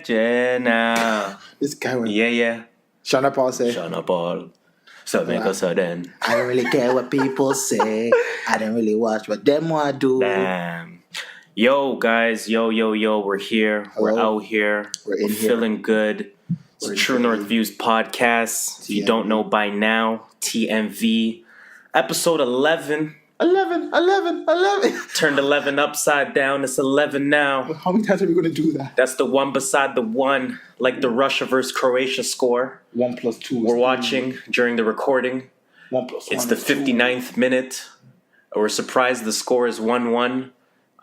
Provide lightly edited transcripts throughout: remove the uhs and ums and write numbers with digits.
now. This guy went. Yeah. Sean Paul say. Sean Paul. So make us sudden. I don't really care what people say. I don't really watch what them want to do. Damn. Yo, guys. Yo. We're here. Hello. We're out here. We're in here. Feeling good. It's True North Views podcast. If you don't know by now, TNV. Episode 11. 11. Turned 11 upside down. It's 11 now. How many times are we going to do that? That's the one beside the one, like the Russia versus Croatia score. 1 + 2. We're watching during the recording. 1 + 1. It's the 59th minute. We're surprised the score is 1-1.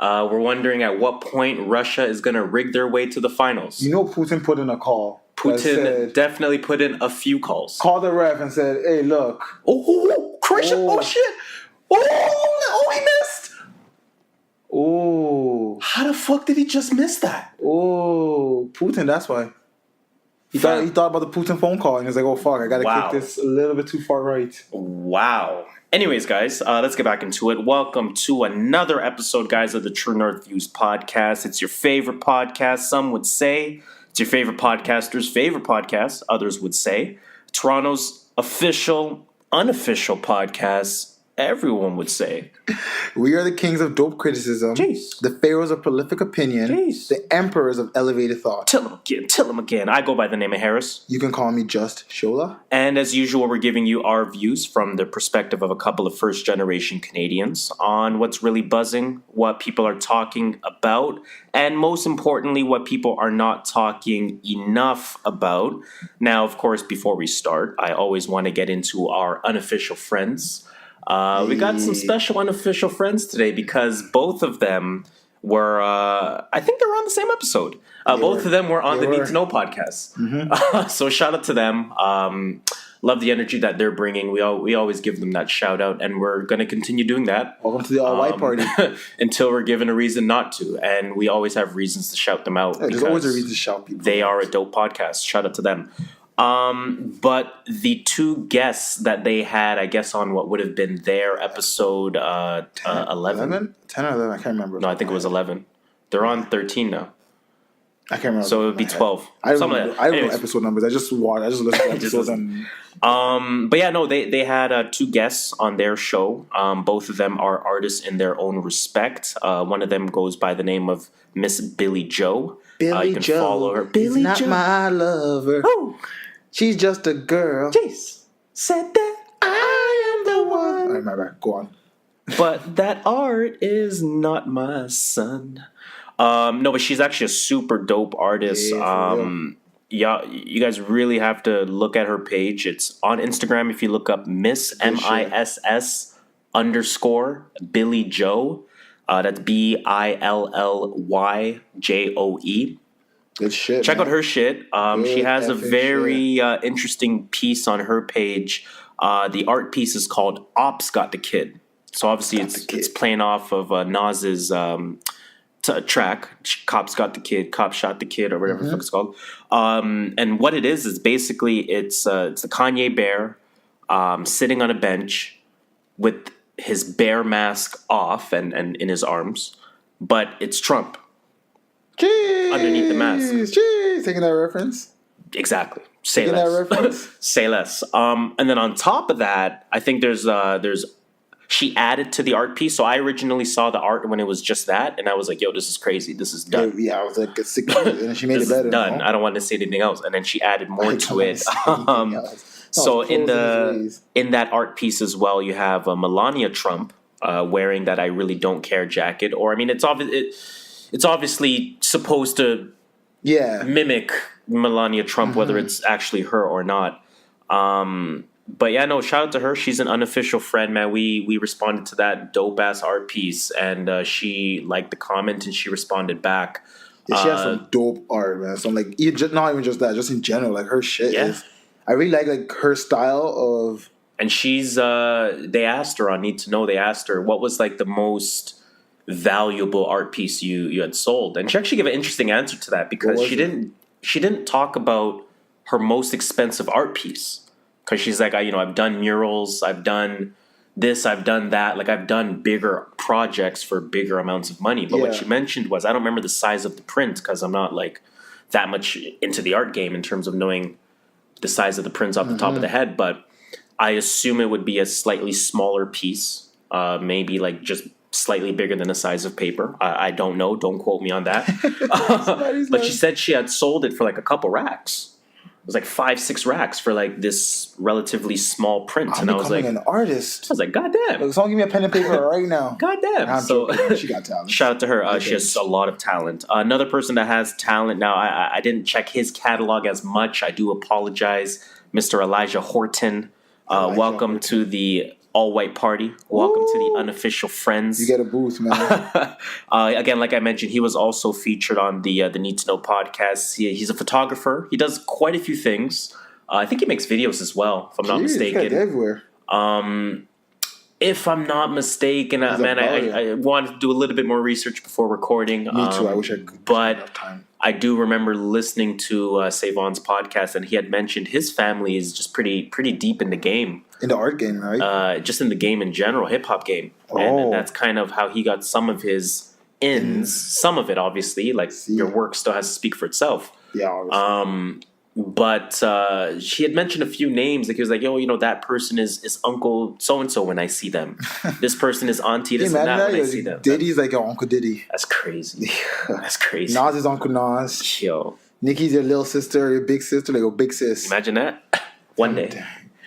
We're wondering at what point Russia is going to rig their way to the finals. You know Putin put in a call. Putin definitely put in a few calls. Called the ref and said, hey, look. Oh, Croatia. Oh, shit. Oh, he missed. Oh. How the fuck did he just miss that? Oh, Putin, that's why. He thought about the Putin phone call and he was like, oh, fuck, I got to kick this a little bit too far right. Wow. Anyways, guys, let's get back into it. Welcome to another episode, guys, of the True North Views podcast. It's your favorite podcast, some would say. It's your favorite podcaster's favorite podcast, others would say. Toronto's official, unofficial podcast, everyone would say. We are the kings of dope criticism. Jeez. The Pharaohs of Prolific Opinion. Jeez. The emperors of elevated thought. Tell him again. I go by the name of Harris. You can call me JustShola. And as usual, we're giving you our views from the perspective of a couple of first-generation Canadians on what's really buzzing, what people are talking about, and most importantly, what people are not talking enough about. Now, of course, before we start, I always want to get into our unofficial friends. We got some special unofficial friends today because both of them were, I think they were on the same episode. Both of them were on the Need to Know podcast. Mm-hmm. So shout out to them. Love the energy that they're bringing. We always give them that shout out, and we're going to continue doing that. Welcome to the all-white party. Until we're given a reason not to. And we always have reasons to shout them out. Yeah, there's always a reason to shout people. They are a dope podcast. Shout out to them. But the two guests that they had, I guess, on what would have been their episode 11? 10 or 11? I can't remember. No, I think it was 11. They're on 13 now. I can't remember. So it would be 12. I don't know episode numbers. I just listened to episodes. But yeah, no, they had two guests on their show. Both of them are artists in their own respect. One of them goes by the name of Miss Billy Joe. Billy you can Joe follow her. Billy is not Joe. My lover. Oh. She's just a girl. Jeez. Said that I am the one. All right, my bad. Go on. But that art is not my son. No, but she's actually a super dope artist. Yeah, you guys really have to look at her page. It's on Instagram. If you look up Miss MISS _Billy Joe, that's BILLYJOE. Good shit. Check out her shit. She has a very interesting piece on her page. The art piece is called "Ops Got the Kid." So obviously it's playing off of Nas's track, "Cops Got the Kid," "Cops Shot the Kid," or whatever the fuck it's called. And what it is basically it's the Kanye bear sitting on a bench with his bear mask off and in his arms, but it's Trump. Jeez, underneath the mask. Jeez, taking that reference. Exactly. Say taking less. That reference. Say less. And then on top of that, I think there's she added to the art piece. So I originally saw the art when it was just that, and I was like, "Yo, this is crazy. This is done." Yeah, I was like, "It's sick," and then she made it better. Done. I don't want to say anything else. And then she added more to it. So in that art piece as well, you have Melania Trump wearing that "I Really Don't Care" jacket, or I mean, it's obviously supposed to mimic Melania Trump, whether it's actually her or not. But yeah, no, shout out to her. She's an unofficial friend, man. We responded to that dope ass art piece, and she liked the comment and she responded back. Yeah, she has some dope art, man. So I'm like, not even just that, just in general, like her shit is. I really like her style of. And she's. They asked her on Need to Know. They asked her what was like the most valuable art piece you had sold, and she actually gave an interesting answer to that because she didn't talk about her most expensive art piece. Because she's like, I've done murals, I've done this, I've done that. Like, I've done bigger projects for bigger amounts of money. But what she mentioned was, I don't remember the size of the print because I'm not, like, that much into the art game in terms of knowing the size of the prints off the top of the head, but I assume it would be a slightly smaller piece, maybe like just slightly bigger than the size of paper. I don't know. Don't quote me on that. But she said she had sold it for like a couple racks. It was like 5-6 racks for like this relatively small print, and I was like, an artist. I was like, God damn! Like, someone give me a pen and paper right now. God damn! So she got talent. Shout out to her. She has a lot of talent. Another person that has talent. Now, I didn't check his catalog as much. I do apologize, Mr. Elijah Horton. Welcome to the all-white party. Welcome to the unofficial friends. You get a booth, man. Again, like I mentioned, he was also featured on the Need to Know podcast. He's a photographer. He does quite a few things. I think he makes videos as well, if I'm not mistaken. Everywhere. If I'm not mistaken, man, I wanted to do a little bit more research before recording. Me too. I wish I could. But I do remember listening to Savon's podcast, and he had mentioned his family is just pretty deep in the game. In the art game, right? Just in the game in general, hip hop game, and that's kind of how he got some of his ins. Some of it, obviously, like your work still has to speak for itself. Yeah. Obviously. But she had mentioned a few names. Like he was like, "Yo, that person is Uncle so and so when I see them. This person is Auntie this and that when I see them." Diddy's like your Uncle Diddy. That's crazy. That's crazy. Nas is Uncle Nas. Yo, Nicki's your little sister, your big sister, like your big sis. Imagine that. One day.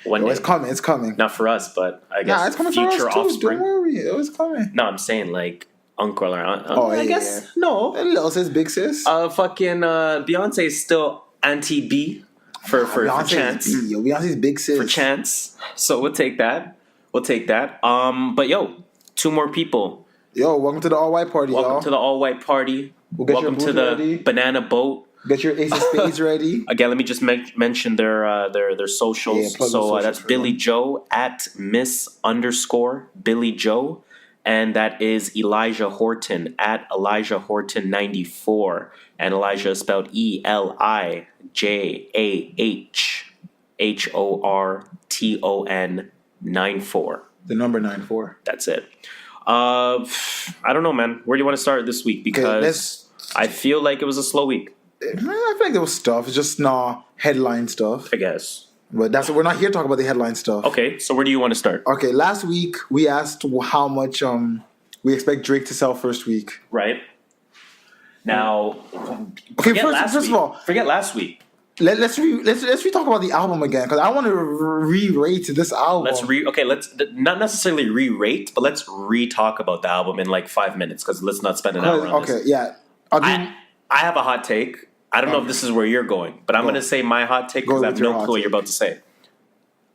It's coming. It's coming. Not for us, but I guess it's coming future for us too. offspring. Don't worry, it's coming. No, I'm saying like uncle or aunt. I guess no. Little sis, big sis. Fucking Beyonce is still Auntie B for chance. Beyonce's big sis for chance. So we'll take that. But yo, 2 more people. Yo, welcome to the all white party. Welcome to the all white party. Welcome to the ready. Banana Boat. Get your ace of spades ready. Again, let me just mention their socials. So that's Billy Joe at Miss_Billy Joe. And that is Elijah Horton at Elijah Horton 94. And Elijah is spelled ELIJAHHORTON 94. The number 94. That's it. I don't know, man. Where do you want to start this week? Because I feel like it was a slow week. I feel like there was stuff. It's just headline stuff. I guess. But we're not here to talk about the headline stuff. Okay, so where do you want to start? Okay, last week we asked how much we expect Drake to sell first week. Right. Now, okay. First of all, forget last week. Let's talk about the album again because I want to re-rate this album. Let's not necessarily re-rate, but let's re-talk about the album in like 5 minutes because let's not spend an hour on this. Okay, yeah. I have a hot take. I don't know if this is where you're going, but I'm going to say my hot take because I have no clue what you're about to say.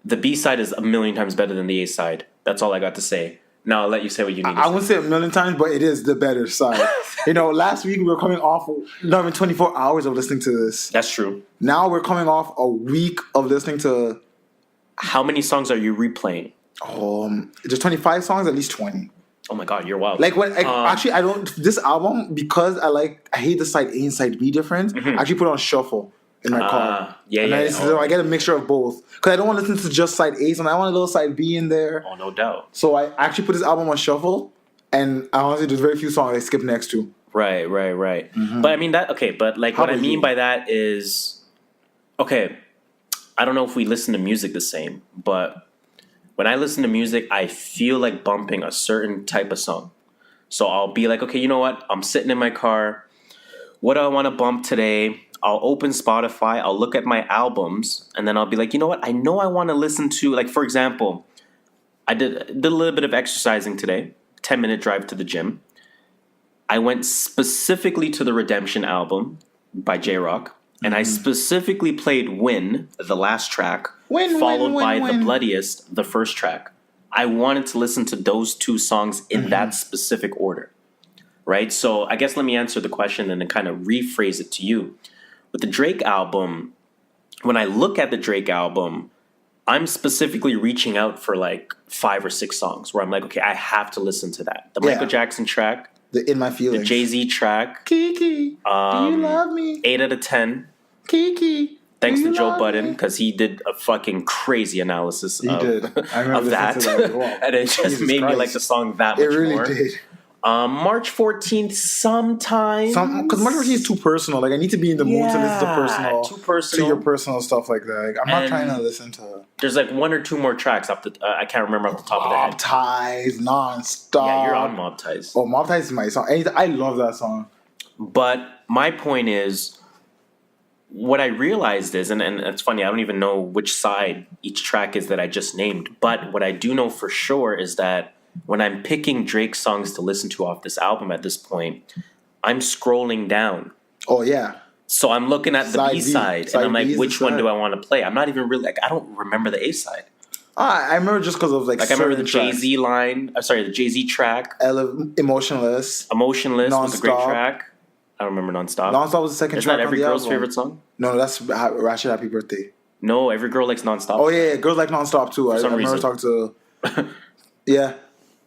The B side is a million times better than the A side. That's all I got to say. Now I'll let you say what you need to say. I wouldn't say a million times, but it is the better side. Last week we were coming off not even 24 hours of listening to this. That's true. Now we're coming off a week of listening to... How many songs are you replaying? There's 25 songs, at least 20. Oh my God, you're wild. Like when actually I don't this album because I hate the side A and side B difference. I actually put it on shuffle in my car. So I get a mixture of both because I don't want to listen to just side A, so I want a little side B in there. Oh, no doubt. So I actually put this album on shuffle, and I honestly there's very few songs I skip next to. Right. But I mean that okay. But like what I mean by that is okay. I don't know if we listen to music the same, but when I listen to music, I feel like bumping a certain type of song. So I'll be like, okay, you know what? I'm sitting in my car. What do I want to bump today? I'll open Spotify. I'll look at my albums. And then I'll be like, you know what? I know I want to listen to, like, for example, I did a little bit of exercising today. 10-minute drive to the gym. I went specifically to the Redemption album by J-Rock. And I specifically played Win, the last track, followed by The Bloodiest, the first track. I wanted to listen to those 2 songs in that specific order, right? So I guess let me answer the question and then kind of rephrase it to you. With the Drake album, when I look at the Drake album, I'm specifically reaching out for like 5 or 6 songs where I'm like, okay, I have to listen to that. The Michael Jackson track. The In My Feelings. The Jay-Z track. Kiki, do you love me? 8 out of 10. Kiki. Thanks to Joe Budden because he did a fucking crazy analysis of that. And it just made me like the song that much more. It really did. March 14th sometime. Because March 14th is too personal. Like, I need to be in the mood to listen too personal. to your personal stuff like that. Like, I'm not trying to listen to... There's like one or two more tracks off the... I can't remember off the top of the head. Mob Ties, Non-Stop. Yeah, you're on Mob Ties. Oh, Mob Ties is my song. I love that song. But my point is, what I realized is, and it's funny, I don't even know which side each track is that I just named, but what I do know for sure is that when I'm picking Drake songs to listen to off this album at this point, I'm scrolling down. Oh, yeah. So I'm looking at the B-side, and I'm like, which one do I want to play? I'm not even really, like, I don't remember the A-side. I remember just because of, like, I remember the Jay-Z line, the Jay-Z track. Emotionless. Emotionless Non-Stop. was a great track. I don't remember Non-Stop. Non-Stop was the second Isn't track that every on the girl's album. favorite song? No, that's Ratchet Happy Birthday. No, every girl likes Non-Stop. Oh, yeah, girls like Non-Stop, too. I remember talking to... Yeah.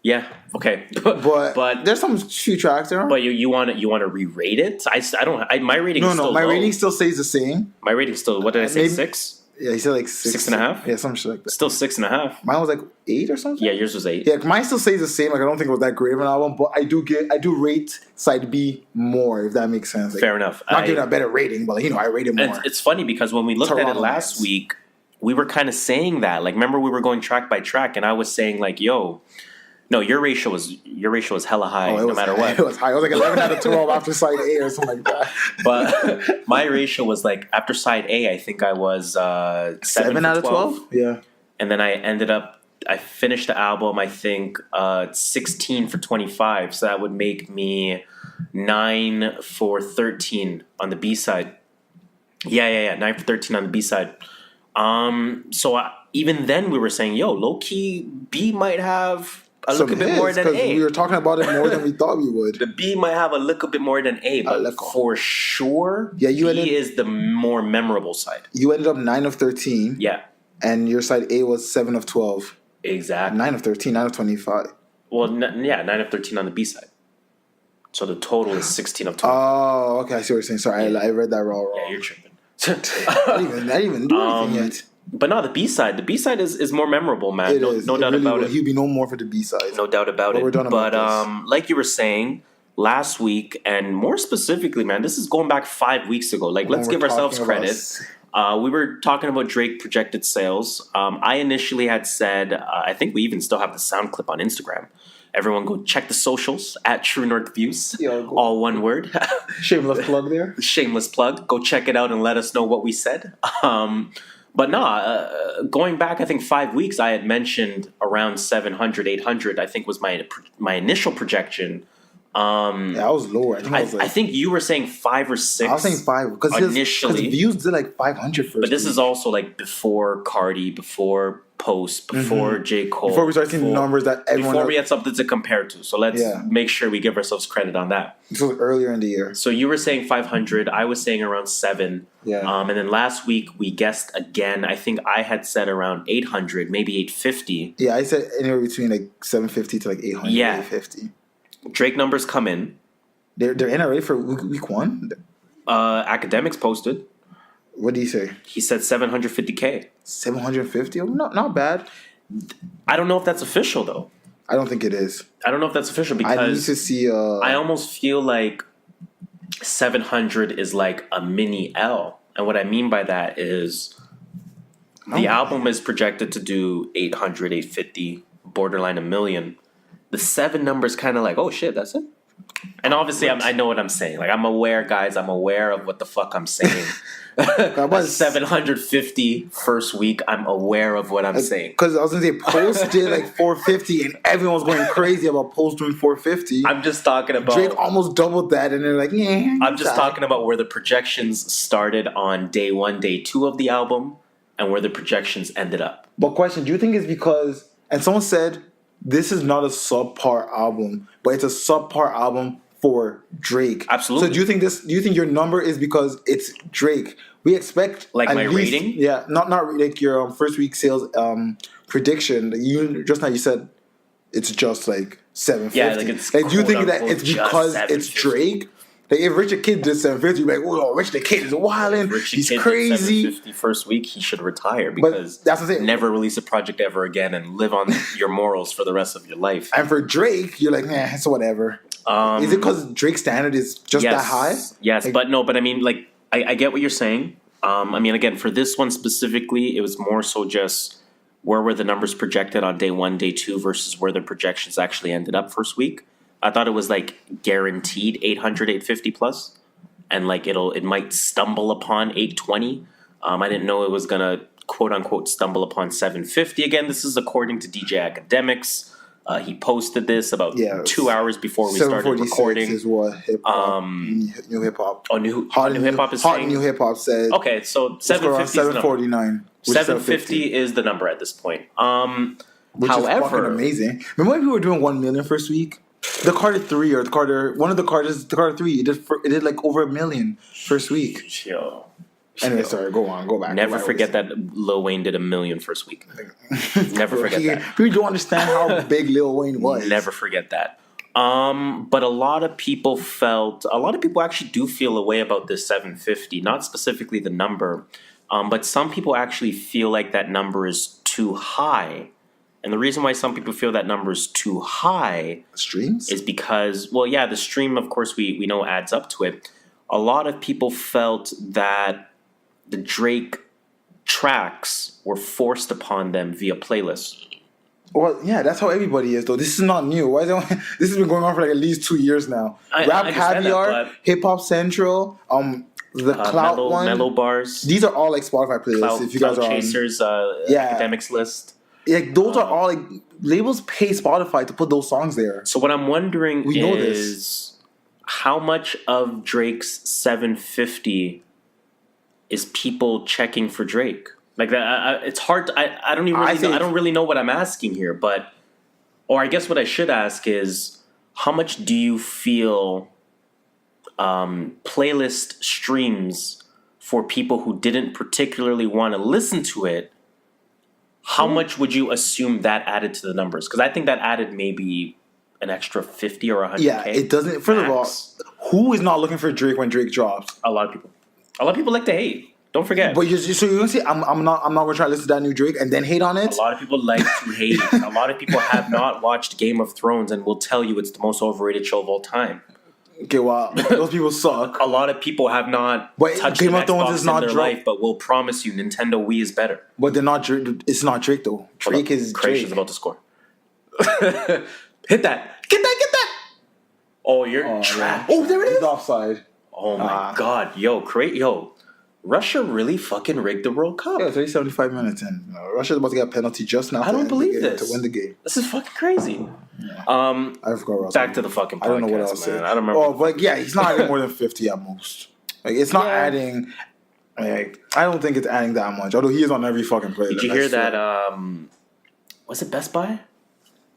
Yeah. Okay. But there's some few tracks there. But you want to re-rate it? I don't. My rating. No, is still my low. rating still stays the same. My rating still. What did I say? Maybe, 6. Yeah, he said like 6 and a half. Yeah, some shit like that. Still 6.5. Mine was like 8 or something. Yeah, yours was 8. Yeah, mine still stays the same. Like, I don't think it was that great of an album, but I do rate side B more, if that makes sense. Like, fair enough. Not giving it a better rating, but like, I rate it more. It's funny because when we looked at it last week, we were kind of saying that. Like, remember we were going track by track, and I was saying like, "Yo, no, your ratio was hella high, no matter what." It was high. It was like 11 out of 12 after side A or something like that. But my ratio was like, after side A, I think I was 7 out of 12. Yeah. And then I finished the album, I think 16 for 25. So that would make me 9 for 13 on the B side. Yeah. 9 for 13 on the B side. So even then we were saying, yo, low key B might have a little bit more than A. We were talking about it more than we thought we would. The B might have a little bit more than A, but for sure, B is the more memorable side. You ended up 9 of 13. Yeah. And your side A was 7 of 12. Exactly. 9 of 13, 9 of 25. Well, 9 of 13 on the B side. So the total is 16 of 12. Oh, okay. I see what you're saying. Sorry, I read that wrong. Yeah, you're tripping. I didn't even do anything yet. But no, the B side is more memorable, man. No doubt about it. He'd be no more for the B side. No doubt about it. We're done about this. Like you were saying last week, and more specifically, man, this is going back 5 weeks ago. Like, let's give ourselves credit. We were talking about Drake projected sales. I initially had said, I think we even still have the sound clip on Instagram. Everyone go check the socials at True North Views. All one word. Shameless plug there. Shameless plug. Go check it out and let us know what we said. But no, going back, I think 5 weeks, I had mentioned around 700, 800, I think was my initial projection. I was lower. I think you were saying 5 or 6. I was saying 5 because initially Views did like 500 first. But this is also like before Cardi, before Post, before J. Cole. Before we start seeing numbers that everyone... Before we had something to compare to. So let's make sure we give ourselves credit on that. This was earlier in the year. So you were saying 500. I was saying around 7. Yeah. And then last week we guessed again. I think I had said around 800, maybe 850. Yeah, I said anywhere between like 750 to like 800, 850. Drake numbers come in. They're in already for week 1? Academics posted. What did he say? He said 750K. 750? Not bad. I don't know if that's official, though. I don't think it is. I don't know if that's official because I need to see. I almost feel like 700 is like a mini L. And what I mean by that is the album is projected to do 800, 850, borderline a million. The 7 number is kind of like, oh shit, that's it? And obviously, I know what I'm saying. Like, I'm aware, guys. I'm aware of what the fuck I'm saying. 750 first week. I'm aware of what I'm saying. Because I was going to say, Post did like 450, and everyone was going crazy about Post doing 450. I'm just talking about... Drake almost doubled that, and they're like, yeah. I'm just talking about where the projections started on day 1, day 2 of the album, and where the projections ended up. But question, do you think it's because... And someone said... This is not a subpar album, but it's a subpar album for Drake. Absolutely. So do you think your number is because it's Drake? We expect like my rating? Yeah, not like your first week sales prediction. You said it's just like 750. Yeah, like it's like, do you think that it's because it's Drake? Drake Like if Richard Kidd did 750, you'd be like, oh, Richard Kidd is wilding. He's crazy. 750 first week, he should retire because that's the thing. Never release a project ever again and live on your morals for the rest of your life. And for Drake, you're like, man, it's whatever. Is it because Drake's standard is just that high? Yes, like, but I mean, like, I get what you're saying. I mean, again, for this one specifically, it was more so just where were the numbers projected on day 1, day 2 versus where the projections actually ended up first week. I thought it was like guaranteed 800, 850 plus, and like it might stumble upon 820. I didn't know it was gonna quote unquote stumble upon 750. Again, this is according to DJ Academics. He posted this about 2 hours before we started recording. Is what new hip hop. Oh, new hip hop is saying. New hip hop said. Okay, so 750 is 749. 750 is the number at this point. Which is fucking amazing. Remember when people were doing 1 million first week? The Carter 3 or the Carter 3, it did like over 1 million first week. Yo. Anyway, sorry, go back. Never forget that Lil Wayne did 1 million first week. Never forget that. People don't understand how big Lil Wayne was. Never forget that. But a lot of people actually do feel a way about this 750, not specifically the number, but some people actually feel like that number is too high. And the reason why some people feel that number is too high streams is because, well, yeah, the stream, of course, we know adds up to it. A lot of people felt that the Drake tracks were forced upon them via playlists. Well, yeah, that's how everybody is, though. This is not new. This has been going on for like at least 2 years now. Rap Caviar, Hip Hop Central, the Clout one, Mellow Bars. These are all like Spotify playlists. If you guys are Chasers, Academics list. Like those are all like labels pay Spotify to put those songs there. So what I'm wondering is how much of Drake's 750 is people checking for Drake? Like that, it's hard. I don't even. Really I don't really know what I'm asking here, or I guess what I should ask is how much do you feel playlist streams for people who didn't particularly want to listen to it? How much would you assume that added to the numbers? Because I think that added maybe an extra 50 or 100K. Yeah, it doesn't. First of all, who is not looking for Drake when Drake drops? A lot of people. A lot of people like to hate. Don't forget. But so you're gonna say I'm not gonna try to listen to that new Drake and then hate on it? A lot of people like to hate. A lot of people have not watched Game of Thrones and will tell you it's the most overrated show of all time. Okay, well, those people suck. A lot of people have not touched Game of Thrones is not in their life, but will promise you Nintendo Wii is better. But they're not. It's not Drake though. Drake is Drake. Crash is about to score. Hit that! Get that! Oh, you're trapped. Oh, there it is. He's offside. Oh my god, yo, Russia really fucking rigged the World Cup. Yeah, 75 minutes in. Russia's about to get a penalty just now. I don't believe this. To win the game. This is fucking crazy. Yeah. I forgot. Back to the fucking podcast, I don't know what else. Man. I don't remember. Oh, but yeah, he's not adding more than 50 at most. Like it's not adding. Like I don't think it's adding that much. Although he is on every fucking playlist. Did you hear that? Was it Best Buy?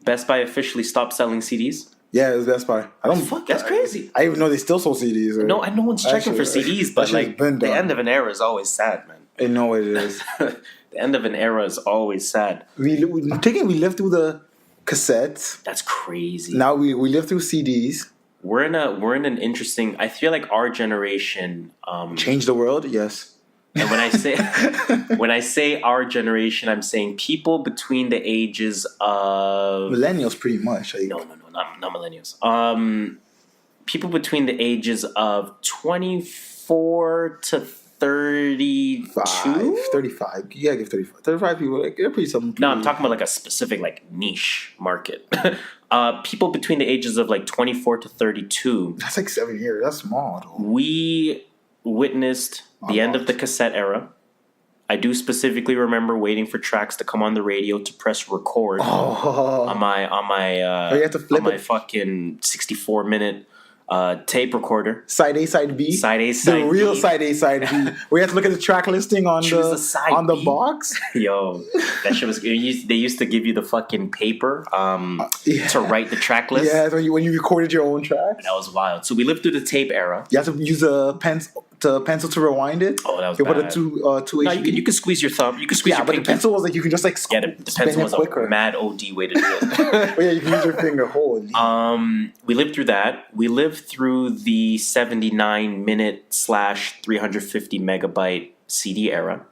Best Buy officially stopped selling CDs. Yeah, it was Best Buy. That's crazy. I even know they still sold CDs. No, I know one's checking for CDs, but like the end of an era is always sad, man. I know it is. The end of an era is always sad. We lived through the cassettes. That's crazy. Now we live through CDs. We're in an interesting. I feel like our generation changed the world. Yes. And when I say our generation, I'm saying people between the ages of millennials, pretty much. Like, no, not millennials. People between the ages of 24 to 32. 35. You gotta give 35. 35 people. Like, they're pretty something. No, I'm talking about like a specific like niche market. People between the ages of like 24 to 32. That's like 7 years. That's small. Though. We witnessed the end of the cassette era. I do specifically remember waiting for tracks to come on the radio to press record on my you have to flip my fucking 64-minute tape recorder. Side A, side B. Side A, side B. The real side A, side B. We have to look at the track listing on the box. Yo, that shit was. They used to give you the fucking paper to write the track list. Yeah, when you recorded your own tracks. That was wild. So we lived through the tape era. You have to use a the pencil to rewind it. Oh, that was you bad. put a two No, HB. you can squeeze your thumb. You can squeeze your but pinky. the pencil was like you can just like the pencil was quicker. a mad OD way to do it. Oh yeah, you can use your finger. Holy. We lived through that. We lived through the 79-minute/350 megabyte CD era.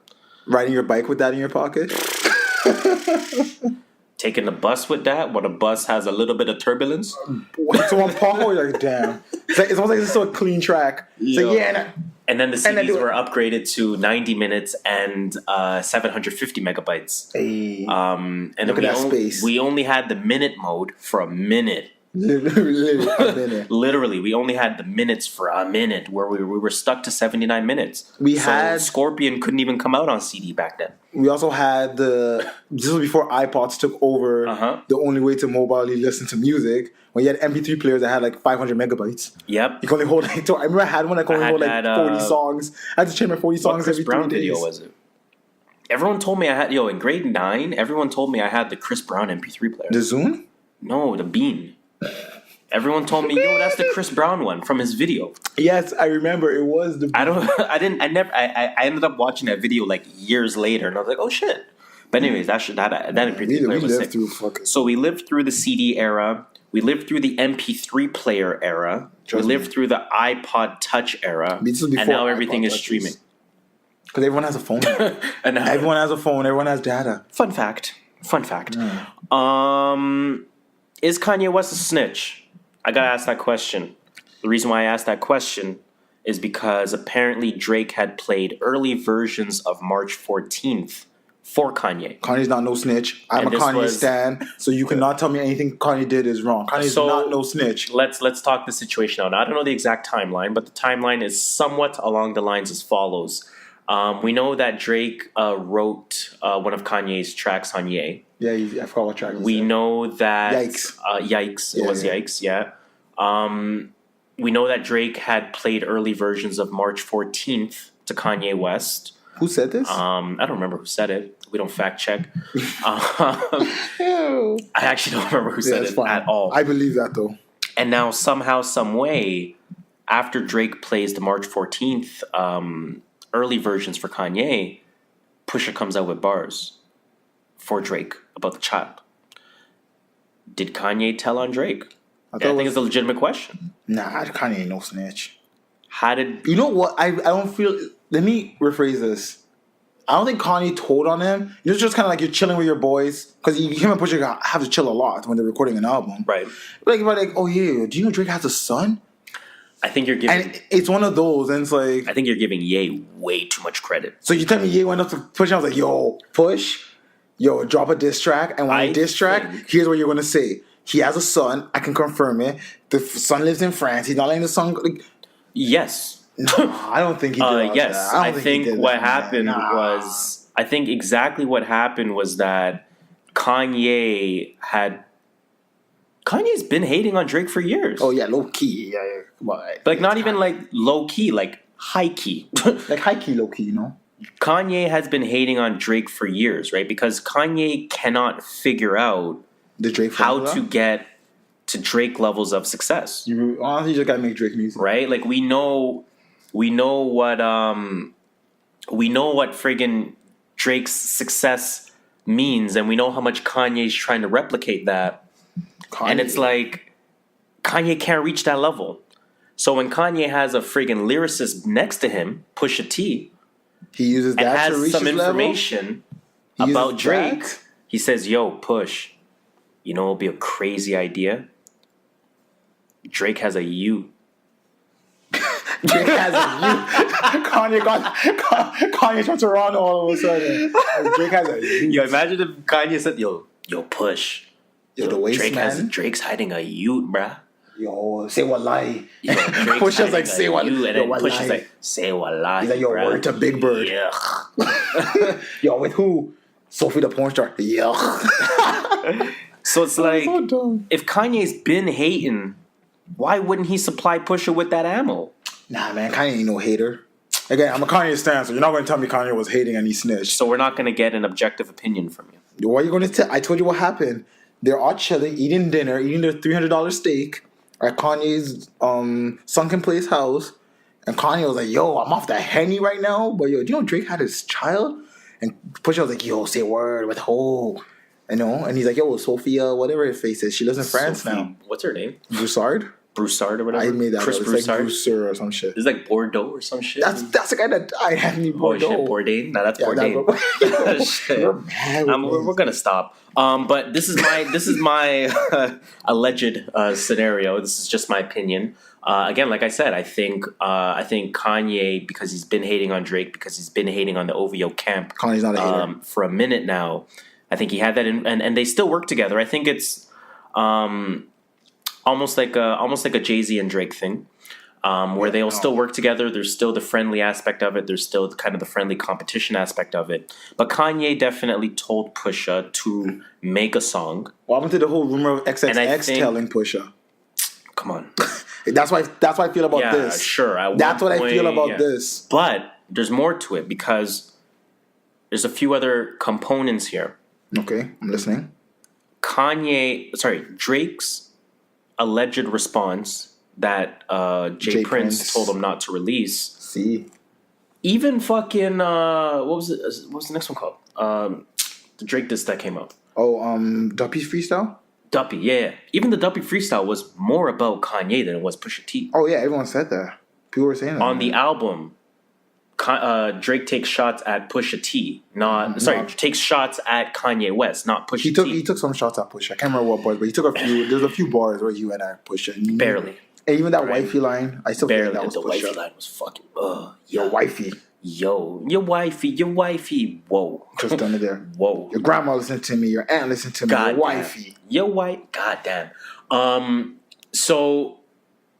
Riding your bike with that in your pocket. Taking the bus with that when a bus has a little bit of turbulence. So on pothole, you're like, damn. It's almost like it's still a clean track. It's like, yeah. And then the CDs were upgraded to 90 minutes and 750 megabytes. Hey, and look at that space. We only had the minute mode for a minute. Literally a minute. Literally, we only had the minutes for a minute, where we were stuck to 79 minutes. Had Scorpion couldn't even come out on CD back then. We also had this was before iPods took over the only way to mobilely listen to music. When you had MP3 players that had like 500 megabytes. Yep. You can only hold like, I remember I had one that could only hold like 40 songs. I had to change my 40 songs every 3 days. What Chris Brown video was it? Everyone told me I had, in grade 9, everyone told me I had the Chris Brown MP3 player. The Zune? No, the Bean. Everyone told me, that's the Chris Brown one from his video. Yes, I remember. It was the Bean. I ended up watching that video like years later, and I was like, oh shit. But anyways, that MP3 player was sick. So we lived through the CD era. We lived through the MP3 player era. We lived through the iPod Touch era. And now everything is streaming. Because everyone has a phone. And everyone has a phone. Everyone has data. Fun fact. Is Kanye West a snitch? I gotta ask that question. The reason why I asked that question is because apparently Drake had played early versions of March 14th for Kanye. Kanye's not no snitch. I'm a Kanye stan, so you cannot tell me anything Kanye did is wrong. Kanye's not no snitch. Let's talk the situation out. Now, I don't know the exact timeline, but the timeline is somewhat along the lines as follows. We know that Drake wrote one of Kanye's tracks on Ye. Yeah, I forgot what track it was. We know that... Yikes. Yikes. It was Yikes, yeah. We know that Drake had played early versions of March 14th to Kanye West. Who said this? I don't remember who said it. We don't fact check. I actually don't remember who said it at all. I believe that though. And now somehow, some way, after Drake plays the March 14th early versions for Kanye, Pusha comes out with bars for Drake about the child. Did Kanye tell on Drake? I think it's a legitimate question. Nah, Kanye ain't no snitch. You know what? I don't feel... Let me rephrase this. I don't think Kanye told on him. It's just kind of like you're chilling with your boys. Because him and Pusha have to chill a lot when they're recording an album. Right. Like, oh yeah, do you know Drake has a son? I think you're giving... And it's one of those, and it's like... I think you're giving Ye way too much credit. So you tell me Ye went up to Push, and I was like, yo, Push, drop a diss track. And when I diss track, here's what you're going to say. He has a son. I can confirm it. The son lives in France. He's not letting the son... Like, yes. No, I don't think he did. Yes, I think what happened was... I think exactly what happened was that Kanye's been hating on Drake for years. Oh, yeah, low-key. Yeah. But like, not even like low-key, like high-key. Like high-key, low-key, you know? Kanye has been hating on Drake for years, right? Because Kanye cannot figure out how to get to Drake levels of success. You honestly just gotta make Drake music, right? Like we know what friggin' Drake's success means, and we know how much Kanye's trying to replicate that. And it's like Kanye can't reach that level. So when Kanye has a friggin' lyricist next to him, Pusha T, he uses that and to has reach some his information about Drake. He says, "Yo, Push, you know, it'll be a crazy idea. Drake has a U." Drake has a U. Kanye from Toronto all of a sudden. Drake has a U. Yo, imagine if Kanye said, "Yo, Push, the waist Drake's hiding a U, bruh." Yo, say what lie. Push is like, say what lie. And then Push is like, say what lie. He's like, yo, word to Big Bird. Yeah. Yo, with who? Sophie the porn star. Yeah. So it's like, if Kanye's been hating, why wouldn't he supply Pusha with that ammo? Nah, man, Kanye ain't no hater. Again, I'm a Kanye stan, so you're not going to tell me Kanye was hating and he snitched. So we're not going to get an objective opinion from you. What are you going to tell? I told you what happened. They're all chilling, eating dinner, eating their $300 steak at Kanye's sunken place house, And Kanye was like, yo, I'm off that Henny right now. But yo, do you know Drake had his child? And Pusha was like, yo, say word with ho. You know? And he's like, yo, Sophia, whatever her face is. She lives in France now. What's her name? Broussard? Broussard or whatever? I made that Chris up. It's Broussard? like Broussard or some shit. It's like Bordeaux or some shit. That's the guy that died. Anthony Bordeaux. Oh shit, Bourdain? No, that's Bourdain. Shit. We're gonna stop. But this is my alleged scenario. This is just my opinion. Again, like I said, I think Kanye, because he's been hating on Drake, because he's been hating on the OVO camp Kanye's not a hater. For a minute now. I think he had that in, and they still work together. I think it's almost like a Jay-Z and Drake thing. Where they'll still work together. There's still the friendly aspect of it. There's still kind of the friendly competition aspect of it. But Kanye definitely told Pusha to make a song. What happened to the whole rumor of XXX telling Pusha? Come on. That's why I feel about this. Sure. That's what I feel about this. But there's more to it because there's a few other components here. Okay, I'm listening. Drake's alleged response that Jay Prince told him not to release. See, even fucking what was it? What was the next one called? The Drake diss that came out. Oh, Duppy's freestyle. Duppy, yeah. Even the Duppy freestyle was more about Kanye than it was Pusha T. Oh yeah, everyone said that. People were saying that. On the album, Drake takes shots at Pusha T. Takes shots at Kanye West, not Pusha T. He took some shots at Pusha. I can't remember what bars, but he took a few. There's a few bars where he went at Pusha. Barely. And even that wifey line, I still barely. think that was The Pusha. wifey line was fucking. Your wifey. Yo, your wifey. Whoa. Just done it there. Whoa. Your grandma listened to me. Your aunt listened to me. Your wifey. Your wife. God damn. So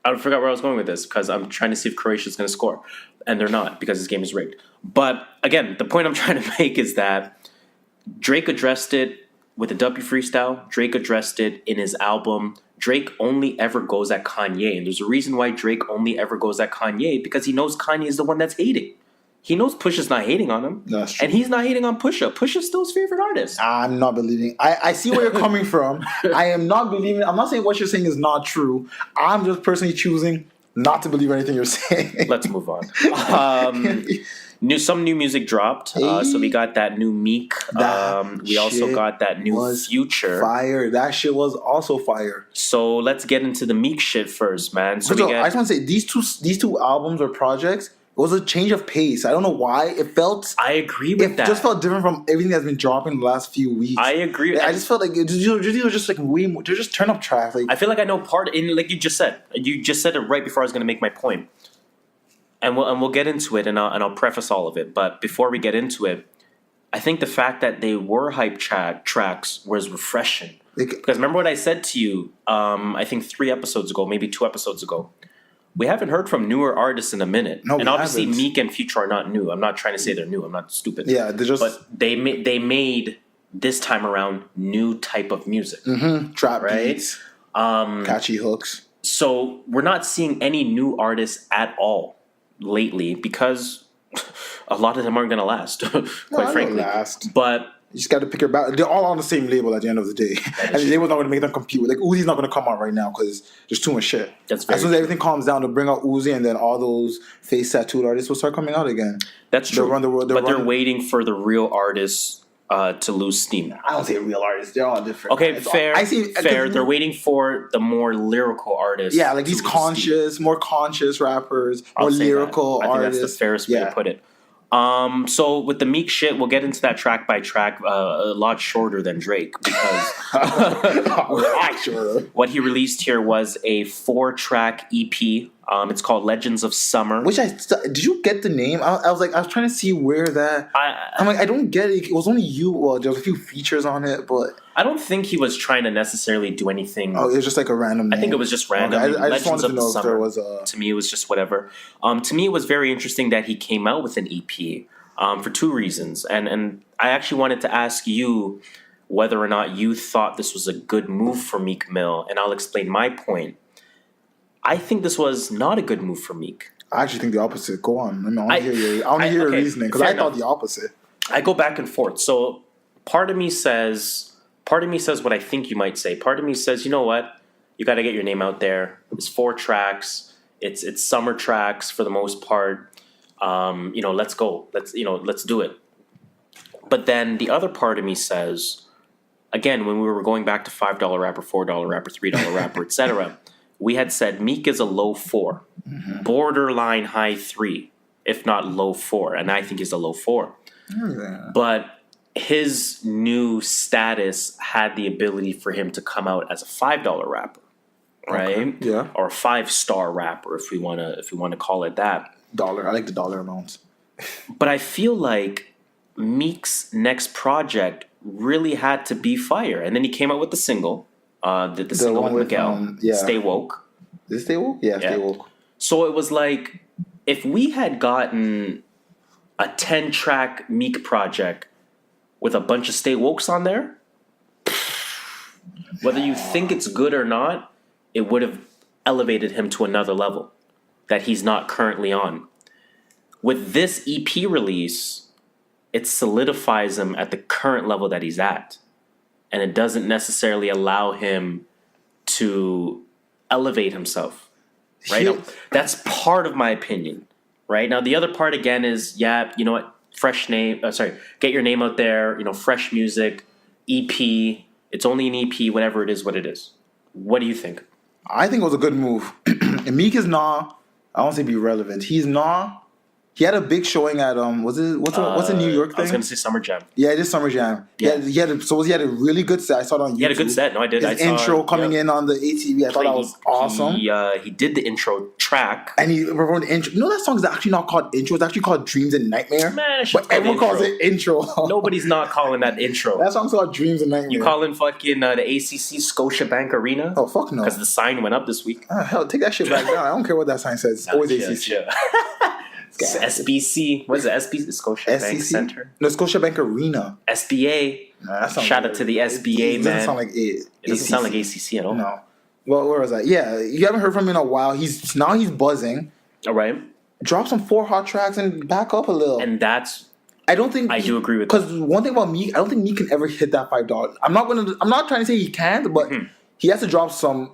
I forgot where I was going with this because I'm trying to see if Croatia's going to score, and they're not because this game is rigged. But again, the point I'm trying to make is that Drake addressed it with the Duppy freestyle. Drake addressed it in his album. Drake only ever goes at Kanye, and there's a reason why Drake only ever goes at Kanye because he knows Kanye is the one that's hating. He knows Pusha's not hating on him. That's true. And he's not hating on Pusha. Pusha's still his favorite artist. I'm not believing. I see where you're coming from. I am not believing. I'm not saying what you're saying is not true. I'm just personally choosing not to believe anything you're saying. Let's move on. Some new music dropped. So we got that new Meek. We also got that new Future. Fire. That shit was also fire. So let's get into the Meek shit first, man. So I just want to say these two albums or projects. It was a change of pace. I don't know why. I agree with that. It just felt different from everything that's been dropping the last few weeks. I agree. I just felt like these were just like way more. They're just turn up tracks. Like, I feel like I know like you just said. You just said it right before I was going to make my point. And we'll get into it, and I'll preface all of it. But before we get into it, I think the fact that they were hype tracks was refreshing. Because remember what I said to you? I think 3 episodes ago, maybe 2 episodes ago. We haven't heard from newer artists in a minute. No, and obviously haven't. Meek and Future are not new. I'm not trying to say they're new. I'm not stupid. Yeah, they're just... But they made this time around new type of music. Mm-hmm. Trap beats. Catchy hooks. So we're not seeing any new artists at all lately because a lot of them aren't going to last, quite frankly. But... You just got to pick your battle. They're all on the same label at the end of the day. And the label's not going to make them compete. Like, Uzi's not going to come out right now because there's too much shit. As soon as everything calms down, they'll bring out Uzi and then all those face tattooed artists will start coming out again. That's true. They're waiting for the real artists to lose steam. I don't say real artists. They're all different. Okay, fair. Fair. They're waiting for the more lyrical artists. Yeah, like these more conscious rappers, more lyrical artists. I think that's the fairest way to put it. So with the Meek shit, we'll get into that track by track, a lot shorter than Drake because what he released here was a 4-track EP. It's called Legends of Summer. Did you get the name? I was trying to see where that. I'm like, I don't get it. It was only you. Well, there was a few features on it, but I don't think he was trying to necessarily do anything. Oh, it was just like a random name. I think it was just random. Okay, I just wanted to know if there was a... To me, it was just whatever. To me, it was very interesting that he came out with an EP for 2 reasons. And I actually wanted to ask you whether or not you thought this was a good move for Meek Mill, and I'll explain my point. I think this was not a good move for Meek. I actually think the opposite. Go on. I want to hear your reasoning because I thought the opposite. I go back and forth. So part of me says what I think you might say. Part of me says, you know what? You got to get your name out there. It's 4 tracks. It's summer tracks for the most part. Let's go. Let's do it. But then the other part of me says, again, when we were going back to $5 rapper, $4 rapper, $3 rapper, etc., we had said Meek is a low 4, borderline high 3, if not low 4, and I think he's a low 4. Yeah. But his new status had the ability for him to come out as a $5 rapper, right? Okay. Yeah. Or a 5-star rapper, if we want to call it that. Dollar. I like the dollar amounts. But I feel like Meek's next project really had to be fire, and then he came out with the single, the single with Miguel, Stay Woke. Did it Stay Woke? Yeah, Stay Woke. So it was like, if we had gotten a 10-track Meek project with a bunch of Stay Wokes on there, whether you think it's good or not, it would have elevated him to another level that he's not currently on. With this EP release, it solidifies him at the current level that he's at. And it doesn't necessarily allow him to elevate himself. Right? Now, that's part of my opinion. Right? Now, the other part, again, is, you know what? Fresh name. Get your name out there. Fresh music, EP. It's only an EP, whatever it is, what it is. What do you think? I think it was a good move. And Meek is not, I don't say be relevant. He's not. He had a big showing at what's the New York thing? I was gonna say Summer Jam. Yeah, it is Summer Jam. Yeah. He had a really good set. I saw it on YouTube. He had a good set. No, I did. His intro coming in on the ATV. I thought that was awesome. He did the intro track, and he performed the intro. You know that song is actually not called intro. It's actually called Dreams and Nightmare. Man, but everyone calls it intro. Nobody's not calling that intro. That song's called Dreams and Nightmare. You calling fucking the ACC Scotiabank Arena? Oh fuck no! Because the sign went up this week. Hell, take that shit back down. I don't care what that sign says. It's always ACC. SBC. What is it? SBC? Scotiabank Center? No, Scotiabank Arena. SBA. Shout out to the SBA, man. It doesn't sound like it doesn't sound like ACC at all. No. Well, where was that? Yeah, you haven't heard from him in a while. He's buzzing. All right. Drop some 4 hot tracks and back up a little. And that's... I don't think... I do agree with that. Because one thing about Meek, I don't think Meek can ever hit that $5. I'm not trying to say he can't, but he has to drop some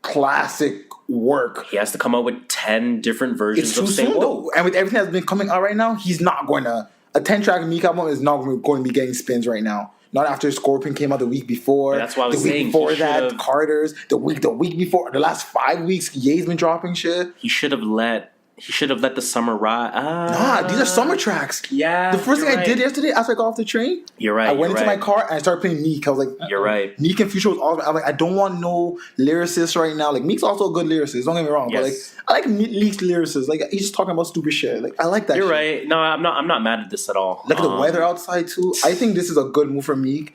classic work. He has to come out with 10 different versions of Stay Woke. And with everything that's been coming out right now, he's not going to... A 10-track Meek album is not going to be getting spins right now. Not after Scorpion came out the week before. That's why I was saying. The week before that, Carter's. The week before. The last 5 weeks, Ye's been dropping shit. He should have let the summer ride. Nah, these are summer tracks. Yeah. The first thing I did yesterday after I got off the train, you're right. I went into my car and I started playing Meek. I was like, you're right. Meek and Future was all. I'm like, I don't want no lyricist right now. Like Meek's also a good lyricist. Don't get me wrong, but like I like Meek's lyricist. Like he's just talking about stupid shit. Like I like that. You're shit. right. No, I'm not mad at this at all. Look at the weather outside too. I think this is a good move for Meek.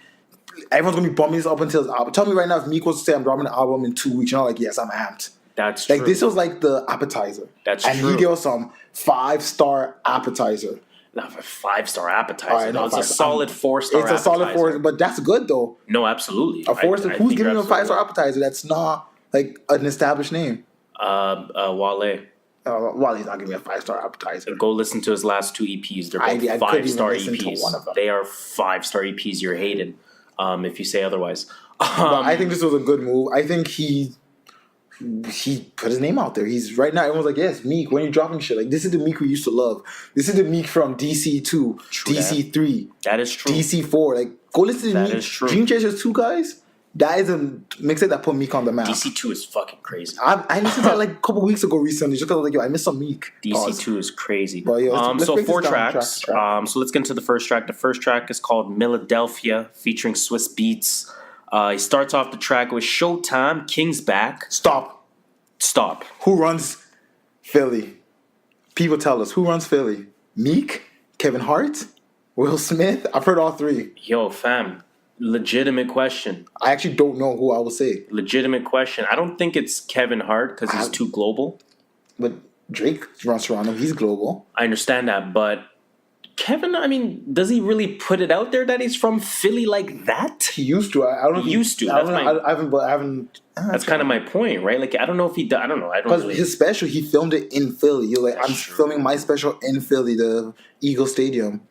Everyone's gonna be bumping this up until his album. Tell me right now if Meek was to say I'm dropping an album in 2 weeks, you're not like, yes, I'm amped. That's true. Like this was like the appetizer. That's and true. And he gave us some 5-star appetizer. Not a 5-star appetizer. Right, no, it's a solid 4-star appetizer. It's a solid 4, but that's good though. No, absolutely. A 4-star. Who's giving him a 5-star appetizer? That's not like an established name. Wale. Wale's not giving me a 5-star appetizer. Go listen to his last 2 EPs. They're both 5-star EPs. They are 5-star EPs. You're hated. If you say otherwise. But I think this was a good move. I think he put his name out there. He's right now. Everyone's like, yes, Meek. When are you dropping shit? Like this is the Meek we used to love. This is the Meek from DC 2, DC 3. That is true. DC 4. Like go listen to Meek. That is true. Dream Chasers 2 guys. That is a mixtape that put Meek on the map. DC 2 is fucking crazy. I listened to that like a couple weeks ago recently just because I was like, yo, I missed some Meek. DC 2 is crazy. But, yo, so 4 tracks. So let's get into the first track. The first track is called Philadelphia featuring Swiss Beats. He starts off the track with Showtime, King's Back. Stop. Who runs Philly? People tell us. Who runs Philly? Meek? Kevin Hart? Will Smith? I've heard all 3. Yo, fam. Legitimate question. I actually don't know who I will say. Legitimate question. I don't think it's Kevin Hart because he's too global. But Drake runs Toronto. He's global. I understand that, but Kevin, I mean, does he really put it out there that he's from Philly like that? He used to. I don't know. He used to. I haven't. That's kind of my point, right? Like, I don't know if he. I don't know. Because his special, he filmed it in Philly. You're like, I'm filming my special in Philly, the Eagle Stadium.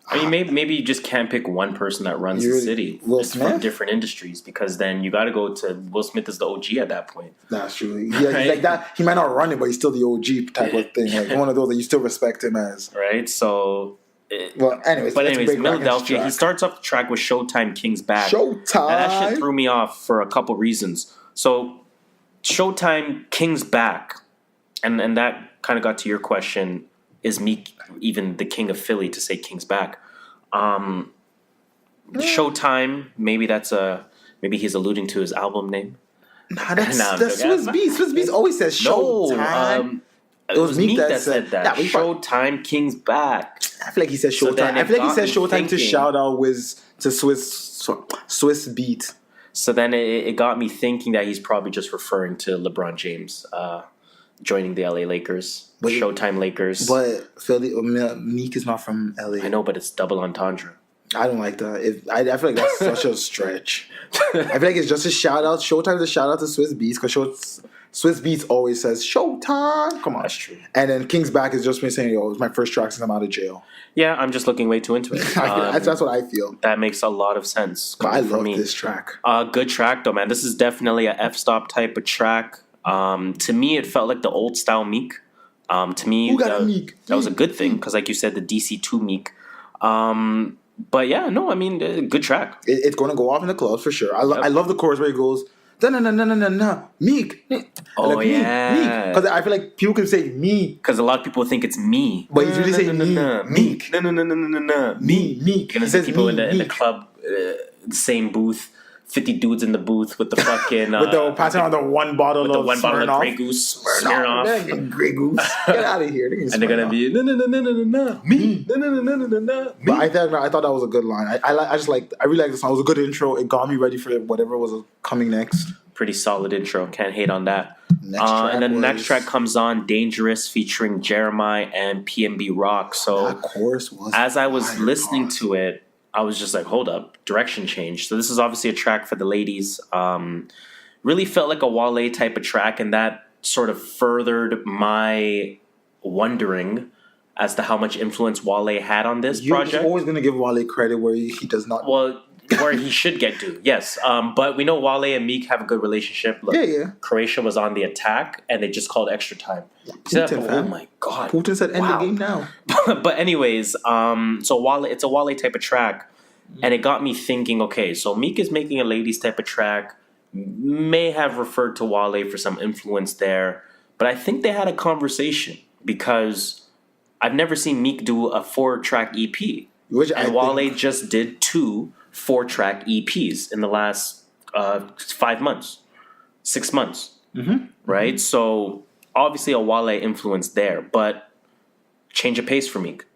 I mean, maybe you just can't pick one person that runs the city. Will Smith? From different industries, because then you got to go to Will Smith is the OG at that point. That's true. Yeah, right? Like that. He might not run it, but he's still the OG type of thing. Like one of those that you still respect him as. Right. So. Anyways, Philadelphia. He starts off the track with Showtime King's Back. Showtime. And that shit threw me off for a couple reasons. So, Showtime King's Back, and that kind of got to your question. Is Meek even the king of Philly to say King's Back? Showtime, maybe he's alluding to his album name. Nah, that's Swizz Beatz. Swizz Beatz always says Showtime. It was Meek that said that. Showtime King's Back. I feel like he said Showtime. I feel like he said Showtime to shout out to Swizz Beatz. So then it got me thinking that he's probably just referring to LeBron James joining the LA Lakers. Showtime Lakers. But Meek is not from LA. I know, but it's double entendre. I don't like that. I feel like that's such a stretch. I feel like it's just a shout out. Showtime's a shout out to Swizz Beatz because Swizz Beatz always says Showtime. Come on. That's true. And then King's Back is just me saying, yo, it's my first track since I'm out of jail. Yeah, I'm just looking way too into it. That's what I feel. That makes a lot of sense. But I love this track. Good track though, man. This is definitely a f-stop type of track. To me, it felt like the old style Meek. To me, Who got a Meek? That was a good thing because, like you said, the DC2 Meek. But yeah, no, I mean, good track. It's going to go off in the clubs for sure. I love the chorus where he goes, no, Meek. Oh, like, yeah. Because I feel like people can say me. Because a lot of people think it's me. But he's really saying Meek. No. Meek. Gonna see people in the club, the same booth. 50 dudes in the booth with the fucking with passing on the one bottle of Grey Goose Smirnoff. Grey Goose, get out of here! And they're gonna be no me no. But I thought that was a good line. I really like the song. It was a good intro. It got me ready for whatever was coming next. Pretty solid intro. Can't hate on that. And then the next track comes on, Dangerous, featuring Jeremiah and PNB Rock. So that chorus was as I was listening to it, I was just like, hold up, direction change. So this is obviously a track for the ladies. Really felt like a Wale type of track, and that sort of furthered my wondering as to how much influence Wale had on this project. You're always going to give Wale credit where he does not. Well, where he should get due, yes. But we know Wale and Meek have a good relationship. Look, yeah. Croatia was on the attack, and they just called extra time. Putin, oh my God. Putin said end the game now. But anyways, so Wale, it's a Wale type of track, and it got me thinking, okay, so Meek is making a ladies type of track, may have referred to Wale for some influence there, but I think they had a conversation because I've never seen Meek do a 4-track EP. Wale just did 2 4-track EPs in the last 5 months, 6 months, right? So obviously a Wale influence there, but change of pace for Meek.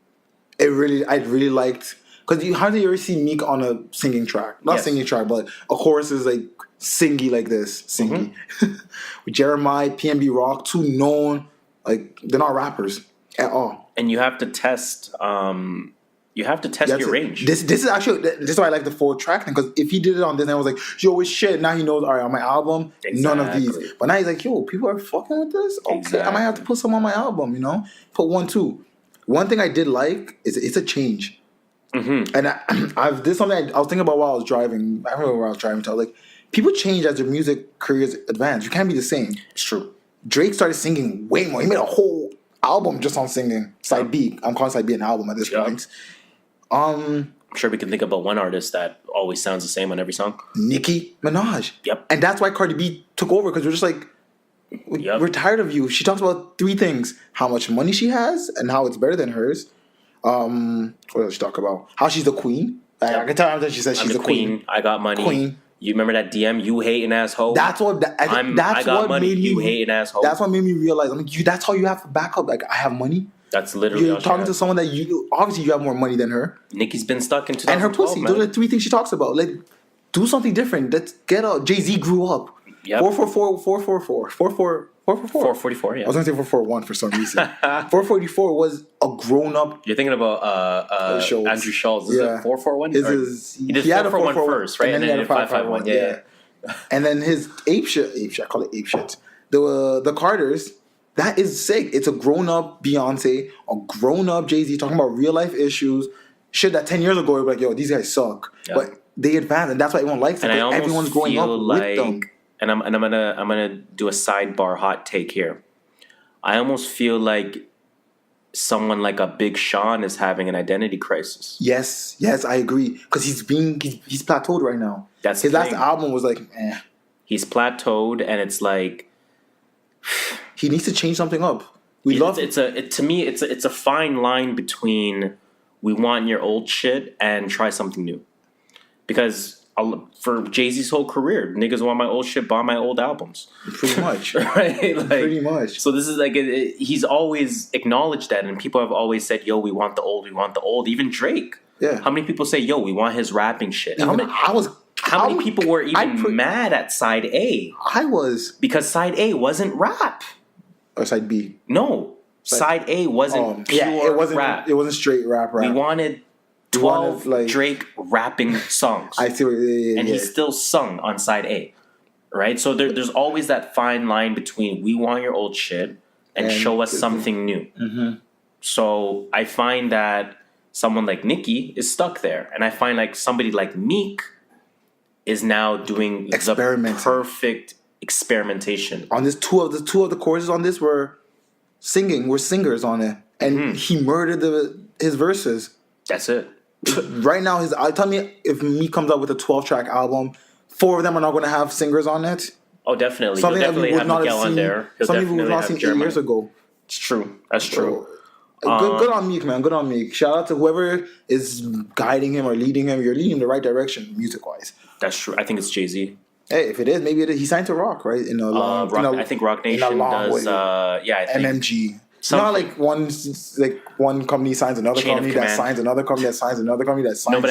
I really liked, because you hardly ever see Meek on a singing track, singing track, but a chorus is like singy like this, singy. With Jeremiah, PNB Rock, 2 known, like they're not rappers at all, and you have to test. You have to test your range. This is why I like the 4-track thing, because if he did it on this and I was like, yo, it's shit. Now he knows, all right, on my album, none of these. But now he's like, yo, people are fucking with this? Okay, I might have to put some on my album, you know? Put 1, 2. One thing I did like is it's a change. And this is something I was thinking about while I was driving. I remember where I was driving to. I was like, people change as their music careers advance. You can't be the same. It's true. Drake started singing way more. He made a whole album just on singing. Side B. I'm calling Side B an album at this point. I'm sure we can think about one artist that always sounds the same on every song. Nicki Minaj. Yep. And that's why Cardi B took over, because we're just like, we're tired of you. She talks about 3 things: how much money she has and how it's better than hers. What else she talk about? How she's the queen. I can tell that she says she's the queen. I got money. Queen. You remember that DM? You hating asshole. That's what. I got money. You hating asshole. That's what made me realize. I'm like, that's how you have to back up. Like, I have money. That's literally. You're talking to someone that obviously you have more money than her. Nicki's been stuck in 2012, and her pussy. Man. Those are the 3 things she talks about. Like, do something different. Let's get out. Jay-Z grew up. Yep. 444. Yeah. I was gonna say 441 for some reason. 444 was a grown up. You're thinking about Andrew Schultz. Is it 441? He did 441 first, right? And then he had a 551. Yeah. And then his ape shit. I call it ape shit. The Carters. That is sick. It's a grown up Beyonce, a grown up Jay-Z talking about real life issues. shit that 10 years ago we were like, yo, these guys suck. Yeah. But they advance, and that's why everyone likes it. And everyone's growing up with them. And I'm gonna do a sidebar hot take here. I almost feel like someone like a Big Sean is having an identity crisis. Yes, I agree. Because he's plateaued right now. That's his last album was like, eh. He's plateaued, and it's like he needs to change something up. To me, it's a fine line between we want your old shit and try something new. Because for Jay-Z's whole career, niggas want my old shit, buy my old albums. Pretty much. Right? Like, pretty much. So this is like, he's always acknowledged that, and people have always said, yo, we want the old. Even Drake. Yeah. How many people say, yo, we want his rapping shit? How many people were even mad at Side A? I was. Because Side A wasn't rap. Or Side B? No. Side A wasn't pure rap. It wasn't straight rap. We wanted 12 Drake rapping songs. I see what and he still sung on Side A. Right? So there's always that fine line between we want your old shit and show us something new. Mm-hmm. So I find that someone like Nicki is stuck there. And I find like somebody like Meek is now doing the perfect experimentation. On this, two of the choruses on this were singers on it. And he murdered his verses. That's it. Right now, tell me if Meek comes out with a 12-track album, 4 of them are not going to have singers on it. Oh, definitely. Something that we would not have seen. Something we would not seen 8 years ago. It's true. That's true. Good on Meek, man. Good on Meek. Shout out to whoever is guiding him or leading him. You're leading him the right direction, music-wise. That's true. I think it's Jay-Z. Hey, if it is, maybe he signed to Rock, right? I think Rock Nation does. I think MMG. Not like one company signs another company that signs another company that signs another company that signs. No, but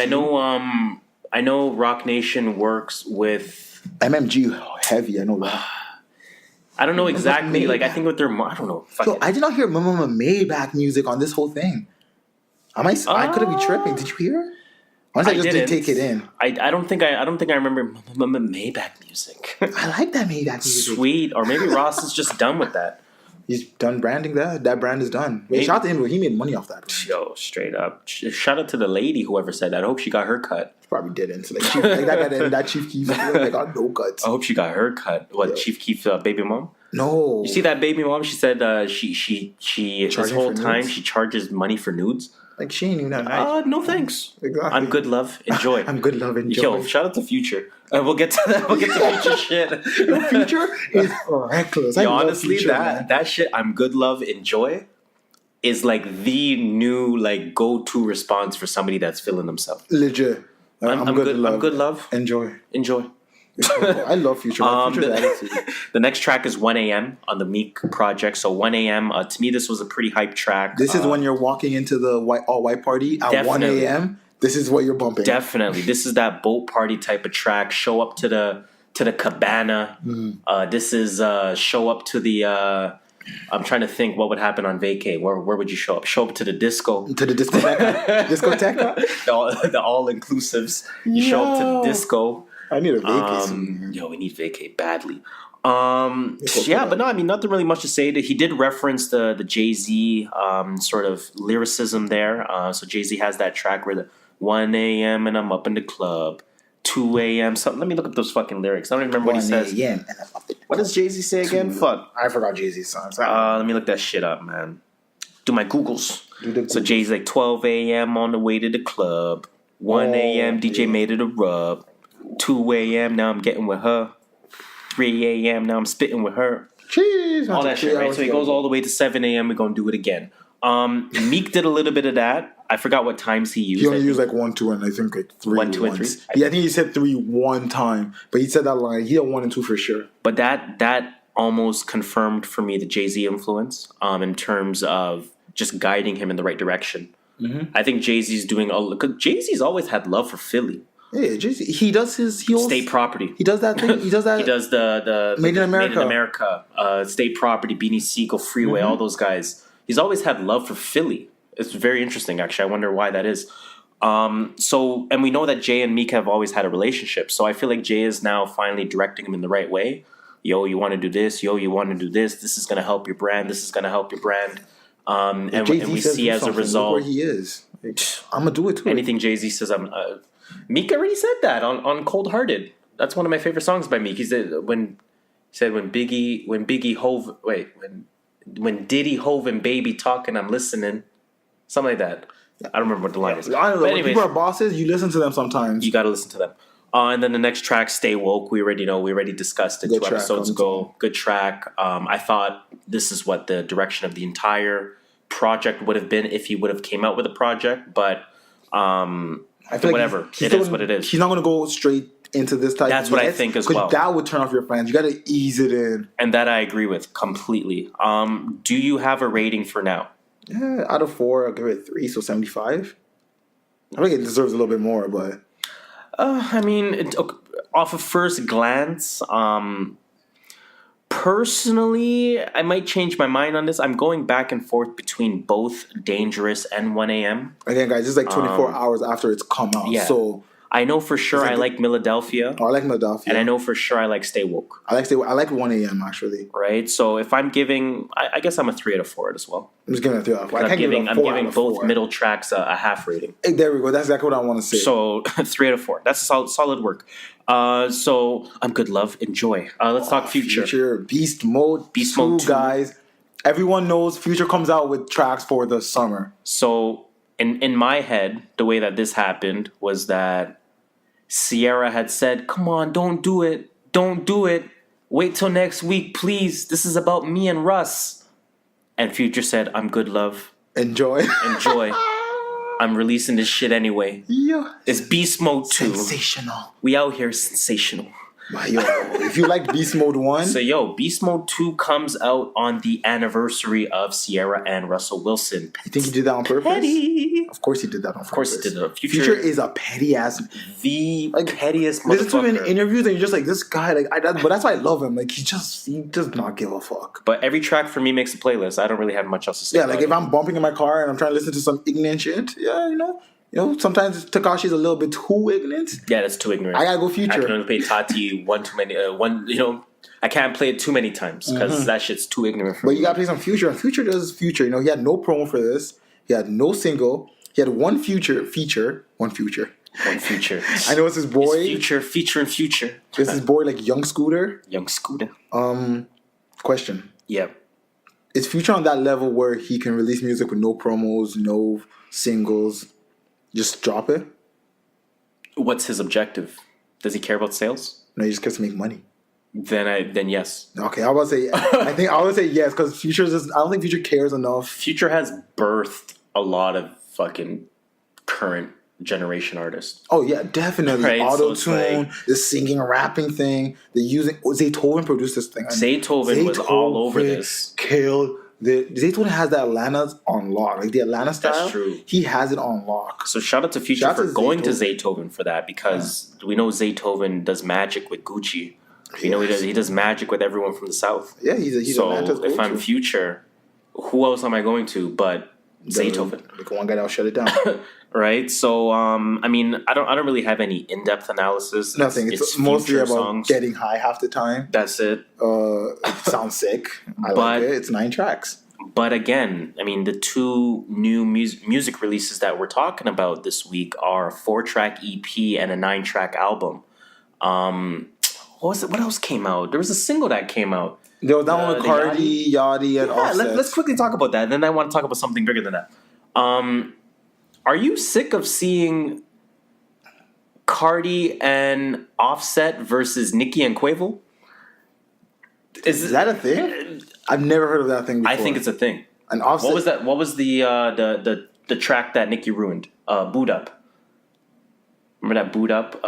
I know Rock Nation works with MMG heavy. I know that. I don't know exactly. Like I think with their, I don't know. So I did not hear Maybach music on this whole thing. I could be tripping. Did you hear? I just didn't take it in. I don't think I remember Maybach music. I like that Maybach music. Sweet, or maybe Ross is just done with that. He's done branding that. That brand is done. Wait, shout out to him. He made money off that. Yo, straight up. Shout out to the lady, whoever said that. I hope she got her cut. She probably didn't. That Chief Keef, they got no cuts. I hope she got her cut. What, Chief Keef's baby mom? No. You see that baby mom? She said she this whole time she charges money for nudes. Like she ain't even that nice. No thanks. Exactly. I'm good, love. Enjoy. I'm good, love. Enjoy. Yo, shout out to Future. We'll get to that. We'll get to Future shit. The Future is reckless. Yo, honestly, Future, that shit, I'm good, love, enjoy, is like the new go-to response for somebody that's feeling themselves. Legit. I'm good, love. I'm good, love. Enjoy. I love Future. The next track is 1 a.m. on the Meek project. So 1 a.m. To me, this was a pretty hype track. This is when you're walking into the all-white party at 1 a.m. This is what you're bumping. Definitely. This is that boat party type of track. Show up to the cabana. This is show up to the... I'm trying to think what would happen on vacay. Where would you show up? Show up to the disco. To the discoteca? The all-inclusives. You show up to the disco. I need a vacay. Yo, we need vacay badly. But no, I mean, nothing really much to say. He did reference the Jay-Z sort of lyricism there. So Jay-Z has that track where the 1 a.m. and I'm up in the club. 2 a.m. Something. Let me look up those fucking lyrics. I don't even remember what he says. What does Jay-Z say again? Fuck. I forgot Jay-Z's songs. Let me look that shit up, man. Do my Googles. So Jay-Z's like 12 a.m. on the way to the club. 1 a.m. DJ made it a rub. 2 a.m. now I'm getting with her. 3 a.m. now I'm spitting with her. Jeez. All that shit, right? So he goes all the way to 7 a.m. We're going to do it again. Meek did a little bit of that. I forgot what times he used. He only used 1, 2, and I think 3. 1, 2, and 3? Yeah, I think he said 3 one time. But he said that line. He had 1 and 2 for sure. But that almost confirmed for me the Jay-Z influence in terms of just guiding him in the right direction. Mm-hmm. I think Jay-Z's doing... Because Jay-Z's always had love for Philly. Yeah, Jay-Z, he does his... State property. He does that thing. He does that... He does the Made in America. Made in America. State property, Beanie Siegel, Freeway, all those guys. He's always had love for Philly. It's very interesting, actually. I wonder why that is. And we know that Jay and Meek have always had a relationship. So I feel like Jay is now finally directing him in the right way. Yo, you want to do this. Yo, you want to do this. This is going to help your brand. This is going to help your brand. And we see as a result... Look where he is. Like, I'm gonna do it too. Anything Jay-Z says, Meek already said that on Cold Hearted. That's one of my favorite songs by Meek. He said when Diddy, Hove, and Baby talking, I'm listening. Something like that. I don't remember what the line is. I don't know. When people are bosses, you listen to them sometimes. You got to listen to them. And then the next track, Stay Woke, we already know. We already discussed it 2 episodes ago. Good track. I thought this is what the direction of the entire project would have been if he would have came out with a project. But I feel whatever. Like it is what it is. He's not going to go straight into this type. That's what I think as well. That would turn off your fans. You got to ease it in. And that I agree with completely. Do you have a rating for now? Yeah, out of 4, I'll give it 3, so 75. I think it deserves a little bit more, but I mean, off of first glance, personally, I might change my mind on this. I'm going back and forth between both Dangerous and 1 a.m. Again, guys, it's like 24 hours after it's come out. Yeah. So I know for sure I like Philadelphia. Oh, I like Philadelphia. And I know for sure I like Stay Woke. I like 1 a.m. actually. Right? So if I'm giving, I guess I'm a 3 out of 4 as well. I'm just giving a 3 out of 4. I'm giving both middle tracks a half rating. Hey, there we go. That's exactly what I want to say. So 3 out of 4. That's solid work. So I'm good, love. Enjoy. Let's talk Future. Future, Beast Mode 2, guys. Everyone knows Future comes out with tracks for the summer. So in my head, the way that this happened was that Sierra had said, come on, don't do it. Don't do it. Wait till next week, please. This is about me and Russ. And Future said, I'm good, love. Enjoy. I'm releasing this shit anyway. Yeah. It's Beast Mode 2. Sensational. We out here sensational. Yo, if you like Beast Mode 1. So, Beast Mode 2 comes out on the anniversary of Sierra and Russell Wilson. You think he did that on purpose? Petty. Of course he did that on purpose. Of course he did it. Future is a petty ass. The pettiest motherfucker. Listen to him in interviews and you're just like, this guy, but that's why I love him. Like, he does not give a fuck. But every track for me makes a playlist. I don't really have much else to say. Yeah, like if I'm bumping in my car and I'm trying to listen to some ignorant shit, yeah, sometimes Tekashi's a little bit too ignorant. Yeah, that's too ignorant. I gotta go Future. I can only play Tati one too many. I can't play it too many times because that shit's too ignorant for me. But you gotta play some Future, and Future does Future. He had no promo for this. He had no single. He had one Future feature. One Future. I know it's his boy. It's Future. It's his boy, like Young Scooter. Question. Yeah. Is Future on that level where he can release music with no promos, no singles? Just drop it? What's his objective? Does he care about sales? No, he just cares to make money. Then yes. Okay, I was say I would say yes because I don't think Future cares enough. Future has birthed a lot of fucking current generation artists. Oh yeah, definitely. Right? Auto-tune, the singing, rapping thing. They're using Zaytoven produced this thing. Zaytoven was all over this. Killed. Zaytoven has the Atlanta on lock. Like the Atlanta style. That's true. He has it on lock. So shout out to Future for going to Zaytoven for that because we know Zaytoven does magic with Gucci. We know he does magic with everyone from the South. Yeah, he's so if I'm Future, who else am I going to but Zaytoven? Like one guy that'll shut it down. Right? So I mean, I don't really have any in-depth analysis. Nothing. It's mostly about songs. Getting high half the time. That's it. It sounds sick. I like it. It's 9 tracks. But again, I mean, the 2 new music releases that we're talking about this week are a 4-track EP and a 9-track album. What was it? What else came out? There was a single that came out. There was that one with Cardi, Yachty, and Offset. Let's quickly talk about that. And then I want to talk about something bigger than that. Are you sick of seeing Cardi and Offset versus Nicki and Quavo? Is that a thing? I've never heard of that thing before. I think it's a thing. And Offset. What was that? What was the track that Nicki ruined? Boot Up. Remember that Boot Up?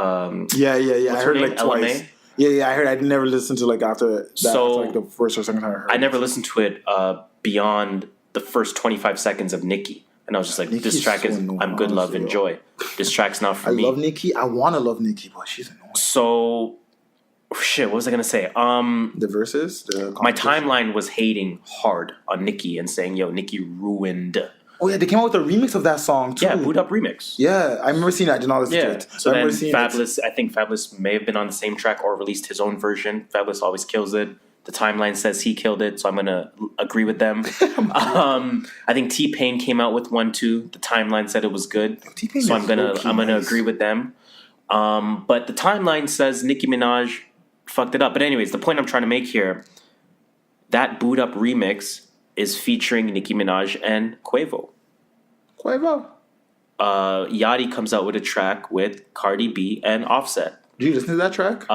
Yeah. I heard it like twice. LMA? Yeah, I heard. I never listened to like after that. So like the first or second time I heard. I never listened to it beyond the first 25 seconds of Nicki. And I was just like, Nicki's this track is I'm good, love, enjoy. This track's not for me. I love Nicki. I want to love Nicki, but she's annoying. So, what was I going to say? The verses? My timeline was hating hard on Nicki and saying, yo, Nicki ruined. Oh, yeah, they came out with a remix of that song, too. Yeah, Boot Up remix. Yeah, I remember seeing that. I did not listen to it. So then Fabulous, I think Fabulous may have been on the same track or released his own version. Fabulous always kills it. The timeline says he killed it, so I'm gonna agree with them. I think T-Pain came out with one too. The timeline said it was good, T-Pain so is I'm gonna nice. agree with them. But the timeline says Nicki Minaj fucked it up. But anyways, the point I'm trying to make here, that Boot Up remix is featuring Nicki Minaj and Quavo. Yachty comes out with a track with Cardi B and Offset. Did you listen to that track?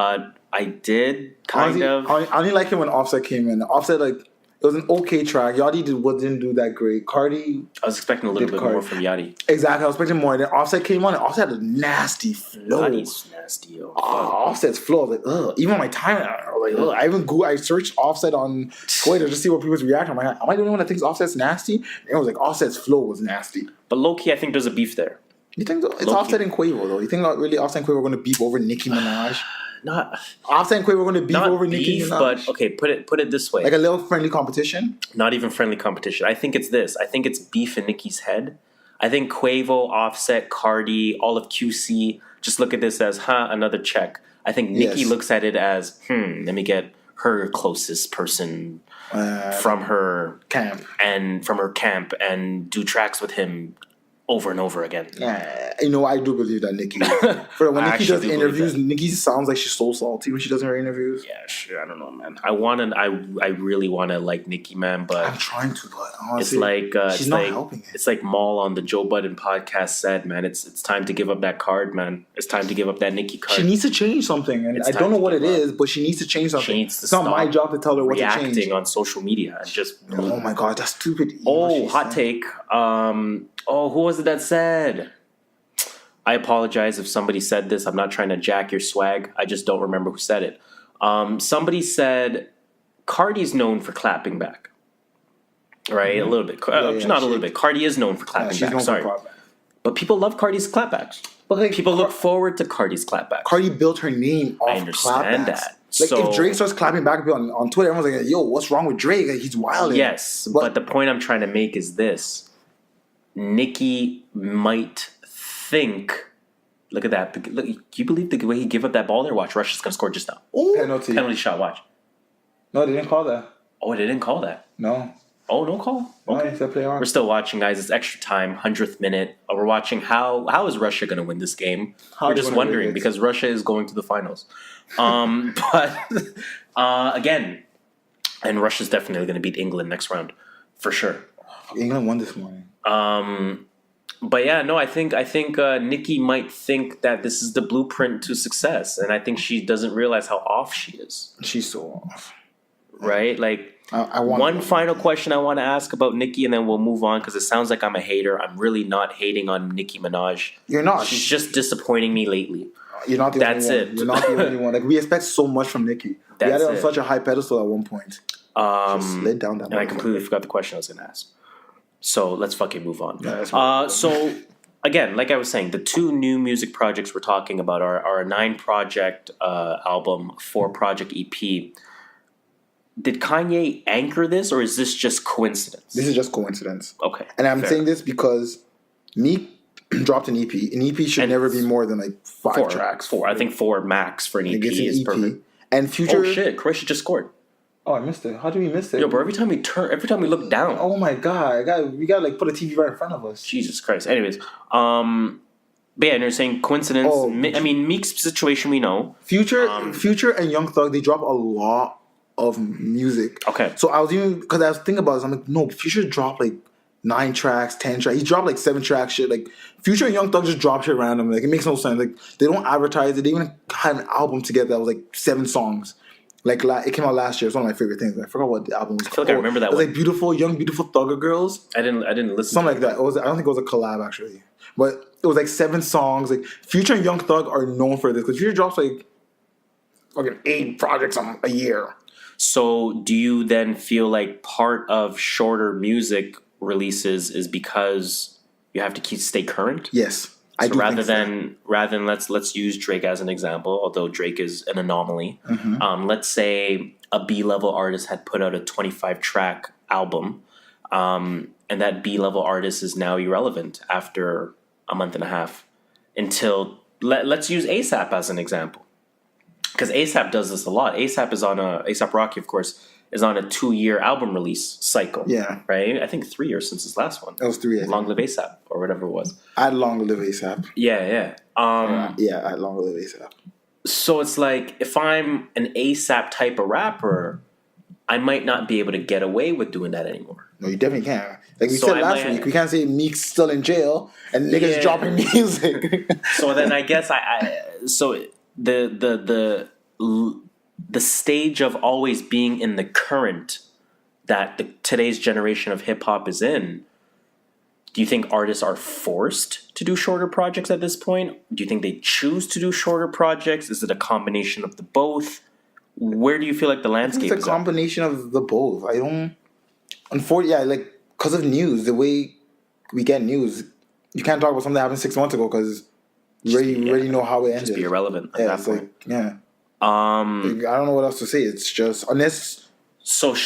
I did kind of. I only like it when Offset came in. Offset, like, it was an okay track. Yachty didn't do that great. Cardi, I was expecting a little bit more from Yachty. Exactly, I was expecting more. Then Offset came on, and Offset had a nasty flow. Yachty's nasty, yo. Offset's flow, like, ugh. Even on my timeline, I was like, ugh. I searched Offset on Twitter just to see what people's reaction. I'm like, am I the only one that thinks Offset's nasty? And it was like, Offset's flow was nasty. But low-key, I think there's a beef there. You think it's Offset and Quavo, though? You think really Offset and Quavo are going to beef over Nicki Minaj? Not Offset and Quavo are going to beef over Nicki Minaj? But okay, put it this way. Like a little friendly competition? Not even friendly competition. I think it's this. I think it's beef in Nicki's head. I think Quavo, Offset, Cardi, all of QC just look at this as, another check. I think Nicki looks at it as, let me get her closest person from her camp and do tracks with him over and over again. Yeah, I do believe that Nicki. When Nicki does interviews, Nicki sounds like she's so salty when she does her interviews. Yeah, sure. I don't know, man. I really want to like Nicki, man, but I'm trying to, but honestly, it's like she's not helping it. It's like Maul on the Joe Budden podcast said, man. It's time to give up that card, man. It's time to give up that Nicki card. She needs to change something, and I don't know what it is, but she needs to change something. She needs to it's not my job to tell her what to change. Reacting on social media and just. Oh my god, that's stupid. Hot take. Who was it that said? I apologize if somebody said this. I'm not trying to jack your swag. I just don't remember who said it. Somebody said Cardi's known for clapping back. Right? A little bit. Not a little bit. Cardi is known for clapping back. Sorry. But people love Cardi's clapbacks. But like, people look forward to Cardi's clapbacks. Cardi built her name off clapbacks. I understand that. Like, if Drake starts clapping back on Twitter, everyone's like, yo, what's wrong with Drake? Like, he's wild. Yes, but the point I'm trying to make is this. Nicki might think, look at that. Look, do you believe the way he gave up that ball there? Watch, Russia's going to score just now. Ooh. Penalty shot, watch. No, they didn't call that. Oh, they didn't call that? No. Oh, no call? Okay. No, play on. We're still watching, guys. It's extra time, 100th minute. We're watching how is Russia going to win this game? We're just wondering because Russia is going to the finals. But again, and Russia's definitely going to beat England next round for sure. England won this morning. But yeah, no, I think Nicki might think that this is the blueprint to success, and I think she doesn't realize how off she is. She's so off, right? Like, I want one final question I want to ask about Nicki, and then we'll move on because it sounds like I'm a hater. I'm really not hating on Nicki Minaj. You're not. She's just disappointing me lately. You're not the only one. That's it. You're not the only one. Like, we expect so much from Nicki. We had it on such a high pedestal at one point. She slid down that. And I completely forgot the question I was going to ask. So let's fucking move on. Yeah, so again, like I was saying, the two new music projects we're talking about are a 9-project album, 4-project EP. Did Kanye anchor this, or is this just coincidence? This is just coincidence. Okay. And I'm saying this because Meek dropped an EP. An EP should never be more than like 5 tracks. 4. I think 4 max for an EP is perfect. And Future. Oh shit! Croatia just scored. Oh, I missed it. How did we miss it? Yo, bro, every time we look down. Oh my god, we got like put a TV right in front of us. Jesus Christ. Anyways, but yeah, and you're saying coincidence. I mean, Meek's situation we know. Future and Young Thug, they drop a lot of music. Okay. So I was thinking about this. I'm like, no, Future dropped like 9 tracks, 10 tracks. He dropped like 7 tracks. Shit, like Future and Young Thug just drop shit random. Like, it makes no sense. Like, they don't advertise it. They even had an album together that was like 7 songs. Like, it came out last year. It's one of my favorite things. I forgot what the album was called. I feel like I remember that one. It was like Beautiful Thugger Girls. I didn't listen Something like that. I don't think it was a collab, actually. But it was like 7 songs. Like, Future and Young Thug are known for this. Because Future drops like fucking 8 projects a year. So do you then feel like part of shorter music releases is because you have to stay current? Yes. So rather than let's use Drake as an example, although Drake is an anomaly. Mm-hmm. Let's say a B-level artist had put out a 25-track album, and that B-level artist is now irrelevant after a month and a half. Until let's use ASAP as an example. Because ASAP does this a lot. ASAP Rocky, of course, is on a 2-year album release cycle. Yeah. Right? I think 3 years since his last one. It was 3 years. Long Live ASAP, or whatever it was. I had Long Live ASAP. Yeah. I had Long Live ASAP. So it's like, if I'm an ASAP type of rapper, I might not be able to get away with doing that anymore. No, you definitely can't. Like we said last week, we can't say Meek's still in jail and niggas dropping music. So then I guess so the stage of always being in the current that today's generation of hip hop is in. Do you think artists are forced to do shorter projects at this point? Do you think they choose to do shorter projects? Is it a combination of the both? Where do you feel like the landscape is? It's a combination of the both. I don't. Unfortunately, because of news, the way we get news, you can't talk about something that happened 6 months ago because you already know how it ended. Just be irrelevant at that point. I don't know what else to say. It's just unless. So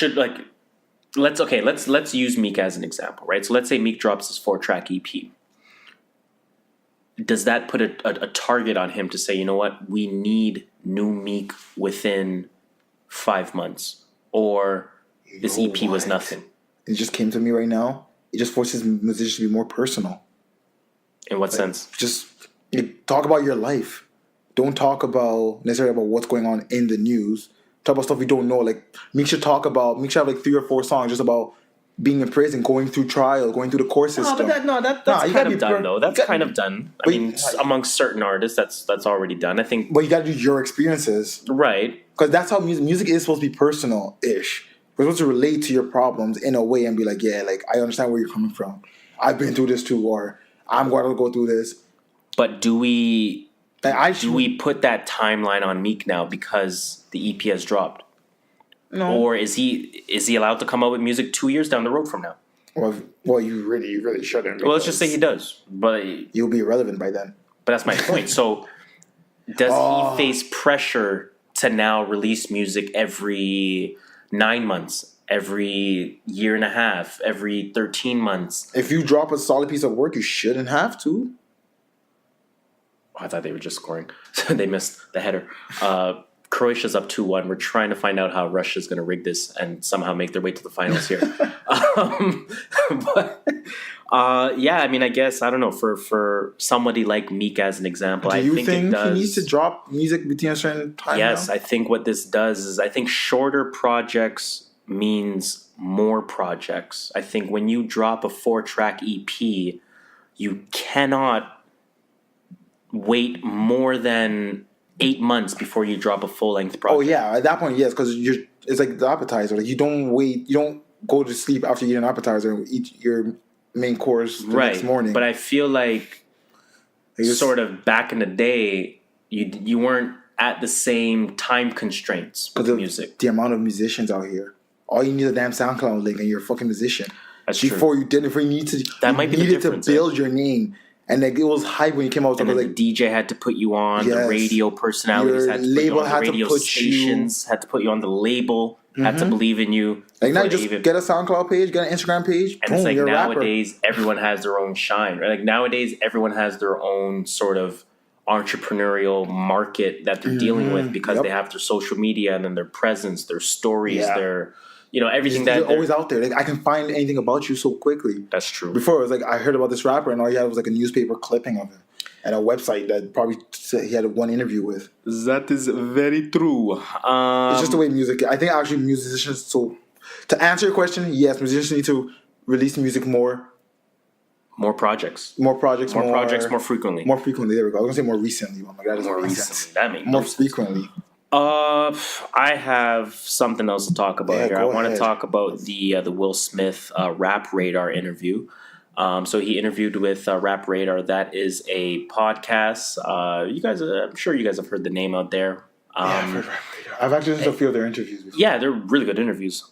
let's use Meek as an example, right? So let's say Meek drops his 4-track EP. Does that put a target on him to say, you know what, we need new Meek within 5 months, or this EP was nothing? It just came to me right now. It just forces musicians to be more personal. In what sense? Just talk about your life. Don't talk necessarily about what's going on in the news. Talk about stuff you don't know. Like Meek should have 3 or 4 songs just about being in prison, going through trial, going through the court system. That's kind of done, though. That's kind of done. I mean, amongst certain artists, that's already done. I think. But you got to do your experiences, right? Because that's how music is supposed to be personal-ish. We're supposed to relate to your problems in a way and be like, I understand where you're coming from. I've been through this too, or I'm going to go through this. But do we put that timeline on Meek now because the EP has dropped? No. Or is he allowed to come out with music 2 years down the road from now? Well, you really shouldn't. Well, let's just say he does, but you'll be irrelevant by then. But that's my point. So, does he face pressure to now release music every 9 months, every year and a half, every 13 months? If you drop a solid piece of work, you shouldn't have to. I thought they were just scoring. They missed the header. Croatia's up 2-1. We're trying to find out how Russia's going to rig this and somehow make their way to the finals here. I mean, I guess, I don't know, for somebody like Meek as an example, I think he needs to drop music between a certain time? Yes, now? I think what this does is I think shorter projects means more projects. I think when you drop a 4-track EP, you cannot wait more than 8 months before you drop a full-length project. Oh yeah, at that point, yes, because it's like the appetizer. Like you don't go to sleep after you eat an appetizer and eat your main course the next morning. But I feel like sort of back in the day, you weren't at the same time constraints with music. The amount of musicians out here. All you need is a damn SoundCloud link and you're a fucking musician. That's before true. Before you need to, you needed to build your name. And it was hype when you came out. And then the DJ had to put you on. Yes. The radio personalities had to put you on. The radio stations had to put you on. The label had to believe in you. Like now, you just get a SoundCloud page, get an Instagram page. And boom, it's like nowadays, everyone has their own shine. Right? Like nowadays, everyone has their own sort of entrepreneurial market that they're dealing with because they have their social media and then their presence, their stories, their everything that you're always out there. Like I can find anything about you so quickly. That's true. Before it was like I heard about this rapper and all he had was like a newspaper clipping of him and a website that probably said he had one interview with. That is very true. It's just the way music. I think actually musicians. So to answer your question, yes, musicians need to release music more. More projects. More projects. More frequently. More frequently. There we go. I was gonna say more recently. Oh my god, more recently. That makes more frequently. I have something else to talk about here. I want to talk about the Will Smith Rap Radar interview. So he interviewed with Rap Radar. That is a podcast. I'm sure you guys have heard the name out there. I've heard Rap Radar. I've actually listened to a few of their interviews before. Yeah, they're really good interviews.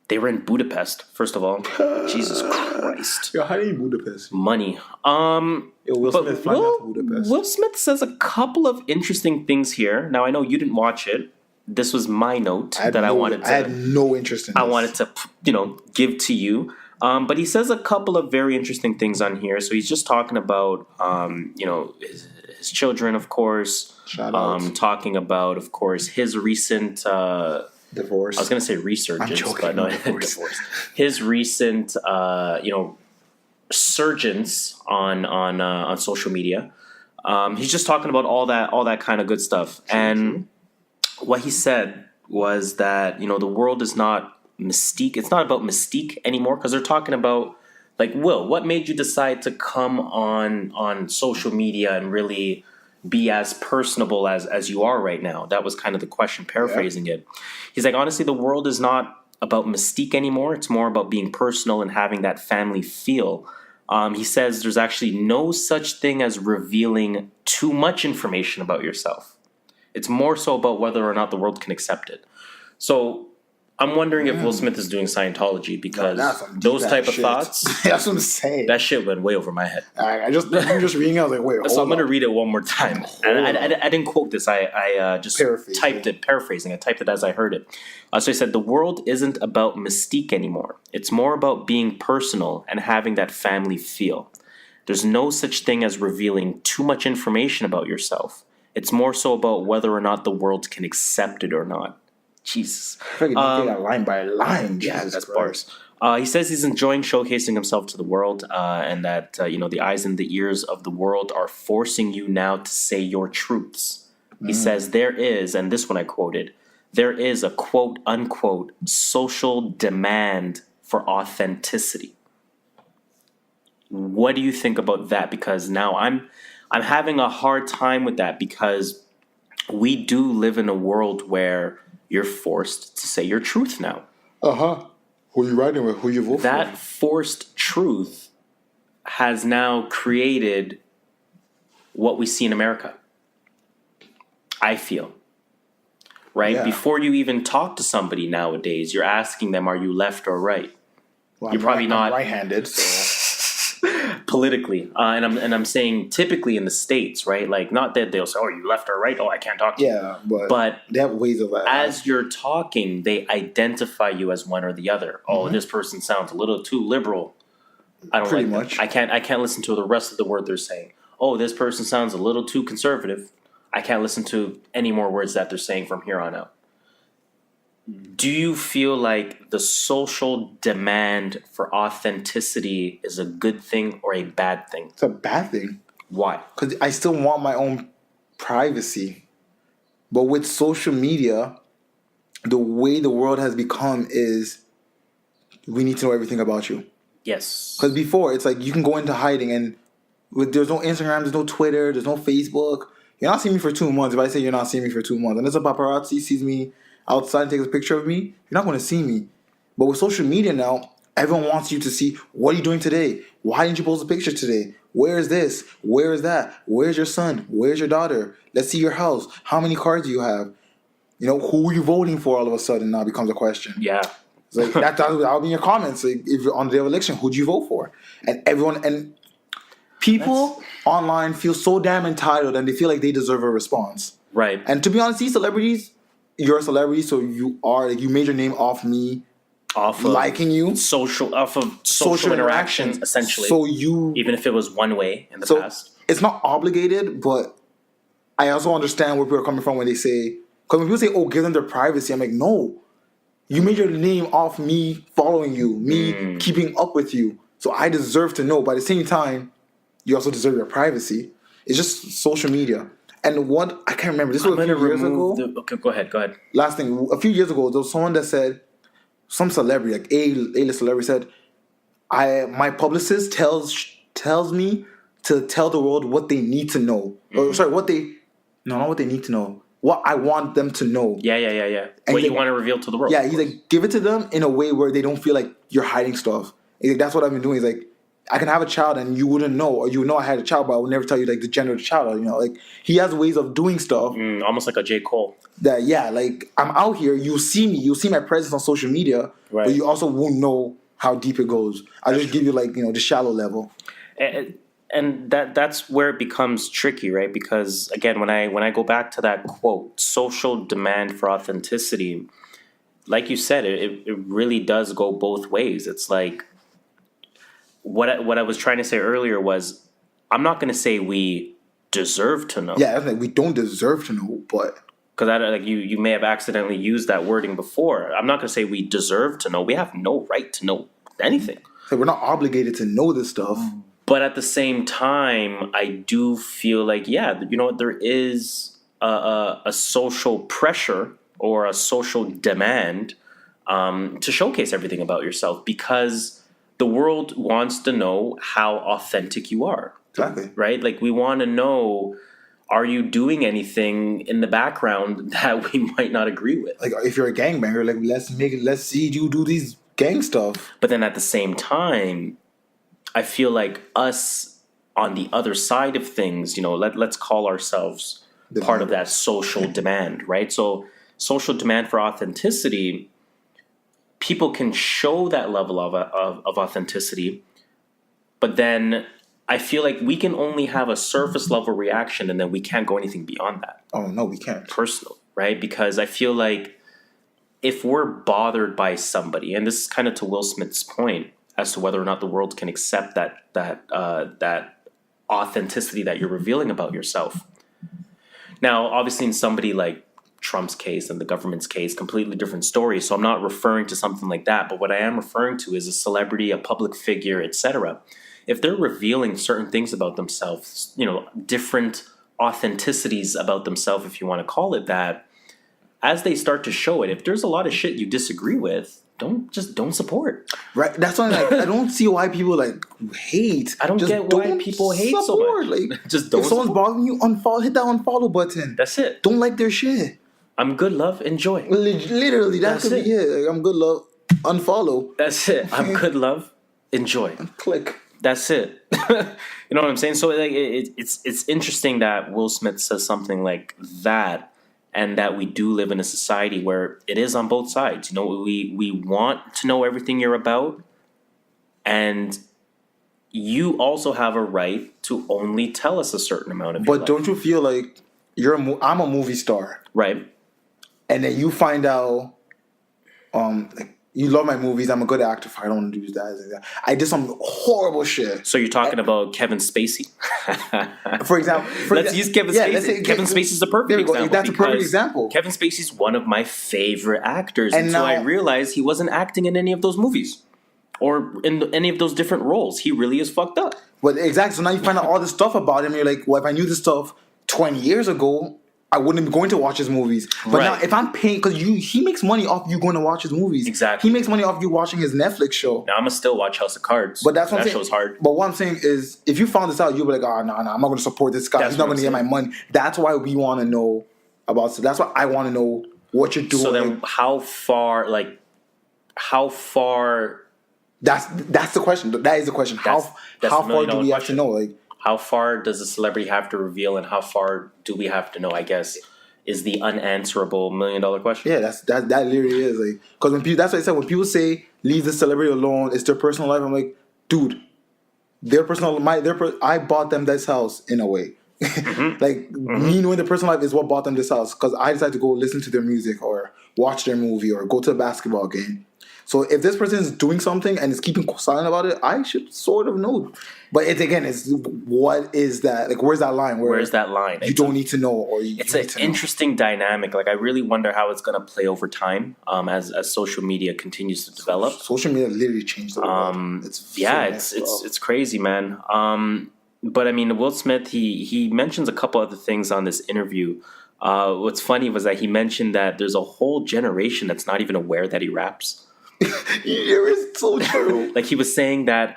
They were in Budapest, first of all. Jesus Christ. Yo, how do you Budapest? Money. Will Smith flying out to Budapest. Will Smith says a couple of interesting things here. Now, I know you didn't watch it. This was my note I had no interest in this. I wanted to, give to you. But he says a couple of very interesting things on here. So he's just talking about, his his children, of course. Shout out. Talking about, of course, his recent divorce. I was going to say resurgence, I'm joking, but no, divorce. His recent, surgence on social media. He's just talking about all that kind of good stuff. And what he said was that, the world is not mystique. It's not about mystique anymore, because they're talking about, like, Will, what made you decide to come on social media and really be as personable as you are right now? That was kind of the question, paraphrasing it. He's like, honestly, the world is not about mystique anymore. It's more about being personal and having that family feel. He says there's actually no such thing as revealing too much information about yourself. It's more so about whether or not the world can accept it. So I'm wondering if Will Smith is doing Scientology, because those type of thoughts. That's what I'm saying. That shit went way over my head. I'm just reading. I was like, wait. So I'm going to read it one more time. And I didn't quote this. I just typed it, paraphrasing. I typed it as I heard it. So he said, the world isn't about mystique anymore. It's more about being personal and having that family feel. There's no such thing as revealing too much information about yourself. It's more so about whether or not the world can accept it or not. Jesus. That line by line. Yeah, that's bars. He says he's enjoying showcasing himself to the world, and that the eyes and the ears of the world are forcing you now to say your truths. He says there is, and this one I quoted, there is a quote unquote social demand for authenticity. What do you think about that? Because now I'm having a hard time with that, because we do live in a world where you're forced to say your truth now. Who you riding with? Who you vote for? That forced truth has now created what we see in America, I feel. Right? Yeah. Before you even talk to somebody nowadays, you're asking them, are you left or right? Well, you're probably not right-handed, so politically, and I'm saying typically in the States, right? Like, not that they'll say, "Oh, you left or right? Oh, I can't talk to you." Yeah, but they have ways of that. As you're talking, they identify you as one or the other. Oh, this person sounds a little too liberal. I don't Pretty like much. That. I can't listen to the rest of the word they're saying. Oh, this person sounds a little too conservative. I can't listen to any more words that they're saying from here on out. Do you feel like the social demand for authenticity is a good thing or a bad thing? It's a bad thing. Why? Because I still want my own privacy. But with social media, the way the world has become is we need to know everything about you. Yes. Because before, it's like you can go into hiding, and there's no Instagram, there's no Twitter, there's no Facebook. You're not seeing me for 2 months. If I say you're not seeing me for 2 months, and there's a paparazzi sees me outside and takes a picture of me, you're not going to see me. But with social media now, everyone wants you to see, what are you doing today? Why didn't you post a picture today? Where is this? Where is that? Where's your son? Where's your daughter? Let's see your house. How many cars do you have? Who are you voting for all of a sudden now becomes a question. Yeah. It's like that'll be in your comments. Like, if you're on the day of election, who do you vote for? And people online feel so damn entitled, and they feel like they deserve a response. Right. And to be honest, these celebrities, you're a celebrity, so you made your name off me, off of liking you, social interactions, essentially. So even if it was one way in the past, it's not obligated. But I also understand where people are coming from when they say, because when people say, "Oh, give them their privacy," I'm like, no, you made your name off me following you, me keeping up with you, so I deserve to know. But at the same time, you also deserve your privacy. It's just social media. And what I can't remember. This was a few years ago. Okay, go ahead. Last thing, a few years ago, there was someone that said, some celebrity, like A-list celebrity, said, my publicist tells me to tell the world what they need to know. Sorry, not what they need to know. What I want them to know. Yeah. And what you want to reveal to the world. Yeah, he's like, give it to them in a way where they don't feel like you're hiding stuff. He's like, that's what I've been doing. He's like, I can have a child and you wouldn't know, or you would know I had a child, but I would never tell you like the gender of the child. Like he has ways of doing stuff. Almost like a J. Cole. That like I'm out here, you see me, you see my presence on social media, right, but you also won't know how deep it goes. I just give you like the shallow level. And that's where it becomes tricky, right? Because again, when I go back to that quote, social demand for authenticity, like you said, it really does go both ways. It's like, what I was trying to say earlier was, I'm not going to say we deserve to know. Yeah, that's like we don't deserve to know, but because like you may have accidentally used that wording before. I'm not going to say we deserve to know. We have no right to know anything. So we're not obligated to know this stuff. But at the same time, I do feel like, yeah, you know what, there is a social pressure or a social demand to showcase everything about yourself because the world wants to know how authentic you are. Exactly. Right? Like we want to know, are you doing anything in the background that we might not agree with? Like if you're a gangbanger, like let's see you do these gang stuff. But then at the same time, I feel like us on the other side of things, you know, let's call ourselves part of that social demand, right? So social demand for authenticity, people can show that level of authenticity, but then I feel like we can only have a surface level reaction and then we can't go anything beyond that. Oh, no, we can't. Personally, right? Because I feel like if we're bothered by somebody, and this is kind of to Will Smith's point as to whether or not the world can accept that authenticity that you're revealing about yourself. Now, obviously in somebody like Trump's case and the government's case, completely different story. So I'm not referring to something like that. But what I am referring to is a celebrity, a public figure, etc. If they're revealing certain things about themselves, you know, different authenticities about themselves, if you want to call it that, as they start to show it, if there's a lot of shit you disagree with, don't support. Right. That's why I don't see why people like hate. I don't get why people hate so much. Like, just don't. If someone's bothering you, unfollow. Hit that unfollow button. That's it. Don't like their shit. I'm good, love, enjoy. Literally, that's it. Yeah, like, I'm good, love, unfollow. That's it. I'm good, love, enjoy. Click. That's it. You know what I'm saying? So like, it's interesting that Will Smith says something like that, and that we do live in a society where it is on both sides. You know, we want to know everything you're about, and you also have a right to only tell us a certain amount of. But don't you feel like I'm a movie star, right? And then you find out, like, you love my movies. I'm a good actor. I don't want to do that. I did some horrible shit. So you're talking about Kevin Spacey? For example. Let's use Kevin Spacey. Kevin Spacey's a perfect example. That's a perfect example. Kevin Spacey's one of my favorite actors. And so I realized he wasn't acting in any of those movies. Or in any of those different roles. He really is fucked up. But exactly. So now you find out all this stuff about him. And you're like, well, if I knew this stuff 20 years ago, I wouldn't be going to watch his movies. But now, if I'm paying, because he makes money off you going to watch his movies. Exactly. He makes money off you watching his Netflix show. Now I'm gonna still watch House of Cards. But that's what that show's hard. But what I'm saying is, if you found this out, you'll be like, oh, no, I'm not going to support this guy. He's not going to get my money. That's why we want to know about. So that's why I want to know what you're doing. So then, how far? That's the question. That is the question. How far do we have to know? Like, how far does a celebrity have to reveal, and how far do we have to know? I guess is the unanswerable $1 million question. Yeah, that literally is like, because when people, that's what I said. When people say leave the celebrity alone, it's their personal life. I'm like, dude, I bought them this house in a way. Me knowing their personal life is what bought them this house, because I decided to go listen to their music or watch their movie or go to a basketball game. So if this person is doing something and is keeping silent about it, I should sort of know. But it's what is that? Like, where's that line? Where's that line? You don't need to know, or it's an interesting dynamic. Like, I really wonder how it's going to play over time as social media continues to develop. Social media literally changed the world. It's crazy, man. But I mean, Will Smith, he mentions a couple other things on this interview. What's funny was that he mentioned that there's a whole generation that's not even aware that he raps. It's so true. Like, he was saying that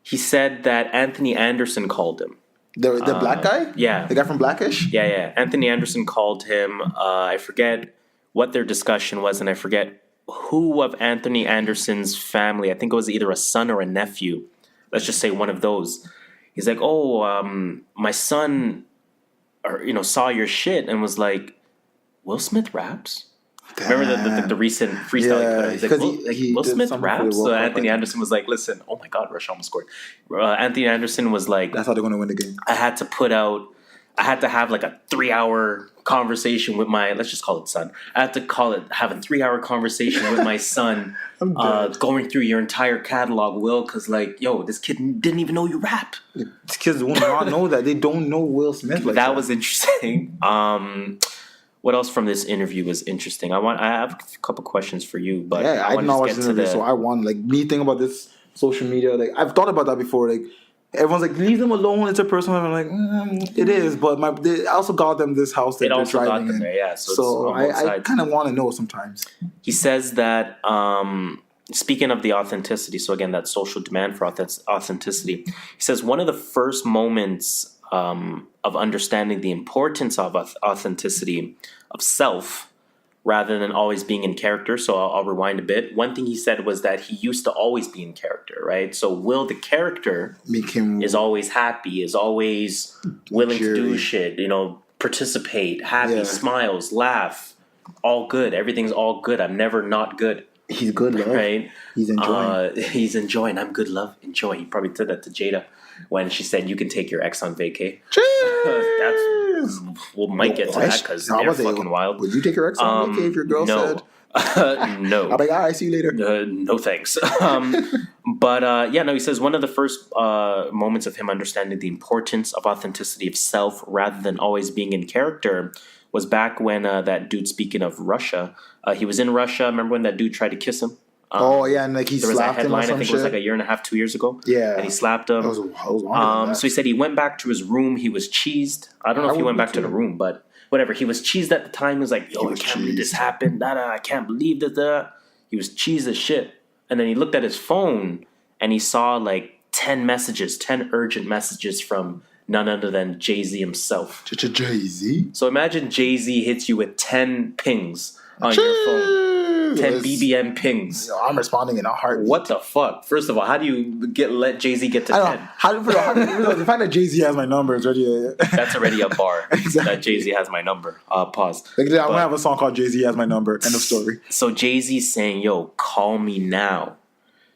he said that Anthony Anderson called him. The black guy? Yeah. The guy from Blackish? Yeah. Anthony Anderson called him. I forget what their discussion was, and I forget who of Anthony Anderson's family. I think it was either a son or a nephew. Let's just say one of those. He's like, my son saw your shit and was like, Will Smith raps? Damn. Remember the recent freestyle he put out? He's like, Will Smith raps? So Anthony Anderson was like, listen, oh my God, Rush almost scored. Anthony Anderson was like, that's how they're going to win the game. I had to put out I had to have like a 3-hour conversation with my, let's just call it son. I had to have a 3-hour conversation with my son, going through your entire catalog, Will, because like, yo, this kid didn't even know you rap. These kids will not know that. They don't know Will Smith like that. That was interesting. What else from this interview was interesting? I have a couple questions for you, but yeah, I did not watch this interview, so I want like me thinking about this social media. Like I've thought about that before. Like everyone's like, leave them alone. It's a personal. I'm like, it is, but I also got them this house that they're driving in. There, yeah. So I kind of want to know sometimes. He says that speaking of the authenticity, so again, that social demand for authenticity. He says one of the first moments of understanding the importance of authenticity of self rather than always being in character. So I'll rewind a bit. One thing he said was that he used to always be in character, right? So Will, the character, is always happy, is always willing to do shit, participate, happy, smiles, laugh, all good. Everything's all good. I'm never not good. He's good, love. Right? He's enjoying. He's enjoying. I'm good, love. Enjoy. He probably said that to Jada when she said, you can take your ex on vacay. We might get to that because they're fucking wild. Would you take your ex on vacay if your girl said? No. I'll be like, all right, see you later. No thanks. He says one of the first moments of him understanding the importance of authenticity of self rather than always being in character was back when that dude, speaking of Russia, he was in Russia. Remember when that dude tried to kiss him? And like he slapped him or some shit? I think it was like a year and a half, 2 years ago. Yeah. And he slapped him. That was longer than that. So he said he went back to his room. He was cheesed. I don't know if he went back to the room, but whatever. He was cheesed at the time. He was like, yo, I can't believe this happened. I can't believe that. He was cheesed as shit. And then he looked at his phone and he saw like 10 urgent messages from none other than Jay-Z himself. Jay-Z? So imagine Jay-Z hits you with 10 pings on your phone. 10 BBM pings. I'm responding in a heartbeat. What the fuck? First of all, how do you let Jay-Z get to 10? The fact that Jay-Z has my number is already... That's already a bar. Exactly. That Jay-Z has my number. Pause. I'm going to have a song called Jay-Z Has My Number. End of story. So Jay-Z's saying, yo, call me now.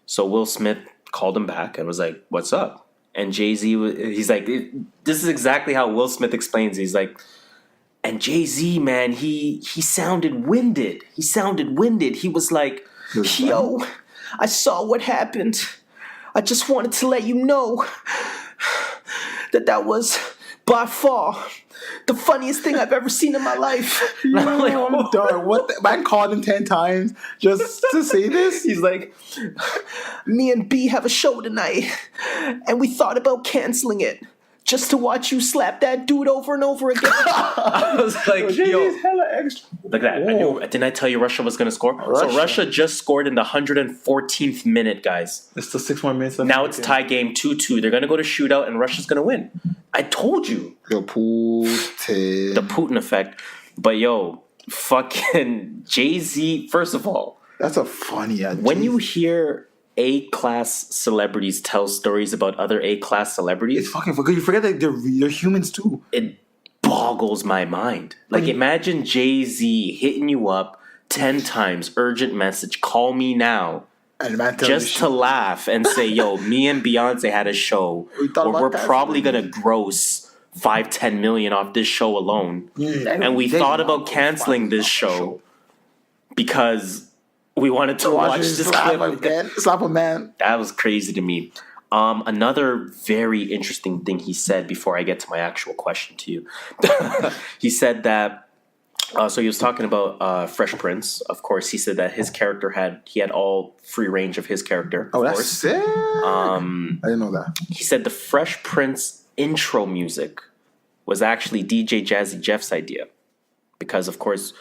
So Will Smith called him back and was like, what's up? And Jay-Z, he's like, this is exactly how Will Smith explains. He's like, and Jay-Z, man, he sounded winded. He was like, yo, I saw what happened. I just wanted to let you know that was by far the funniest thing I've ever seen in my life. I'm done. Man called him 10 times just to say this? He's like, me and B have a show tonight, and we thought about canceling it. Just to watch you slap that dude over and over again. I was like, yo, hella extra. Look at that. Didn't I tell you Russia was going to score? So Russia just scored in the 114th minute, guys. It's still 6 more minutes. Now it's tie game 2-2. They're going to go to shootout and Russia's going to win. I told you. The Putin effect. But yo, fucking Jay-Z, first of all. That's a funny ass. When you hear A-class celebrities tell stories about other A-class celebrities, it's fucking because you forget that they're humans too. It boggles my mind. Like, imagine Jay-Z hitting you up 10 times, urgent message, call me now, and just to laugh and say, yo, me and Beyonce had a show where we're probably gonna gross 5-10 million off this show alone, and we thought about canceling this show because we wanted to watch this clip. Slap a man. That was crazy to me. Another very interesting thing he said before I get to my actual question to you. He said that, so he was talking about Fresh Prince. Of course, he said that his character had all free range of his character. Oh, that's sick. I didn't know that. He said the Fresh Prince intro music was actually DJ Jazzy Jeff's idea. Because, of course,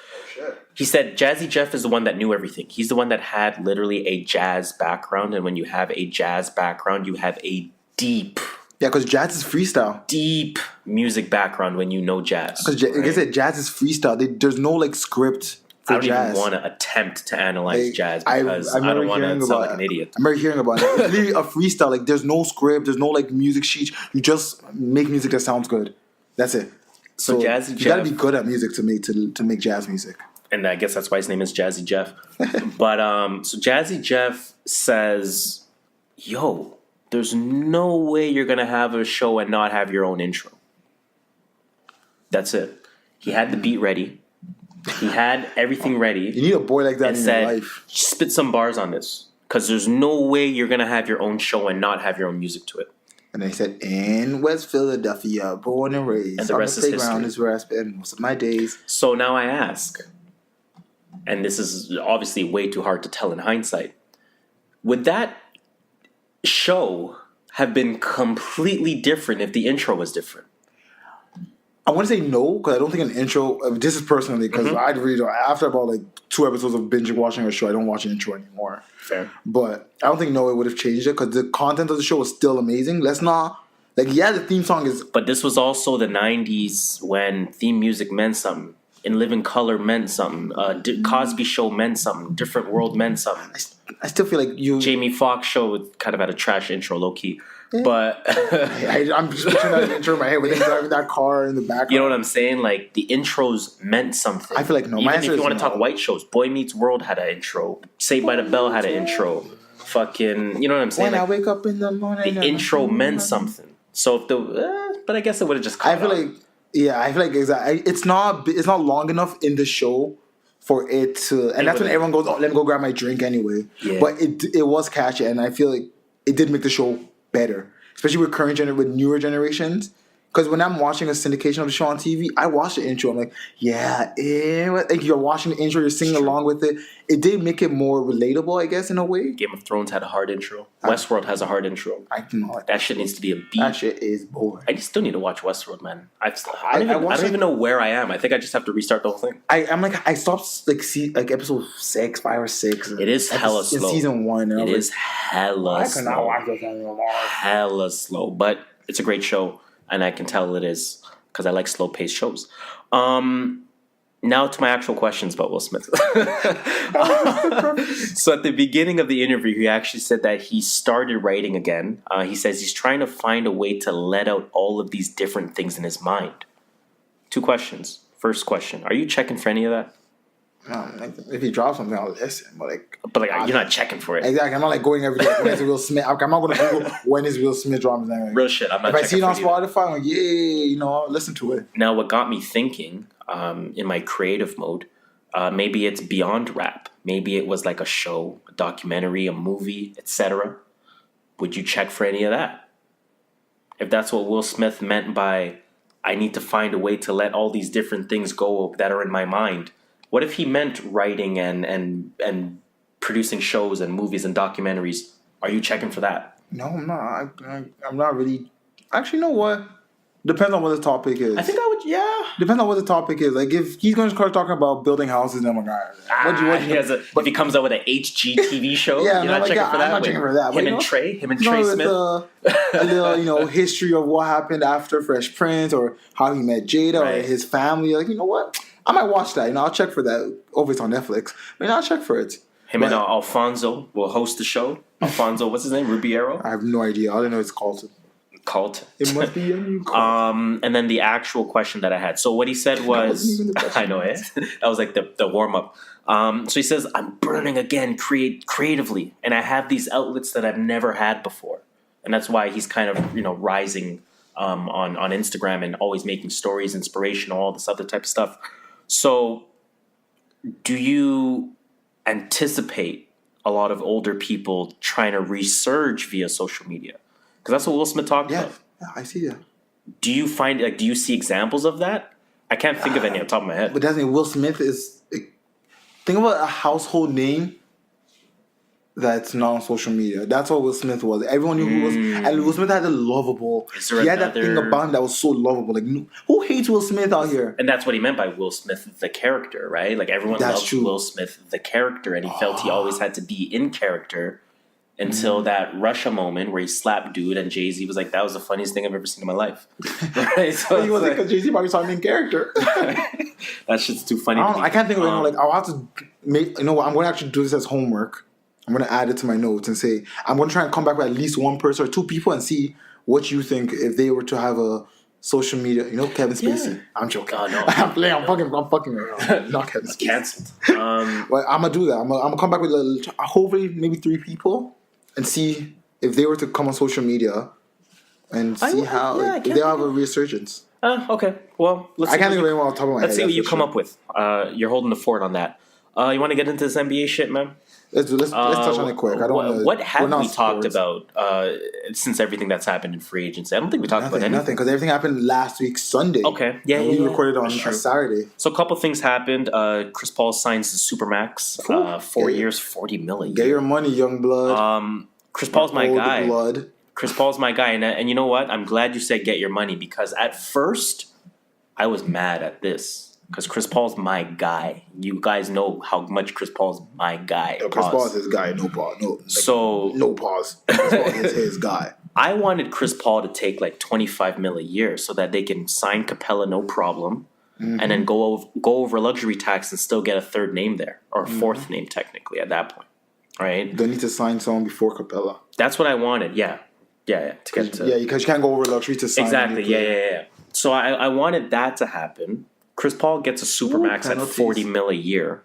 he said Jazzy Jeff is the one that knew everything. He's the one that had literally a jazz background. And when you have a jazz background, you have a deep... Yeah, because jazz is freestyle. Deep music background when you know jazz. Because like I said, jazz is freestyle. There's no like script for jazz. I don't even want to attempt to analyze jazz because I don't want to sound like an idiot. I remember hearing about it. It's literally a freestyle. Like there's no script. There's no like music sheet. You just make music that sounds good. That's it. So Jazzy Jeff, you gotta be good at music to make jazz music. And I guess that's why his name is Jazzy Jeff. But so Jazzy Jeff says, yo, there's no way you're gonna have a show and not have your own intro. That's it. He had the beat ready. He had everything ready. You need a boy like that in your life. Spit some bars on this. Because there's no way you're going to have your own show and not have your own music to it. And then he said, in West Philadelphia, born and raised. And the rest is history. Is where I spend most of my days. So now I ask, and this is obviously way too hard to tell in hindsight, would that show have been completely different if the intro was different? I want to say no, because I don't think an intro, this is personally, because I really don't, after about like 2 episodes of binge watching a show, I don't watch an intro anymore. Fair. But I don't think no, it would have changed it, because the content of the show was still amazing. Let's not, like, yeah, the theme song is... But this was also the 90s when theme music meant something. In Living Color meant something. Cosby Show meant something. Different World meant something. I still feel like you... Jamie Foxx show kind of had a trash intro, low-key. But I'm just picturing that intro in my head with him driving that car in the background. You know what I'm saying? Like, the intros meant something. I feel like no. Even if you want to talk white shows, Boy Meets World had an intro. Saved by the Bell had an intro. Fucking, you know what I'm saying? When I wake up in the morning, the intro meant something. So if the, but I guess it would have just. I feel like exactly. It's not long enough in the show for it to, and that's when everyone goes, "Oh, let me go grab my drink anyway." Yeah. But it was catchy, and I feel like it did make the show better, especially with newer generations. Because when I'm watching a syndication of the show on TV, I watch the intro. I'm like, like you're watching the intro, you're singing along with it. It did make it more relatable, I guess, in a way. Game of Thrones had a hard intro. Westworld has a hard intro. That shit needs to be a beat. That shit is boring. I still need to watch Westworld, man. I don't even know where I am. I think I just have to restart the whole thing. I stopped episode 6, 5 or 6. It is hella slow. In season 1. It is hella slow. I cannot watch this anymore. Hella slow, but it's a great show. And I can tell it is because I like slow-paced shows. Now to my actual questions about Will Smith. So at the beginning of the interview, he actually said that he started writing again. He says he's trying to find a way to let out all of these different things in his mind. 2 questions. First question, are you checking for any of that? If he drops something, I'll listen. But you're not checking for it. Exactly. I'm not like going every day. When is Will Smith? I'm not going to Google when is Will Smith dropping that. Real shit. I'm not. If I see it on Spotify, I'm like, I'll listen to it. Now, what got me thinking, in my creative mode, maybe it's beyond rap. Maybe it was like a show, a documentary, a movie, etc. Would you check for any of that? If that's what Will Smith meant by, I need to find a way to let all these different things go that are in my mind. What if he meant writing and producing shows and movies and documentaries? Are you checking for that? No, I'm not. I'm not really. Actually, you know what? Depends on what the topic is. I think I would, yeah. Depends on what the topic is. Like, if he's going to start talking about building houses, then I'm like, if he comes out with an HGTV show, you're not checking for that? I'm not checking for that. Him and Trey Smith. A little history of what happened after Fresh Prince or how he met Jada or his family. Like, you know what? I might watch that. I'll check for that. Over it's on Netflix. I'll check for it. Him and Alfonso will host the show. Alfonso, what's his name? Rubiero? I have no idea. All I know is Carlton. It must be a new Carlton. And then the actual question that I had. So what he said was, I know it. That was like the warm up. So he says, I'm burning again creatively, and I have these outlets that I've never had before, and that's why he's kind of rising on Instagram and always making stories, inspirational, all this other type of stuff. So, do you anticipate a lot of older people trying to resurge via social media? Because that's what Will Smith talked about. Yeah, I see that. Do you do you see examples of that? I can't think of any on top of my head. But that's Will Smith is. Think about a household name that's not on social media. That's what Will Smith was. Everyone knew who was, and Will Smith had a lovable. He had that thing about him that was so lovable. Like, who hates Will Smith out here? And that's what he meant by Will Smith, the character, right? Like, everyone loves Will Smith, the character, and he felt he always had to be in character until that Russia moment where he slapped dude, and Jay-Z was like, "That was the funniest thing I've ever seen in my life." Right? So he was like, because Jay-Z probably saw him in character. That shit's too funny. I can't think of anyone. Like, I'll have to make. You know what? I'm going to actually do this as homework. I'm going to add it to my notes and say, I'm going to try and come back with at least one person or 2 people and see what you think if they were to have a social media. Kevin Spacey. Yeah. I'm joking. Oh, no. I'm fucking around. Not Kevin Spacey. Cancelled. But I'm going to do that. I'm going to come back with hopefully maybe 3 people and see if they were to come on social media and see how if they have a resurgence. Okay. Well, I can't think of anyone off the top of my head. Let's see what you come up with. You're holding the fort on that. You want to get into this NBA shit, man? Let's touch on it quick. I don't want to. What have we talked about since everything that's happened in free agency? I don't think we talked about anything. Nothing, because everything happened last week Sunday. Okay, yeah, we recorded on a Saturday. So a couple things happened. Chris Paul signs the Supermax, 4 years, $40 million. Get your money, young blood. Chris Paul's my guy. Blood. Chris Paul's my guy, and you know what? I'm glad you said get your money, because at first I was mad at this. Because Chris Paul's my guy. You guys know how much Chris Paul's my guy. Yo, Chris Paul's his guy. No pause. No pause. Chris Paul is his guy. I wanted Chris Paul to take like $25 million a year so that they can sign Capella no problem, and then go over luxury tax and still get a third name there, or a fourth name technically at that point. Right? They need to sign someone before Capella. That's what I wanted. Yeah. Because you can't go over luxury to sign. Exactly. Yeah. So I wanted that to happen. Chris Paul gets a supermax at $40 million a year,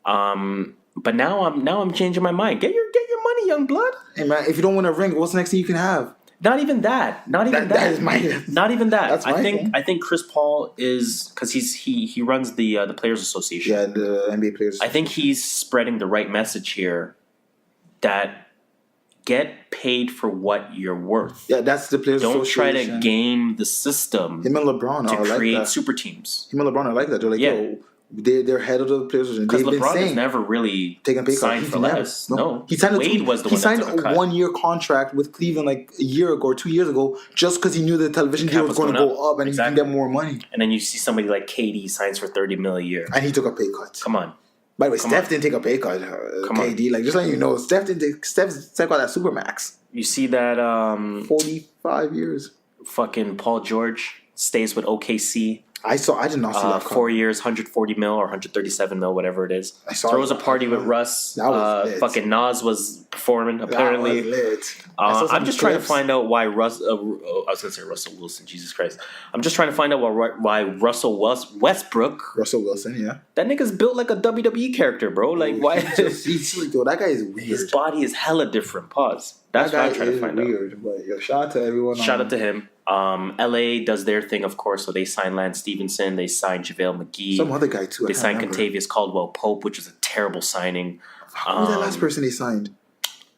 but now I'm changing my mind. Get your money, young blood. Hey man, if you don't win a ring, what's the next thing you can have? Not even that. Not even that. That is my. Not even that. That's my thing. I think Chris Paul is, because he runs the Players Association. Yeah, the NBA Players. I think he's spreading the right message here, that get paid for what you're worth. Yeah, that's the Players Association. Don't try to game the system. Him and LeBron to create super teams. Him and LeBron are like that. They're like, yo, they're head of the Players Association. Because LeBron has never really taken pay signed for less. No. He signed Wade was the one that took a cut. He signed a 1 year contract with Cleveland like a year ago or 2 years ago, just because he knew the television deal was going to go up and he can get more money. And then you see somebody like KD signs for $30 million a year. And he took a pay cut. Come on. By the way, Steph didn't take a pay cut. KD, like, just letting you know, Steph got that Supermax. You see that 45 years. Fucking Paul George stays with OKC. I did not see that. 4 years, $140 million or $137 million, whatever it is. Throws a party with Russ. That was lit. Fucking Nas was performing, apparently. That was lit. I'm just trying to find out why I was going to say Russell Wilson, Jesus Christ. I'm just trying to find out why Russell Westbrook. Russell Wilson, yeah. That nigga's built like a WWE character, bro. Like, why? That guy is weird. His body is hella different. Pause. That's what I'm trying to find out. But yo, shout out to everyone. Shout out to him. LA does their thing, of course. So they signed Lance Stevenson. They signed JaVale McGee. Some other guy too. They signed Contavious Caldwell-Pope, which was a terrible signing. Who was that last person they signed?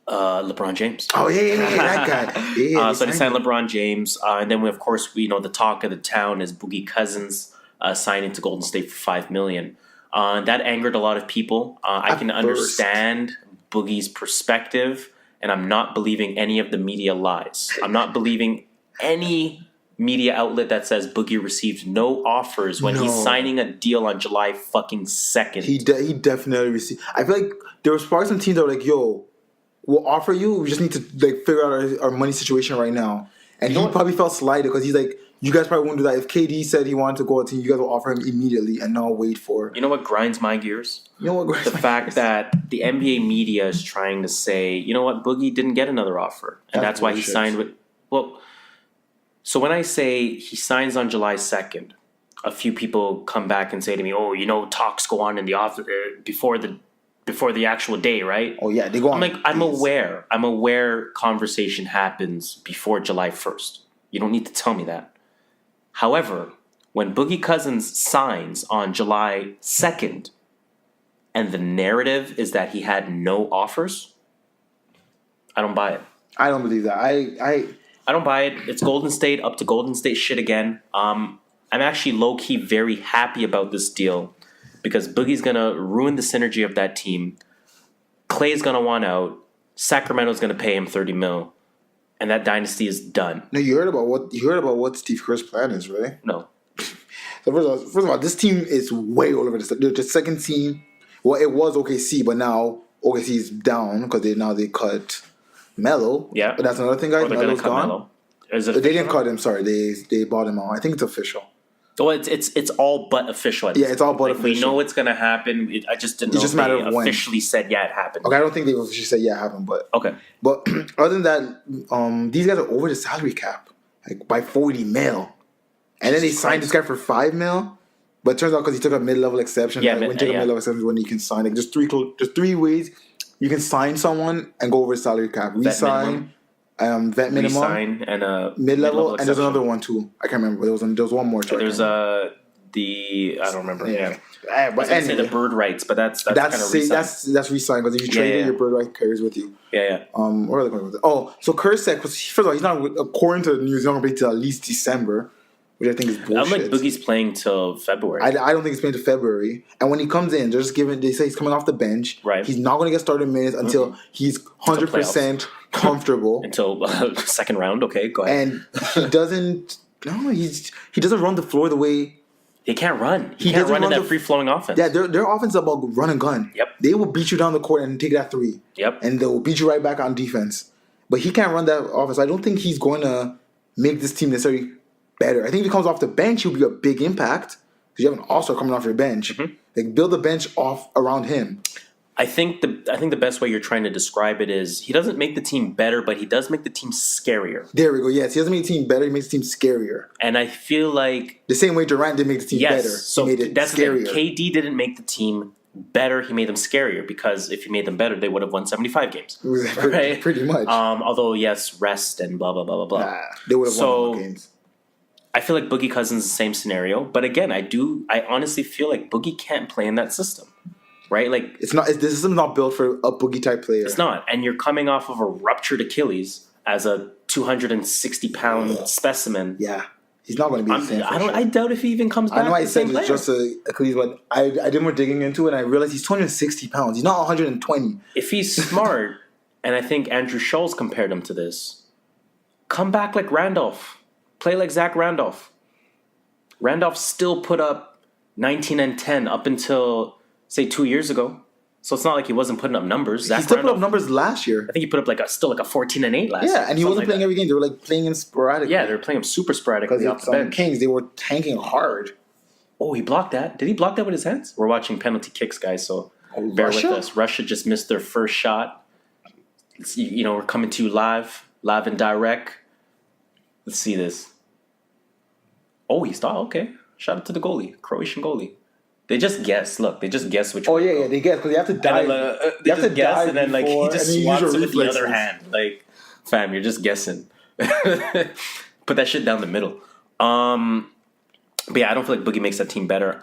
LeBron James. Oh yeah, that guy. Yeah, so they signed LeBron James, and then of course we know the talk of the town is Boogie Cousins signing to Golden State for $5 million. That angered a lot of people. I can understand Boogie's perspective, and I'm not believing any of the media lies. I'm not believing any media outlet that says Boogie received no offers when he's signing a deal on July fucking 2nd. He definitely received. I feel like there was probably some teams that were like, yo, we'll offer you. We just need to like figure out our money situation right now. And he probably felt slighted because he's like, you guys probably won't do that. If KD said he wanted to go to a team, you guys will offer him immediately and not wait for. You know what grinds my gears? The fact that the NBA media is trying to say, you know what, Boogie didn't get another offer. And that's why he signed with... Well, so when I say he signs on July 2nd, a few people come back and say to me, oh, you know, talks go on in the office before the actual day, right? Oh, yeah, they go on. I'm like, I'm aware conversation happens before July 1st. You don't need to tell me that. However, when Boogie Cousins signs on July 2nd and the narrative is that he had no offers, I don't buy it. I don't believe that. I don't buy it. It's Golden State, up to Golden State shit again. I'm actually low-key very happy about this deal because Boogie's going to ruin the synergy of that team. Clay's going to want out. Sacramento's going to pay him $30 million. And that dynasty is done. No, you heard about what Steve Kerr's plan is, right? No. So first of all, this team is way all over the second team. Well, it was OKC, but now OKC is down because they cut Melo. Yeah. But that's another thing, guys. Melo's gone. Melo. They didn't cut him. Sorry, they bought him out. I think it's official. Well, it's all but official. It's all but official. We know it's going to happen. I just didn't know if they officially said, it happened. Okay, I don't think they officially said, it happened. But okay. But other than that, these guys are over the salary cap, like by $40 million. And then they signed this guy for $5 million. But it turns out because he took a mid-level exception. When you take a mid-level exception, when you can sign. Like, there's three ways you can sign someone and go over the salary cap. Resign, vet minimum, Resign and a mid-level, and there's another one too. I can't remember. There was one more. There's I don't remember. Yeah. But I say the bird rights, but that's kind of that's re-sign because if you trade it, your bird right carries with you. Yeah. Where are they going with it? Oh, so Kerr said, because first of all, he's not, according to the news, he's not going to play till at least December, which I think is bullshit. I'm like Boogie's playing till February. I don't think he's playing till February. And when he comes in, they say he's coming off the bench. Right. He's not going to get started minutes until he's 100% comfortable. Until second round. Okay, go ahead. And he doesn't run the floor the way. They can't run. He can't run in that free-flowing offense. Yeah, their offense is about run and gun. Yep. They will beat you down the court and take that three. Yep. And they'll beat you right back on defense. But he can't run that offense. I don't think he's going to make this team necessarily better. I think if he comes off the bench, he'll be a big impact because you have an all-star coming off your bench. Mm-hmm. Like, build the bench off around him. I think the best way you're trying to describe it is he doesn't make the team better, but he does make the team scarier. There we go. Yes, he doesn't make the team better. He makes the team scarier. And I feel like the same way Durant didn't make the team better. So he made it that's scarier. KD didn't make the team better. He made them scarier because if he made them better, they would have won 75 games. Right? Pretty much. Although yes, rest and blah blah blah blah blah. They would have won more games. I feel like Boogie Cousins is the same scenario, but again, I honestly feel like Boogie can't play in that system. Right, like this system's not built for a Boogie type player. It's not, and you're coming off of a ruptured Achilles as a 260-pound specimen. Yeah, he's not going to be the same. I doubt if he even comes back. I know I said it's just a Achilles, but I did more digging into it, and I realized he's 260 pounds. He's not 120. If he's smart, and I think Andrew Schultz compared him to this, come back like Randolph, play like Zach Randolph. Randolph still put up 19 and 10 up until, say, 2 years ago. So it's not like he wasn't putting up numbers. He still put up numbers last year. I think he put up still a 14 and 8 last year. Yeah, and he wasn't playing every game. They were playing him sporadically. Yeah, they were playing him super sporadically off the bench. Kings, they were tanking hard. Oh, he blocked that. Did he block that with his hands? We're watching penalty kicks, guys, so bear with us. Russia just missed their first shot. We're coming to you live and direct. Let's see this. Oh, he stopped. Okay. Shout out to the goalie, Croatian goalie. They just guess. Look, they just guess which. Oh yeah, they guess because you have to dive. You have to guess, and then he just swats it with the other hand. Like, fam, you're just guessing. Put that shit down the middle. But yeah, I don't feel like Boogie makes that team better.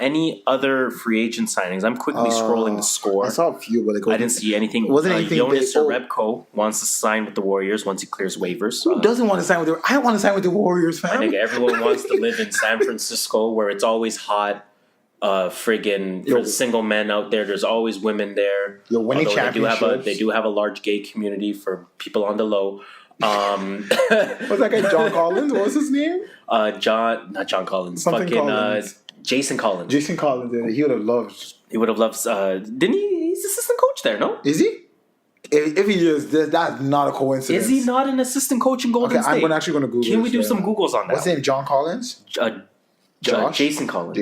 Any other free agent signings? I'm quickly scrolling the score. I saw a few, but I didn't see anything. Wasn't anything Jonas Jerebko wants to sign with the Warriors once he clears waivers. Who doesn't want to sign with the? I want to sign with the Warriors, fam. I think everyone wants to live in San Francisco, where it's always hot. For the single men out there, there's always women there. You're winning championships. They do have a large gay community for people on the low. What's that guy, John Collins? What was his name? Not John Collins. Collins. Jason Collins. Jason Collins. He would have loved. He would have loved. Didn't he? He's assistant coach there, no? Is he? If he is, that's not a coincidence. Is he not an assistant coach in Golden State? I'm actually going to Google. Can we do some Googles on that? What's his name? John Collins. Jason Collins.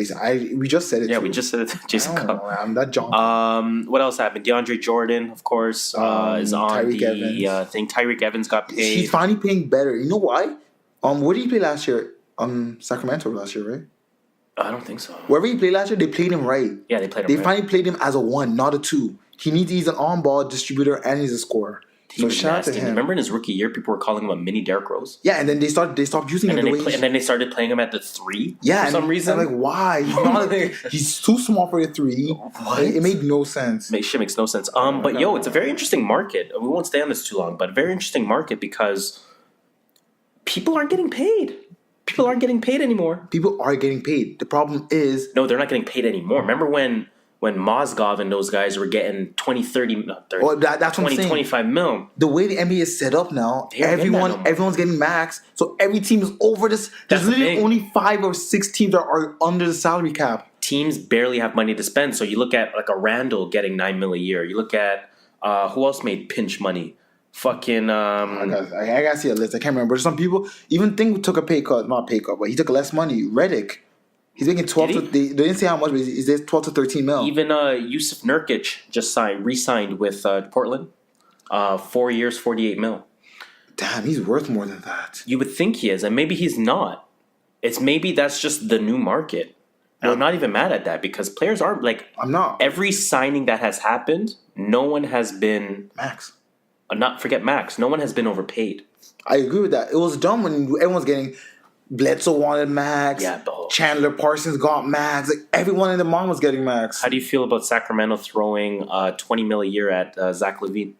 We just said it. Yeah, we just said it. Jason Collins. I'm that John. What else happened? DeAndre Jordan, of course, is on Tyreek Evans. Thing. Tyreek Evans got paid. He's finally paying better. You know why? Where did he play last year? Sacramento last year, right? I don't think so. Wherever he played last year, they played him right. Yeah, they played him right. They finally played him as a 1, not a 2. He's an on-ball distributor and he's a scorer. So shout out to him. Remember in his rookie year, people were calling him a mini Derrick Rose. Yeah, and then they stopped using him. And then they started playing him at the 3. Yeah, for some reason. I'm like, why? He's too small for the 3. What? It made no sense. Shit makes no sense. But it's a very interesting market. We won't stay on this too long, but a very interesting market because people aren't getting paid. People aren't getting paid anymore. People are getting paid. The problem is, no, they're not getting paid anymore. Remember when Mozgov and those guys were getting 20, 30, that's 20, 25 mil. The way the NBA is set up now, everyone's getting max. So every team is over this. There's literally only 5 or 6 teams that are under the salary cap. Teams barely have money to spend. So you look at like a Randall getting $9 million a year. You look at who else made pinch money? Fucking I gotta see a list. I can't remember. Some people even think took a pay cut, not pay cut, but he took less money. Redick. He's making 12 they didn't say how much, but he's 12 to 13 mil. Even Yusuf Nurkic just re-signed with Portland. 4 years, 48 mil. Damn, he's worth more than that. You would think he is, and maybe he's not. Maybe that's just the new market. And I'm not even mad at that because players aren't like. I'm not. Every signing that has happened, no one has been max. Not forget max. No one has been overpaid. I agree with that. It was dumb when everyone's getting Bledsoe wanted max. Yeah, but Chandler Parsons got max. Like everyone in the mom was getting max. How do you feel about Sacramento throwing $20 million a year at Zach LaVine?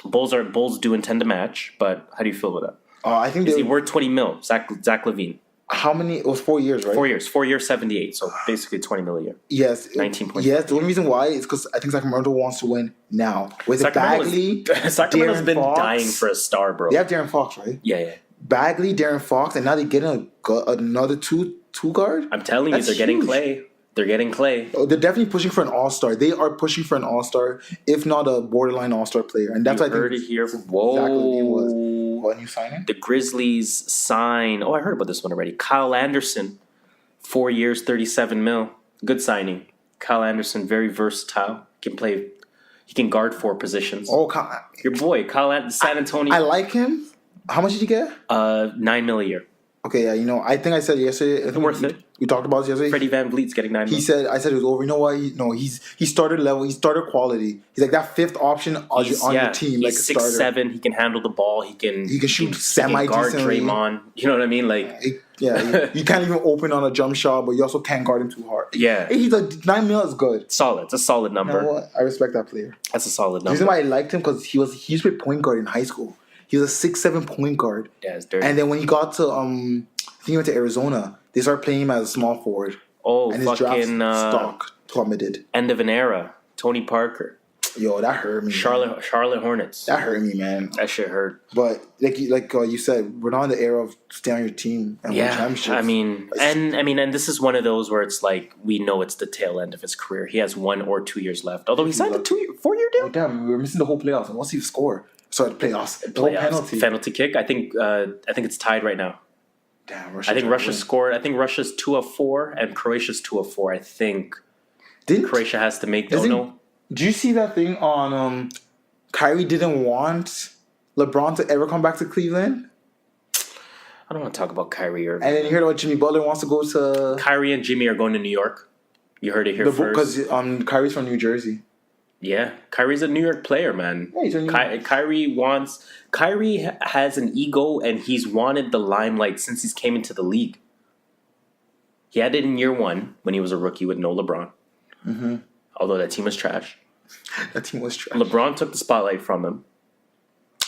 Bulls do intend to match, but how do you feel about that? I think is he worth $20 million? Zach LaVine. How many? It was 4 years, right? 4 years. 4 years, 78. So basically $20 million a year. Yes. 19 points. Yes. The only reason why is because I think Sacramento wants to win now. With Bagley, Sacramento's De'Aaron been Fox. dying for a star, bro. They have De'Aaron Fox, right? Yeah. Bagley, De'Aaron Fox, and now they're getting another two guard. I'm telling you, they're getting Clay. They're getting Clay. Oh, they're definitely pushing for an all-star. They are pushing for an all-star, if not a borderline all-star player. And that's what I think. Heard it here. Whoa. Exactly was. What, new signing? The Grizzlies sign. Oh, I heard about this one already. Kyle Anderson, 4 years, $37 million. Good signing. Kyle Anderson, very versatile. Can play. He can guard 4 positions. Oh, your boy, Kyle San Antonio. I like him. How much did he get? $9 million a year. Okay, yeah, I think I said yesterday. It's worth it. We talked about this yesterday. Freddie VanVleet's getting $9 million. I said it was over. You know what? He started level. He started quality. He's like that fifth option on your team. He's like a starter. 6'7". He can handle the ball. He can shoot semi guard decently. Draymond. You know what I mean? Like, you can't even open on a jump shot, but you also can't guard him too hard. Yeah, he's like $9 million is good. Solid. It's a solid number. You know what? I respect that player. That's a solid number. The reason why I liked him because he used to play point guard in high school. He was a 6'7" point guard. Yeah, it's dirty. And then when he got to I think he went to Arizona, they started playing him as a small forward. Oh, and his draft stock plummeted. End of an era. Tony Parker. Yo, that hurt me. Charlotte Hornets. That hurt me, man. That shit hurt. But like you said, we're not in the era of staying on your team and win championships. And this is one of those where it's like we know it's the tail end of his career. He has 1 or 2 years left. Although he signed a 4-year deal. Oh damn, we were missing the whole playoffs. And what's he score? Sorry, the playoffs. The whole penalty kick. I think it's tied right now. Damn, Russia scored. I think Russia's 2 of 4 and Croatia's 2 of 4. I think Croatia has to make no. Did you see that thing on Kyrie didn't want LeBron to ever come back to Cleveland? I don't want to talk about Kyrie Irving. And then you heard about Jimmy Butler wants to go to. Kyrie and Jimmy are going to New York. You heard it here first. Because Kyrie's from New Jersey. Yeah, Kyrie's a New York player, man. Yeah, he's a New York. Kyrie has an ego, and he's wanted the limelight since he's came into the league. He had it in year 1 when he was a rookie with no LeBron. Mm-hmm. Although that team was trash. That team was trash. LeBron took the spotlight from him,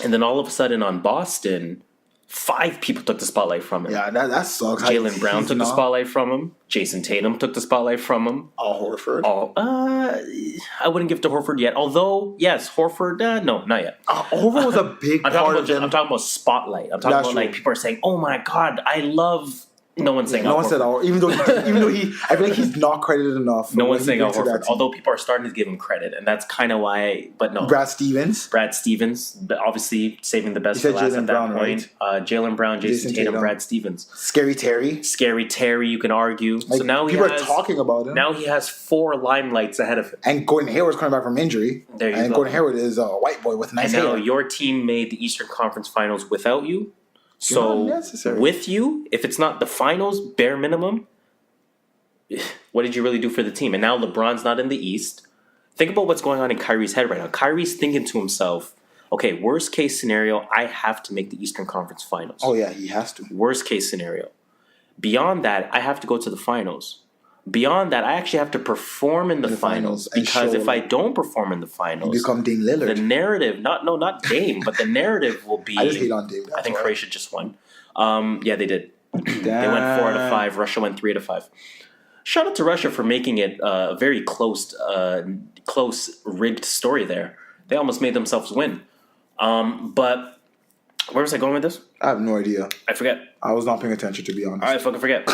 and then all of a sudden on Boston, 5 people took the spotlight from him. Yeah, that sucks. Jaylen Brown took the spotlight from him. Jason Tatum took the spotlight from him. Horford. I wouldn't give to Horford yet. Although, yes, Horford. No, not yet. Horford was a big part of them. I'm talking about spotlight. I'm talking about like people are saying, "Oh my God, I love." No one's saying no one said Horford. Even though I feel like he's not credited enough. No one's saying Horford. Although people are starting to give him credit, and that's kind of why. But no, Brad Stevens, but obviously saving the best for last at that point. Right? Jaylen Brown, Jason Tatum, Brad Stevens, Scary Terry. You can argue. Like, so now people are talking about him. Now he has 4 limelights ahead of him. And Gordon Hayward's coming back from injury. There you go. And Gordon Hayward is a white boy with nice hair. And now your team made the Eastern Conference Finals without you. So with you, if it's not the finals, bare minimum, what did you really do for the team? And now LeBron's not in the East. Think about what's going on in Kyrie's head right now. Kyrie's thinking to himself, okay, worst case scenario, I have to make the Eastern Conference Finals. Oh, yeah, he has to. Worst case scenario. Beyond that, I have to go to the finals. Beyond that, I actually have to perform in the finals because if I don't perform in the finals, you become Dame Lillard. The narrative, not Dame, but the narrative will be. I just hate on Dame. I think Croatia just won. Yeah, they did. They went 4 out of 5. Russia went 3 out of 5. Shout out to Russia for making it a very close, rigged story there. They almost made themselves win. But where was I going with this? I have no idea. I forget. I was not paying attention, to be honest. All right, fucking forget.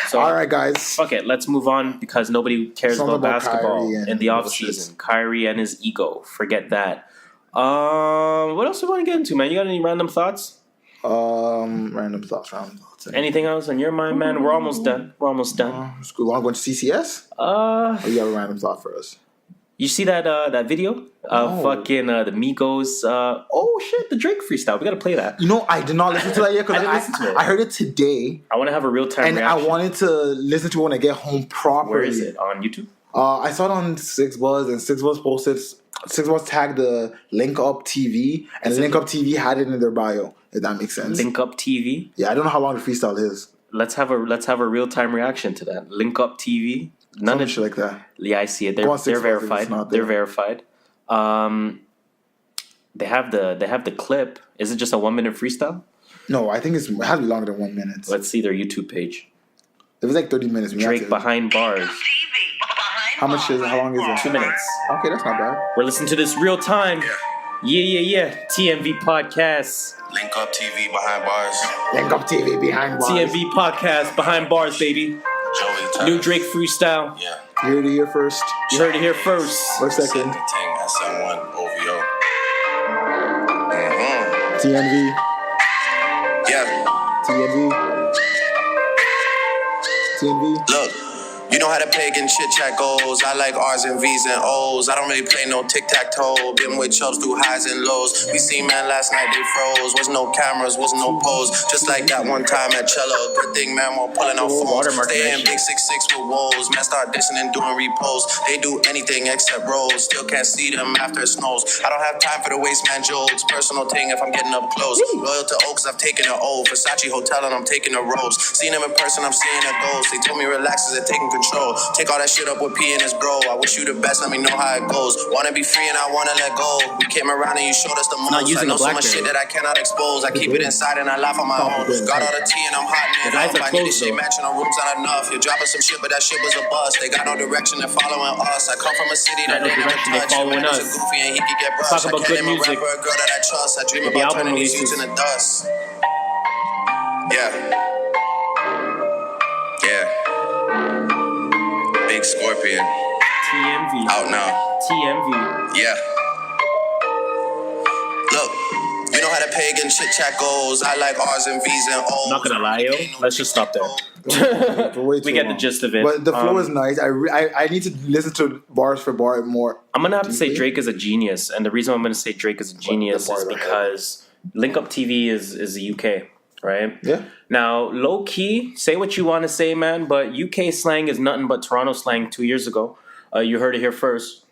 So, all right, guys. Fuck it. Let's move on because nobody cares about basketball in the offseason. Kyrie and his ego. Forget that. What else do you want to get into, man? You got any random thoughts? Random thoughts. Anything else on your mind, man? We're almost done. It's good. Want to go to CCS? Or you have a random thought for us? You see that video of fucking the Migos? Oh shit, the Drake freestyle. We gotta play that. I did not listen to that yet because I heard it today. I want to have a real time and reaction. I wanted to listen to it when I get home properly. Where is it? On YouTube? I saw it on 6 Buzz, and 6 Buzz posted Six Boss tagged the Link Up TV, and Link Up TV had it in their bio. If that makes sense. Link Up TV. Yeah, I don't know how long the freestyle is. Let's have a real time reaction to that. Link Up TV. None of shit like that. Yeah, I see it. They're verified. They're verified. They have the clip. Is it just a 1 minute freestyle? No, I think it has to be longer than 1 minute. Let's see their YouTube page. If it's like 30 minutes, Drake behind bars. How long is it? 2 minutes. Okay, that's not bad. We're listening to this real time. Yeah. TNV podcast. Link Up TV behind bars. Link Up TV behind bars. TNV podcast behind bars, baby. Joey New Drake freestyle. Yeah. You heard it here first. You heard it here first. Or second. Ting SM1 OVO. TNV. Yeah. TNV. Look. You know how the pagan chit chat goes. I like R's and V's and O's. I don't really play no tic-tac-toe. Been with chubs through highs and lows. We seen man last night, they froze. Was no cameras, was no pose. Just like that one time at Cello. Good thing man won't pulling out phones. Stay in big 6'6" with woes. Man start dissing and doing reposts. They do anything except rolls. Still can't see them after it snows. I don't have time for the waste man jokes. Personal thing if I'm getting up close. Loyal to Oaks, I've taken an O. Versace Hotel and I'm taking a rose. Seen them in person, I'm seeing a ghost. They told me relax as they're taking control. Take all that shit up with P and his bro. I wish you the best, let me know how it goes. Wanna be free and I wanna let go. We came around and you showed us the most. I know so much shit that I cannot expose. I keep it inside and I laugh on my own. Got all the tea and I'm hot and I need this shit matching on rooms not enough. You're dropping some shit, but that shit was a bust. They got no direction, they're following us. I come from a city that they never touch. Man, it's a goofy and he can get brushed. Talk about good music. A girl that I trust. I dream about turning these youths into dust. Yeah. Big Scorpion. TNV. Out now. TNV. Yeah. Look, you know how the pagan chit chat goes. I like R's and V's and O's. Not gonna lie, yo. Let's just stop there. We get the gist of it. But the flow is nice. I need to listen to bars for bar more. I'm gonna have to say Drake is a genius, and the reason I'm gonna say Drake is a genius is because Link Up TV is the UK. Right? Yeah. Now, low key, say what you want to say, man, but UK slang is nothing but Toronto slang 2 years ago. You heard it here first.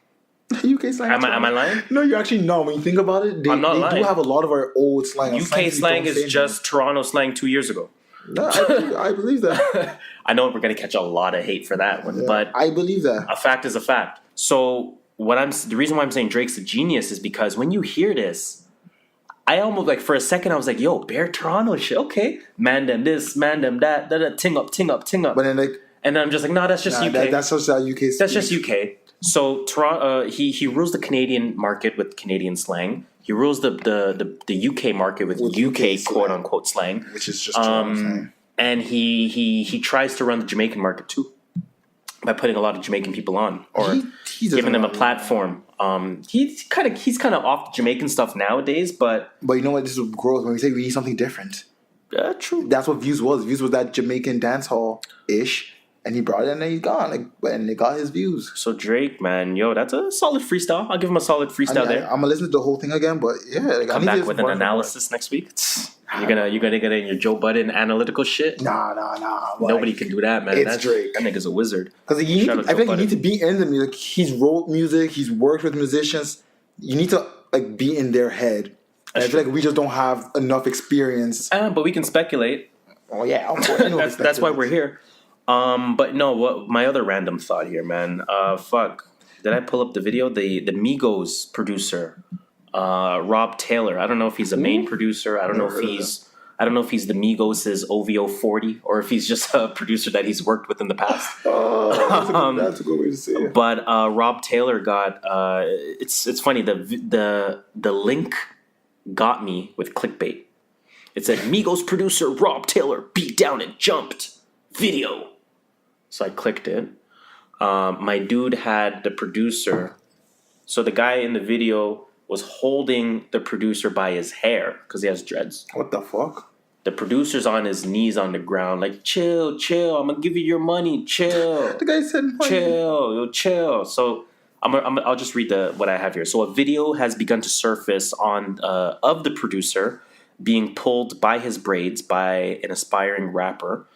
UK slang. Am I lying? No, you're actually not. When you think about it, they do have a lot of our old slang. UK slang is just Toronto slang 2 years ago. No, I believe that. I know we're gonna catch a lot of hate for that one, but I believe that. A fact is a fact. So the reason why I'm saying Drake's a genius is because when you hear this, I almost like for a second I was like, "Yo, bare Toronto shit, okay." Man them this, man them that, ting up. But then and then I'm just like, "No, that's just UK. That's just UK. That's just UK." So Toronto, he rules the Canadian market with Canadian slang. He rules the UK market with UK quote unquote slang, which is just Toronto slang. And he tries to run the Jamaican market too by putting a lot of Jamaican people on or giving them a platform. He's kind of off the Jamaican stuff nowadays, but you know what? This is growth. When we say we need something different, true. That's what Views was. Views was that Jamaican dance hall ish, and he brought it, and then he's gone. And they got his views. So Drake, man, yo, that's a solid freestyle. I'll give him a solid freestyle there. I'm gonna listen to the whole thing again, but yeah, come back with an analysis next week. You're gonna get in your Joe Budden analytical shit. Nah. Nobody can do that, man. It's Drake. That nigga's a wizard. Because I feel like you need to be in the music. He's wrote music. He's worked with musicians. You need to be in their head. And I feel like we just don't have enough experience. But we can speculate. Oh yeah, that's why we're here. But no, what my other random thought here, man. Did I pull up the video? The Migos producer. Rob Taylor. I don't know if he's a main producer. I don't know if he's the Migos' OVO 40 or if he's just a producer that he's worked with in the past. That's a good way to say it. But Rob Taylor got it's funny, the link got me with clickbait. It said Migos producer Rob Taylor beat down and jumped video. So I clicked it. My dude had the producer. So the guy in the video was holding the producer by his hair because he has dreads. What the fuck? The producer's on his knees on the ground, like, chill, I'm gonna give you your money, chill. The guy said, chill. So I'll just read what I have here. So a video has begun to surface of the producer being pulled by his braids by an aspiring rapper.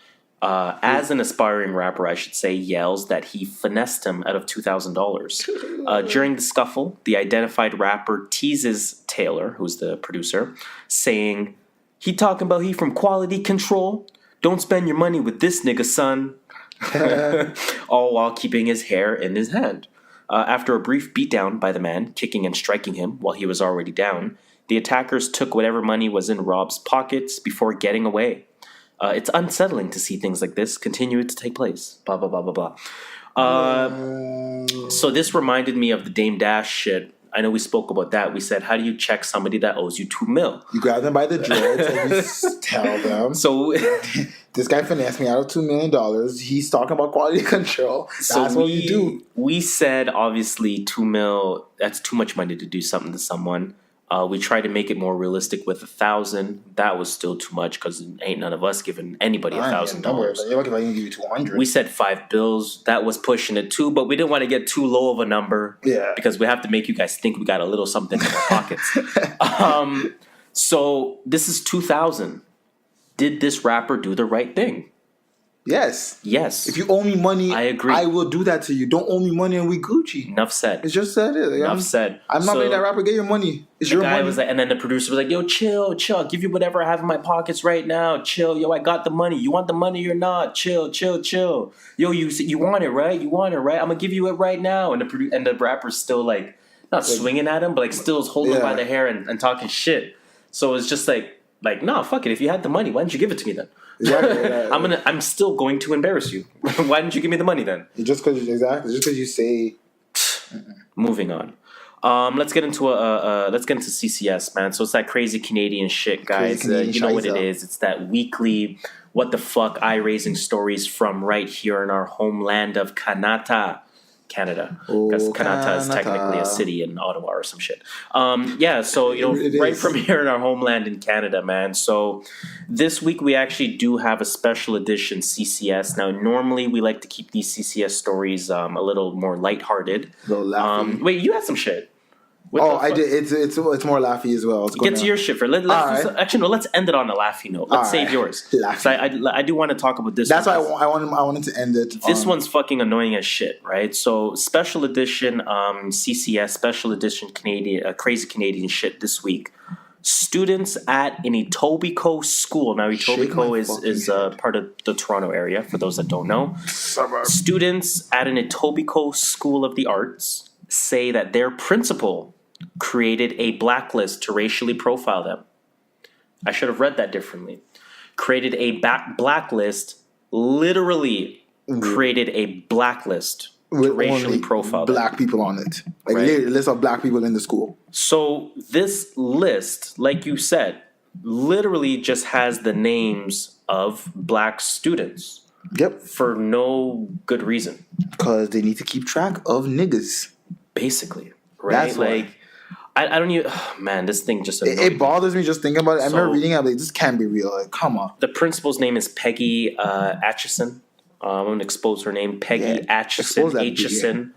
as an aspiring rapper, I should say, yells that he finessed him out of $2,000. During the scuffle, the identified rapper teases Taylor, who's the producer, saying, "He talking about he from quality control? Don't spend your money with this nigga, son." All while keeping his hair in his hand. After a brief beatdown by the man, kicking and striking him while he was already down, the attackers took whatever money was in Rob's pockets before getting away. It's unsettling to see things like this continue to take place. Blah, blah, blah, blah, blah. So this reminded me of the Dame Dash shit. I know we spoke about that. We said, how do you check somebody that owes you $2 million? You grab them by the dreads and you tell them. So this guy finessed me out of $2 million. He's talking about quality control. That's what you do. We said, obviously, $2 million, that's too much money to do something to someone. We tried to make it more realistic with 1,000. That was still too much because ain't none of us giving anybody $1,000. You're lucky if I can give you 200. We said 5 bills. That was pushing it too, but we didn't want to get too low of a number. Yeah. Because we have to make you guys think we got a little something in our pockets. So this is 2,000. Did this rapper do the right thing? Yes. Yes. If you owe me money, I agree. I will do that to you. Don't owe me money and we Gucci. Enough said. It's just that it. Enough said. I'm not letting that rapper get your money. It's your money. Was like, and then the producer was like, "Yo, chill. I'll give you whatever I have in my pockets right now. Chill. Yo, I got the money. You want the money or not? Chill. Yo, you want it, right? I'm gonna give you it right now." And the rapper's still like, not swinging at him, but like still holding him by the hair and talking shit. So it's just like, nah, fuck it. If you had the money, why didn't you give it to me then? Exactly. I'm still going to embarrass you. Why didn't you give me the money then? Just because you say. Moving on. Let's get into CCS, man. So it's that crazy Canadian shit, guys. You know what it is. It's that weekly what the fuck eye-raising stories from right here in our homeland of Canada. Because Canada is technically a city in Ottawa or some shit. So right from here in our homeland in Canada, man. So this week we actually do have a special edition CCS. Now normally we like to keep these CCS stories a little more lighthearted. Wait, you had some shit. I did. It's more laughy as well. Get to your shit first. Let's end it on a laughy note. Let's save yours. I do want to talk about this. That's why I wanted to end it. This one's fucking annoying as shit, right? So special edition CCS, special edition Canadian, crazy Canadian shit this week. Students at an Etobicoke school. Now Etobicoke is part of the Toronto area, for those that don't know. Students at an Etobicoke School of the Arts say that their principal created a blacklist to racially profile them. I should have read that differently. Created a blacklist, literally created a blacklist to racially profile them. Black people on it. A list of black people in the school. So this list, like you said, literally just has the names of black students. Yep. For no good reason. Because they need to keep track of niggas. Basically. Right? That's why. I don't even... man, this thing just... It bothers me just thinking about it. I remember reading it, I'm like, this can't be real. Like, come on. The principal's name is Peggy Atchison. I'm going to expose her name. Peggy Atchison.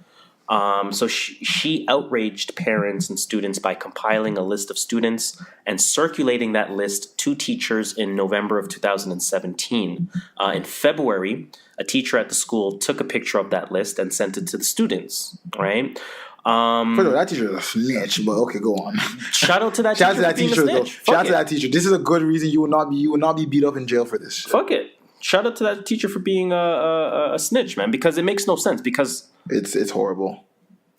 So she outraged parents and students by compiling a list of students and circulating that list to teachers in November of 2017. In February, a teacher at the school took a picture of that list and sent it to the students, right? That teacher is a snitch, but okay, go on. Shout out to that teacher. Shout out to that teacher. This is a good reason you will not be beat up in jail for this shit. Fuck it. Shout out to that teacher for being a snitch, man, because it makes no sense. Because it's horrible.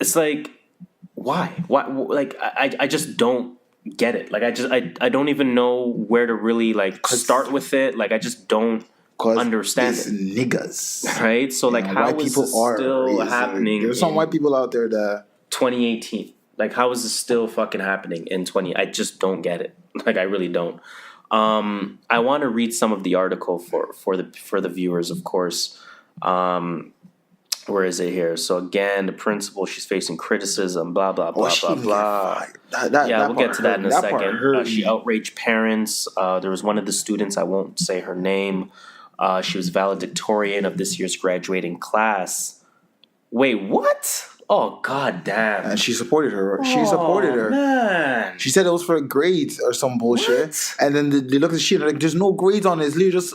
It's like, why? Like, I just don't get it. Like, I don't even know where to really start with it. Like, I just don't understand it. Niggas, right? So like, how is this still happening? There's some white people out there that 2018. Like, how is this still fucking happening in 20? I just don't get it. Like, I really don't. I want to read some of the article for the viewers, of course. Where is it here? So again, the principal, she's facing criticism, blah, blah, blah, blah, blah. We'll get to that in a second. She outraged parents. There was one of the students, I won't say her name. She was valedictorian of this year's graduating class. Wait, what? Oh, god damn. And she supported her. Man. She said it was for grades or some bullshit. What? And then they looked at the sheet and like, there's no grades on it. It's literally just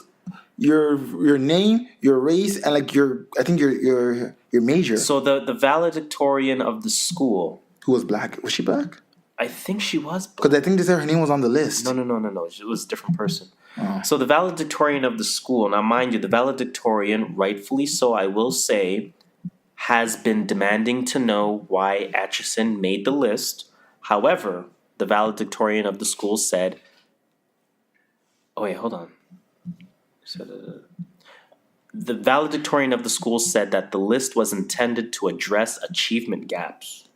your name, your race, and like your major. So the valedictorian of the school. Who was black? Was she black? I think she was black. Because I think they said her name was on the list. No. It was a different person. Oh. So the valedictorian of the school, now mind you, the valedictorian, rightfully so, I will say, has been demanding to know why Atchison made the list. However, the valedictorian of the school said, oh wait, hold on. The valedictorian of the school said that the list was intended to address achievement gaps.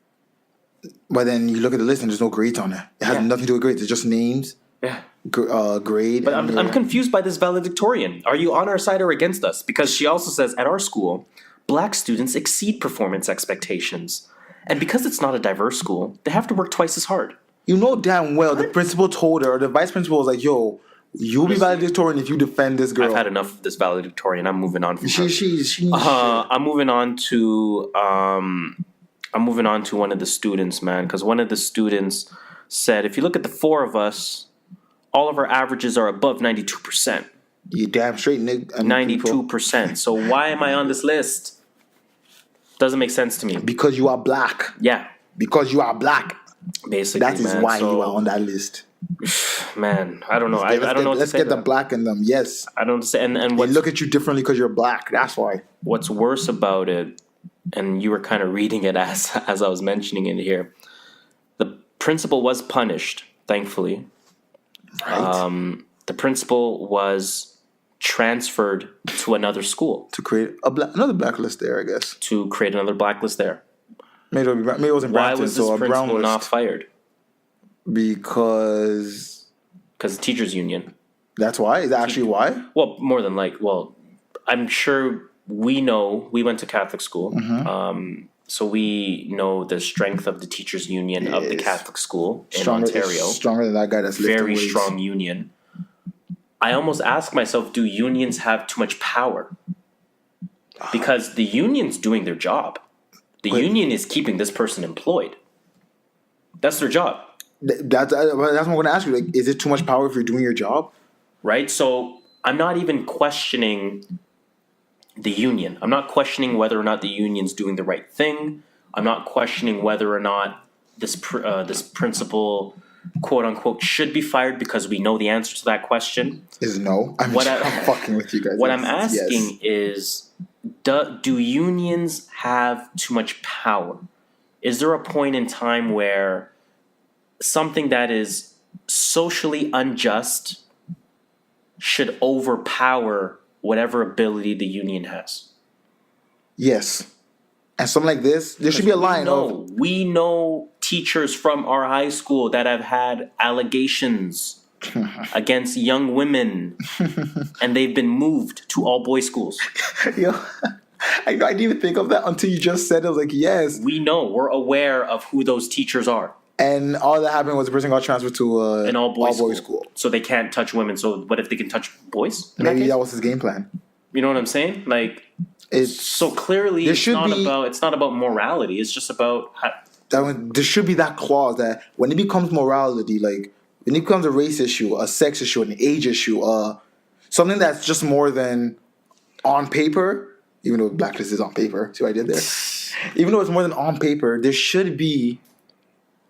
But then you look at the list and there's no grades on it. It has nothing to do with grades. It's just names. Yeah. Grade. But I'm confused by this valedictorian. Are you on our side or against us? Because she also says, at our school, black students exceed performance expectations. And because it's not a diverse school, they have to work twice as hard. You know damn well the principal told her, or the vice principal was like, yo, you'll be valedictorian if you defend this girl. I've had enough of this valedictorian. I'm moving on from her. She I'm moving on to one of the students, man, because one of the students said, if you look at the four of us, all of our averages are above 92%. You damn straight, nigga. 92%. So why am I on this list? Doesn't make sense to me. Because you are black. Yeah. Because you are black. Basically, that is why you are on that list. Man, I don't know. I don't know what to say. Let's get the black in them. Yes. I don't say. And they look at you differently because you're black. That's why. What's worse about it, and you were kind of reading it as I was mentioning it here, the principal was punished, thankfully. Right. The principal was transferred to another school. To create another blacklist there, I guess. To create another blacklist there. Maybe it wasn't Why was this principal not fired? Because the teachers union. That's why? Is that actually why? Well, more than I'm sure we went to Catholic school. Mm-hmm. So we know the strength of the teachers union of the Catholic school in Ontario. Stronger than that guy that's lifting very weights. Strong union. I almost ask myself, do unions have too much power? Because the union's doing their job. The union is keeping this person employed. That's their job. That's what I'm going to ask you. Like, is it too much power if you're doing your job? Right? So I'm not even questioning the union. I'm not questioning whether or not the union's doing the right thing. I'm not questioning whether or not this principal, quote unquote, should be fired, because we know the answer to that question is no. I'm fucking with you guys. What I'm asking is, do unions have too much power? Is there a point in time where something that is socially unjust should overpower whatever ability the union has? Yes. And something like this, there should be a line of... We know teachers from our high school that have had allegations against young women, and they've been moved to all-boys schools. Yo, I didn't even think of that until you just said it. I was like, yes. We know. We're aware of who those teachers are. And all that happened was the person got transferred to an all-boys school. So they can't touch women. So what if they can touch boys? Maybe that was his game plan. You know what I'm saying? Like, so clearly it's not about morality. It's just about... there should be that clause that when it becomes morality, like when it becomes a race issue, a sex issue, an age issue, something that's just more than on paper, even though blacklist is on paper. See what I did there? Even though it's more than on paper, there should be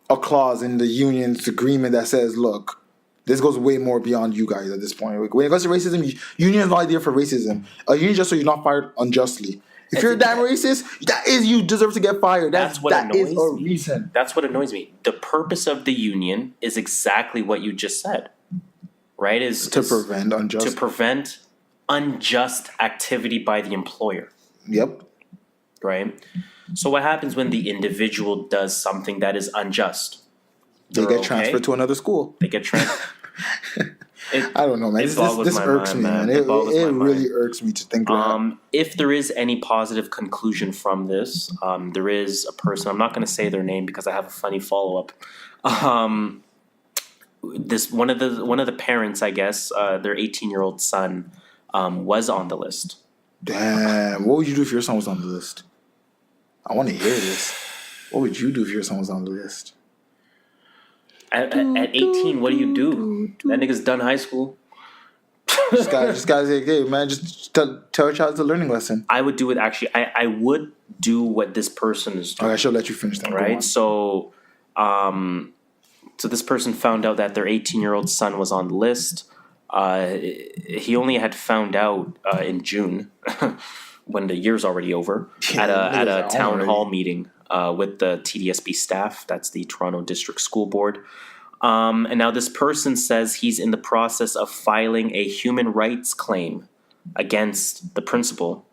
a clause in the union's agreement that says, look, this goes way more beyond you guys at this point. When it comes to racism, union is not there for racism. A union just so you're not fired unjustly. If you're a damn racist, you deserve to get fired. That is a reason. That's what annoys me. The purpose of the union is exactly what you just said, right? To prevent unjust activity by the employer. Yep. Right? So what happens when the individual does something that is unjust? They get transferred to another school. They get transferred. I don't know, man. This irks me, man. It really irks me to think about. If there is any positive conclusion from this, there is a person. I'm not going to say their name because I have a funny follow up. This one of the parents, I guess, their 18-year-old son was on the list. Damn, what would you do if your son was on the list? I want to hear this. What would you do if your son was on the list? At 18, what do you do? That nigga's done high school. Just gotta say, hey man, just tell your child it's a learning lesson. I would do it actually. I would do what this person is doing. Okay, I should let you finish that. Right? So this person found out that their 18-year-old son was on the list. He only had found out in June when the year's already over at a town hall meeting with the TDSB staff. That's the Toronto District School Board. And now this person says he's in the process of filing a human rights claim against the principal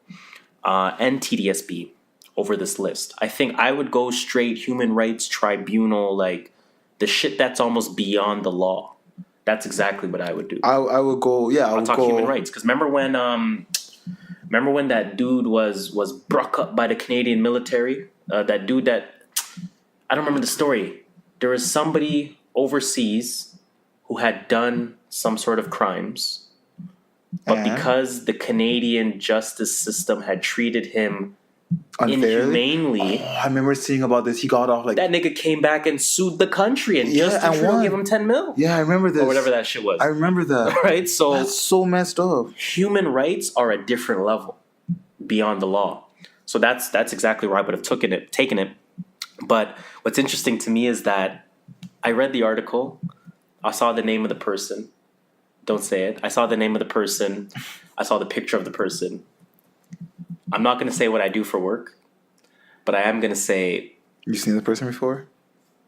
and TDSB over this list. I think I would go straight human rights tribunal, like the shit that's almost beyond the law. That's exactly what I would do. I would go. Yeah, I'll talk human rights because remember when that dude was broke up by the Canadian military? That dude that I don't remember the story. There was somebody overseas who had done some sort of crimes, but because the Canadian justice system had treated him inhumanely. I remember seeing about this. He got off like that nigga came back and sued the country and Justin Trudeau gave him 10 mil. Yeah, I remember this. Or whatever that shit was. I remember that. Right? So that's so messed up. Human rights are a different level beyond the law. So that's exactly where I would have taken it. But what's interesting to me is that I read the article. I saw the name of the person. Don't say it. I saw the name of the person. I saw the picture of the person. I'm not going to say what I do for work, but I am going to say... You've seen the person before?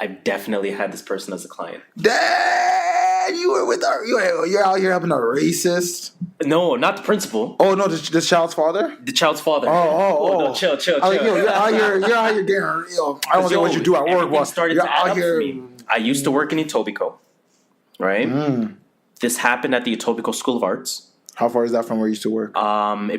I've definitely had this person as a client. Dad, you're out here having a racist? No, not the principal. Oh, no, the child's father? The child's father. Oh. No, chill. Like, you're out here getting... I don't know what you do at work, but started to add up for me. I used to work in Etobicoke, right? This happened at the Etobicoke School of Arts. How far is that from where you used to work? I'm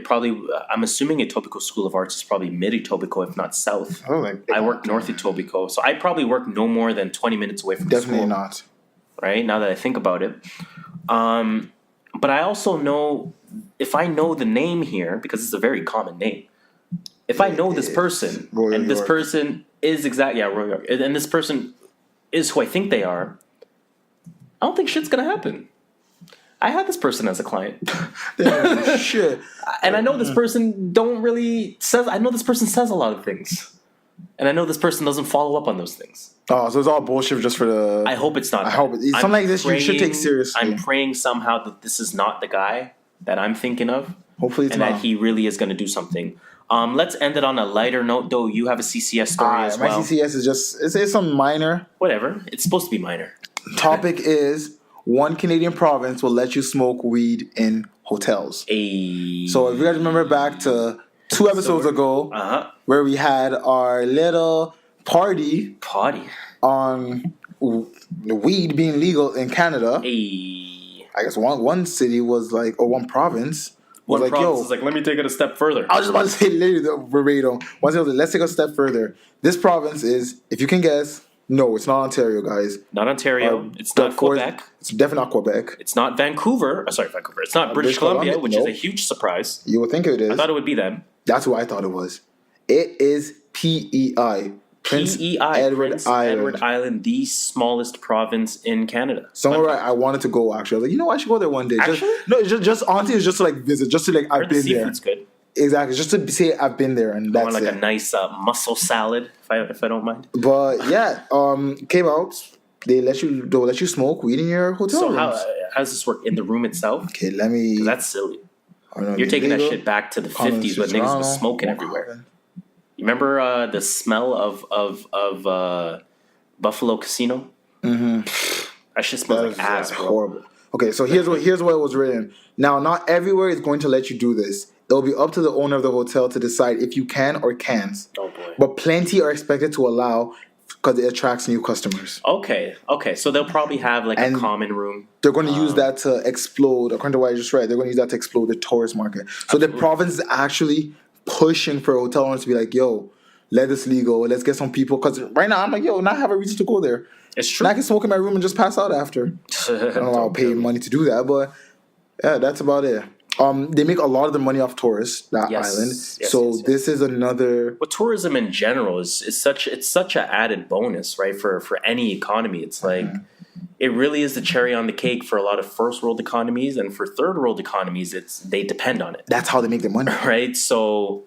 assuming Etobicoke School of Arts is probably mid-Etobicoke, if not south. I work north Etobicoke, so I probably work no more than 20 minutes away from the school. Definitely not. Right, now that I think about it. But I also know, if I know the name here, because it's a very common name, if I know this person, and this person is Roy York, and this person is who I think they are, I don't think shit's going to happen. I had this person as a client. Shit. And I know this person I know this person says a lot of things. And I know this person doesn't follow up on those things. Oh, so it's all bullshit just for the... I hope it's not. I hope it's something like this you should take seriously. I'm praying somehow that this is not the guy that I'm thinking of. Hopefully it's not. And that he really is going to do something. Let's end it on a lighter note, though. You have a CCS story as well. My CCS is just... It's something minor. Whatever. It's supposed to be minor. Topic is... One Canadian province will let you smoke weed in hotels. So if you guys remember back to 2 episodes ago, where we had our little party on weed being legal in Canada. I guess one city was like, or one province was like, yo, is like, let me take it a step further. I was just about to say literally the verbatim. Let's take a step further. This province is, if you can guess. No, it's not Ontario, guys. Not Ontario. It's not Quebec. It's definitely not Quebec. It's not Vancouver. Vancouver. It's not British Columbia, which is a huge surprise. You would think it is. I thought it would be them. That's who I thought it was. It is PEI. Prince Edward Island, the smallest province in Canada. Somewhere I wanted to go, actually. I was like, I should go there one day. Just honestly, it's just to visit. Just to I've been there. Seafood's good. Exactly, just to say I've been there, and that's a nice mussel salad, if I don't mind. But yeah, came out. They'll let you smoke weed in your hotel So rooms. how does this work in the room itself? Okay, let me. 'Cause that's silly. You're taking that shit back to the 50s when niggas was smoking everywhere. You remember the smell of Buffalo Casino? Mm-hmm. That shit smells like ass, bro. Horrible. Okay, so here's what it was written. Now, not everywhere is going to let you do this. It'll be up to the owner of the hotel to decide if you can or can't. Oh boy. But plenty are expected to allow because it attracts new customers. Okay. So they'll probably have a common room. They're going to use that to explode, according to what I just read, they're going to use that to explode the tourist market. So the province is actually pushing for hotel owners to be like, yo, let this legal. Let's get some people. Because right now, I'm like, yo, now I have a reason to go there. It's true. And I can smoke in my room and just pass out after. I don't know I'll pay money to do that, but yeah, that's about it. They make a lot of the money off tourists, that island. This is another... But tourism in general is such an added bonus, right? For any economy. It's like, it really is the cherry on the cake for a lot of first world economies, and for third world economies, they depend on it. That's how they make their money. Right? So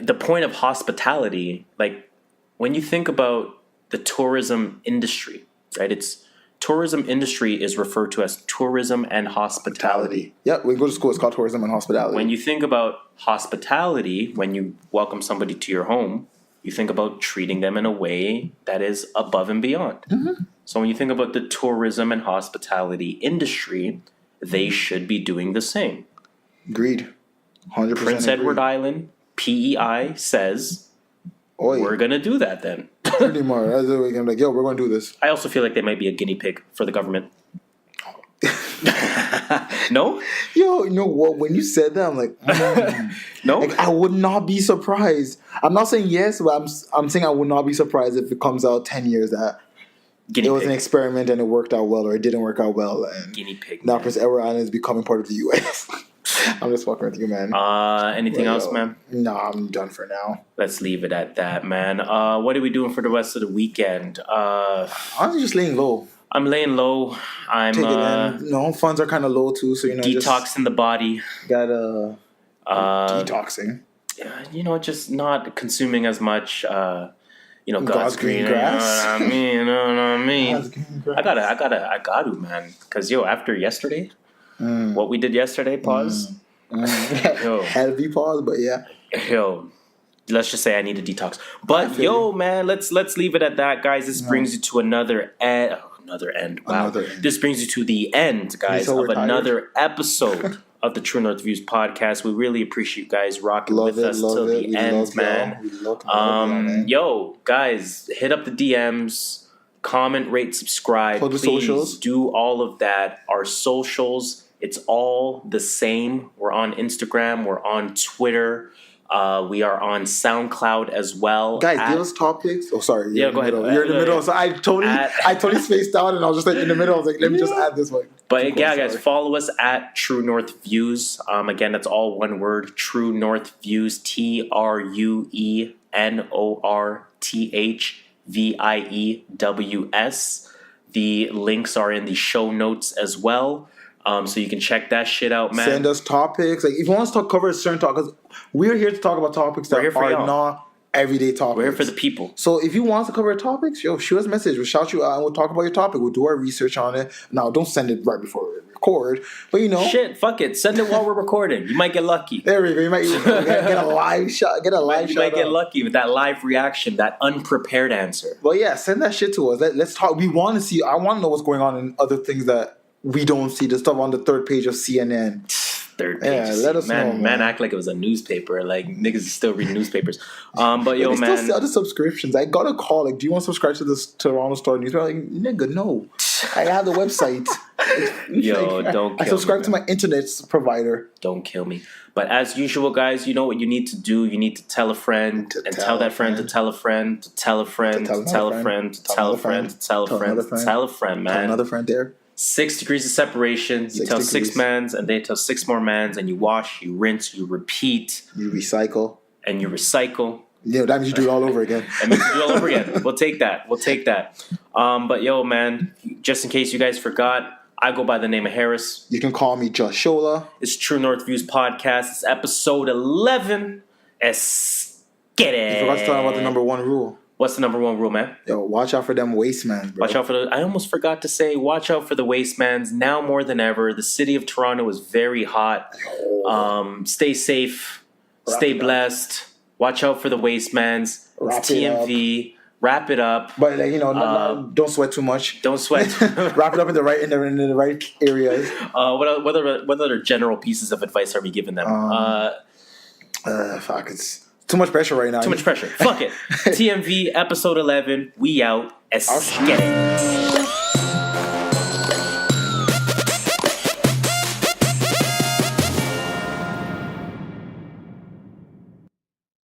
the point of hospitality, like when you think about the tourism industry, right? Tourism industry is referred to as tourism and hospitality. Yeah, when you go to school, it's called tourism and hospitality. When you think about hospitality, when you welcome somebody to your home, you think about treating them in a way that is above and beyond. Mm-hmm. So when you think about the tourism and hospitality industry, they should be doing the same. Agreed. 100% Prince Edward Island, PEI says, we're going to do that then. Pretty much. I'm like, yo, we're going to do this. I also feel like they might be a guinea pig for the government. No? Yo, you know what? When you said that, I'm like, no? Like, I would not be surprised. I'm not saying yes, but I'm saying I would not be surprised if it comes out 10 years that it was an experiment and it worked out well, or it didn't work out well. And guinea pig. Now Prince Edward Island is becoming part of the U.S. I'm just fucking with you, man. Anything else, man? No, I'm done for now. Let's leave it at that, man. What are we doing for the rest of the weekend? I'm just laying low. I'm laying low. I'm funds are kind of low too, so detoxing the body. Gotta detoxing. Just not consuming as much. God's green grass. You know what I mean? I gotta, man. Because after yesterday, what we did yesterday, pause. Heavy pause, but yeah. Let's just say I need a detox. But man, let's leave it at that, guys. This brings you to another end. Wow. This brings you to the end, guys, of another episode of the True North Views podcast. We really appreciate you guys rocking with us till the end, man. Guys, hit up the DMs, comment, rate, subscribe. For the socials. Do all of that. Our socials, it's all the same. We're on Instagram. We're on Twitter. We are on SoundCloud as well. Guys, give us topics. Oh, sorry. Yeah, go ahead. You're in the middle. So I totally spaced out, and I was just like in the middle. I was like, let me just add this one. But guys, follow us at True North Views. Again, that's all one word. True North Views. TrueNorthViews. The links are in the show notes as well. So you can check that shit out, man. Send us topics. Like if you want us to cover a certain topic, because we're here to talk about topics that are not everyday topics. We're here for the people. So if you want us to cover topics, shoot us a message. We'll shout you out and we'll talk about your topic. We'll do our research on it. Now, don't send it right before we record, but shit, fuck it. Send it while we're recording. You might get lucky. There we go. You might get a live shot. You might get lucky with that live reaction, that unprepared answer. But yeah, send that shit to us. Let's talk. We want to see. I want to know what's going on in other things that we don't see. The stuff on the third page of CNN. Third page. Yeah, let us know. Man, act like it was a newspaper. Like niggas is still reading newspapers. But man, still sell the subscriptions. I got a call. Like, do you want to subscribe to this Toronto Star newspaper? Like, nigga, no. I have the website. Don't. I subscribe to my internet provider. Don't kill me. But as usual, guys, you know what you need to do. You need to tell a friend and tell that friend to tell a friend to tell a friend to tell a friend to tell a friend to tell a friend to tell a friend, man. Tell another friend there. 6 degrees of separation. You tell 6 mans, and they tell 6 more mans, and you wash, you rinse, you repeat. You recycle. And you recycle. Yeah, that means you do it all over again. We'll take that. But man, just in case you guys forgot, I go by the name of Harris. You can call me JustShola. It's True North Views podcast. It's episode 11. Let's get it. You forgot to talk about the number 1 rule. What's the number 1 rule, man? Yo, watch out for them wastemen, bro. I almost forgot to say, watch out for the wastemans. Now more than ever, the city of Toronto is very hot. Stay safe. Stay blessed. Watch out for the wastemans. It's TNV. Wrap it up. But don't sweat too much. Don't sweat. Wrap it up in the right areas. What other general pieces of advice are we giving them? Fuck, it's too much pressure right now. Too much pressure. Fuck it. TMV episode 11. We out. Let's get it.